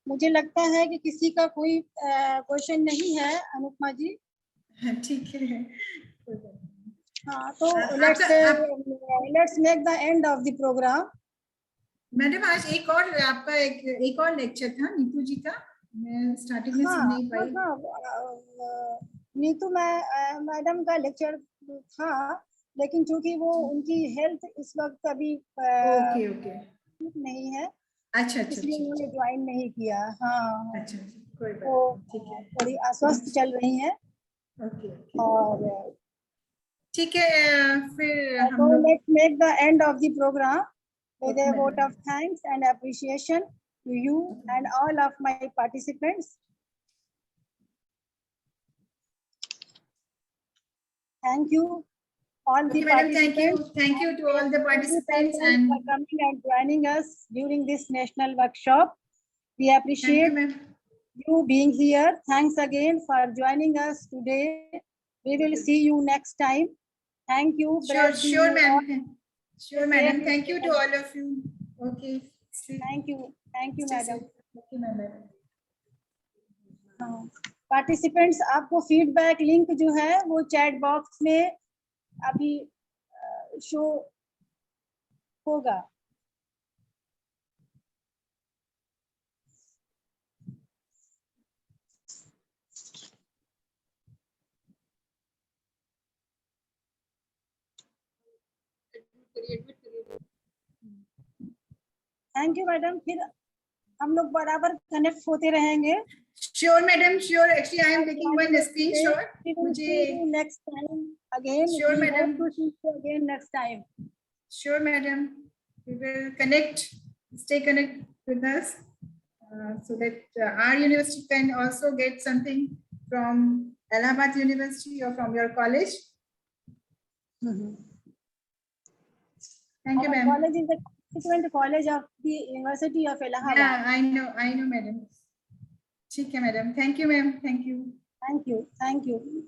मुझे लगता है कि किसी का कोई क्वेश्चन नहीं है अनुपमा जी। ठीक है। हाँ तो let's make the end of the programme. Madam आज एक और लेक्चर था नीतू जी का, मैं स्टार्टिंग में सुन नहीं पाई। नीतू मैडम का लेक्चर था, लेकिन चूंकि वो उनकी हेल्थ इस वक्त अभी ओके ठीक नहीं है, अच्छा इसलिए उन्होंने ज्वाइन नहीं किया। हाँ अच्छा कोई बात तो नहीं, ठीक है। थोड़ी अस्वस्थ चल रही हैं। ओके और ठीक है, फिर हम लोग let's make the end of the program with a vote of thanks and appreciation to you and all of my participants. Thank you all the participants. Thank you to all the participants and for coming and joining us during this national workshop. We appreciate you being here. Thanks again for joining us today. We will see you next time. Thank you. Sure, ma'am. Sure, madam. Thank you to all of you. Okay. Thank you, madam. Okay, madam. Participants, आपको feedback link जो है वो chat box में अभी show होगा। Thank you madam, फिर हम लोग बराबर कनेक्ट होते रहेंगे। Sure, madam. Sure. Actually, I am taking one screenshot. We will see you next time again. Sure, we madam. hope to see you again next time. Sure, madam. We will connect. Stay connected with us, so that our university can also get something from Allahabad University or from your college. Thank you, ma'am. College is the constituent college of the University of Allahabad. Yeah, I know, madam. ठीक है, madam. Thank you, ma'am. Thank you. Thank you.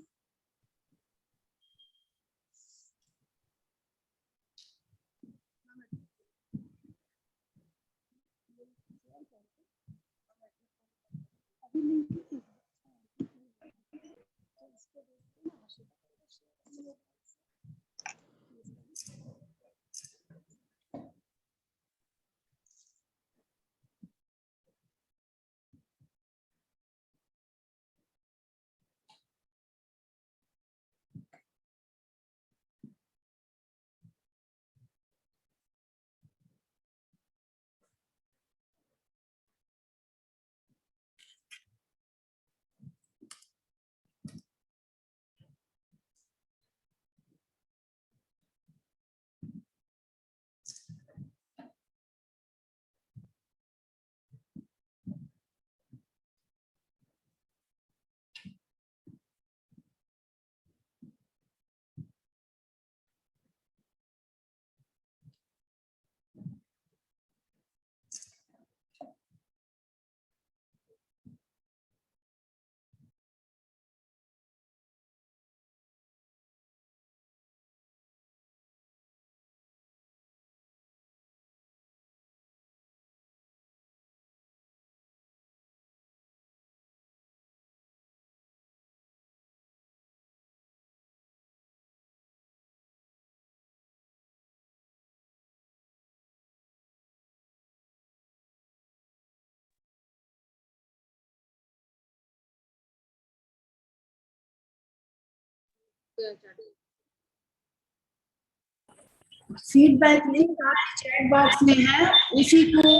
Feedback link आपके chat box में है, उसी को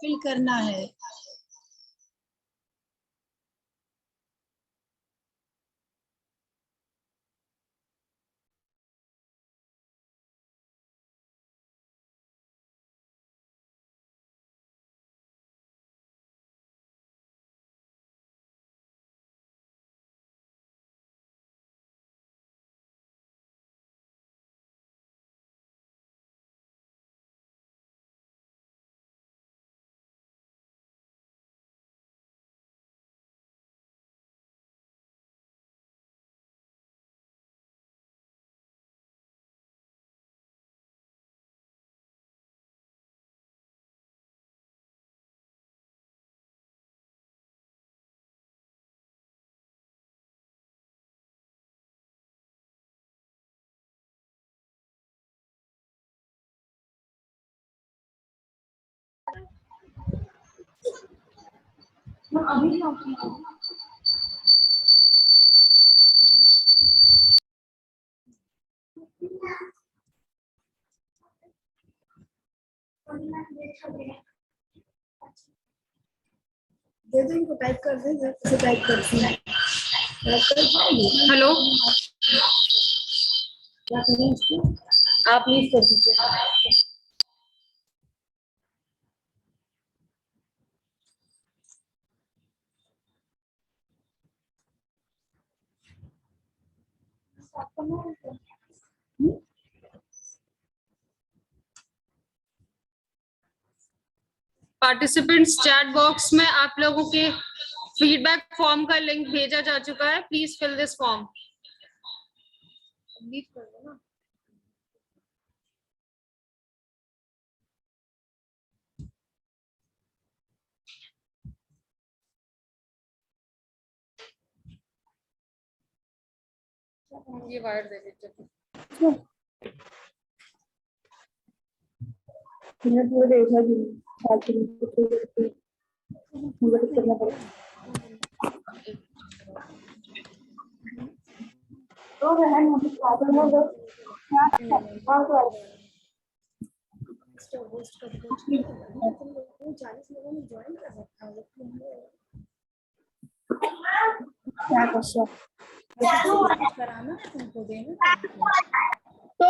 fill करना है। दे दो इनको, टाइप कर दे, जैसे टाइप करती है। हेलो, क्या करें इसको, आप लीव कर दीजिए। पार्टिसिपेंट्स चैट बॉक्स में आप लोगों के फीडबैक फॉर्म का लिंक भेजा जा चुका है, please fill this form. Leave कर दो ना। ये वायर दे दीजिए। कराना तुमको देना। तो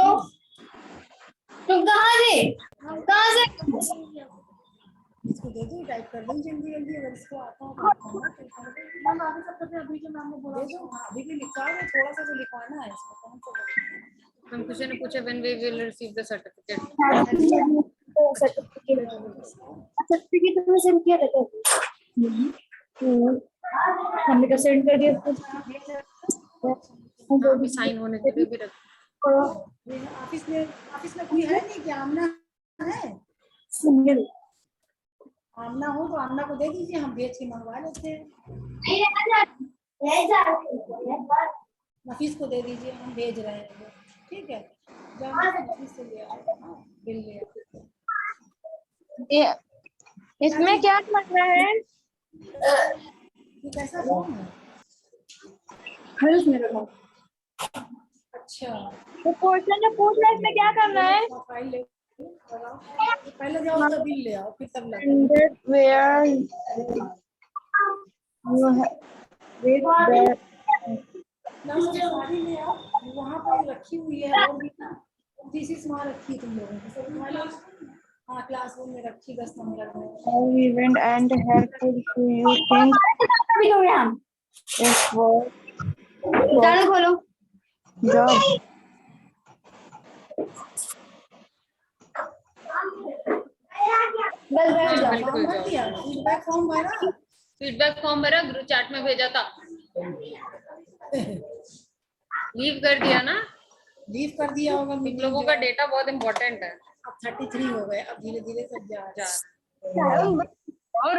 तुम कहाँ से इसको दे दो, टाइप कर दो जल्दी जल्दी, अगर इसको आता हो तो मैम आगे सब करते, अभी जो मैम ने बोला अभी भी लिखा है, थोड़ा सा तो लिखवाना है इसको, कौन सा हम किसी ने पूछा when we will receive the certificate. Certificate तो सेंड किया था हमने तो सेंड कर दिया। अभी साइन होने के लिए भी रख। ऑफिस में कोई है नहीं क्या? आमना है? आमना हो तो आमना को दे दीजिए, हम भेज के मंगवा लेते हैं। नफीस को दे दीजिए, हम भेज रहे हैं, ठीक है? जब नफीस से ले आओ, बिल ले आओ। इसमें क्या करना है? ये कैसा फॉर्म है? अच्छा, तो क्वेश्चन जो पूछ रहा है इसमें क्या करना है? फाइल ले, पहले जाओ तो बिल ले आओ, फिर तब लगा। Where you have साड़ी ले आओ, वहाँ पर रखी हुई है, और भी थीसिस वहाँ रखी है तुम लोगों की, सब उठा लो। हाँ, क्लासरूम में रखी 10 नंबर में। how event and helpful to you think is work खोलो job फीडबैक फॉर्म भरा, ग्रुप चैट में भेजा था। लीव कर दिया ना? लीव कर दिया होगा। तुम लोगों का डेटा बहुत इम्पोर्टेंट है। अब 33 हो गए, अब धीरे धीरे सब जा और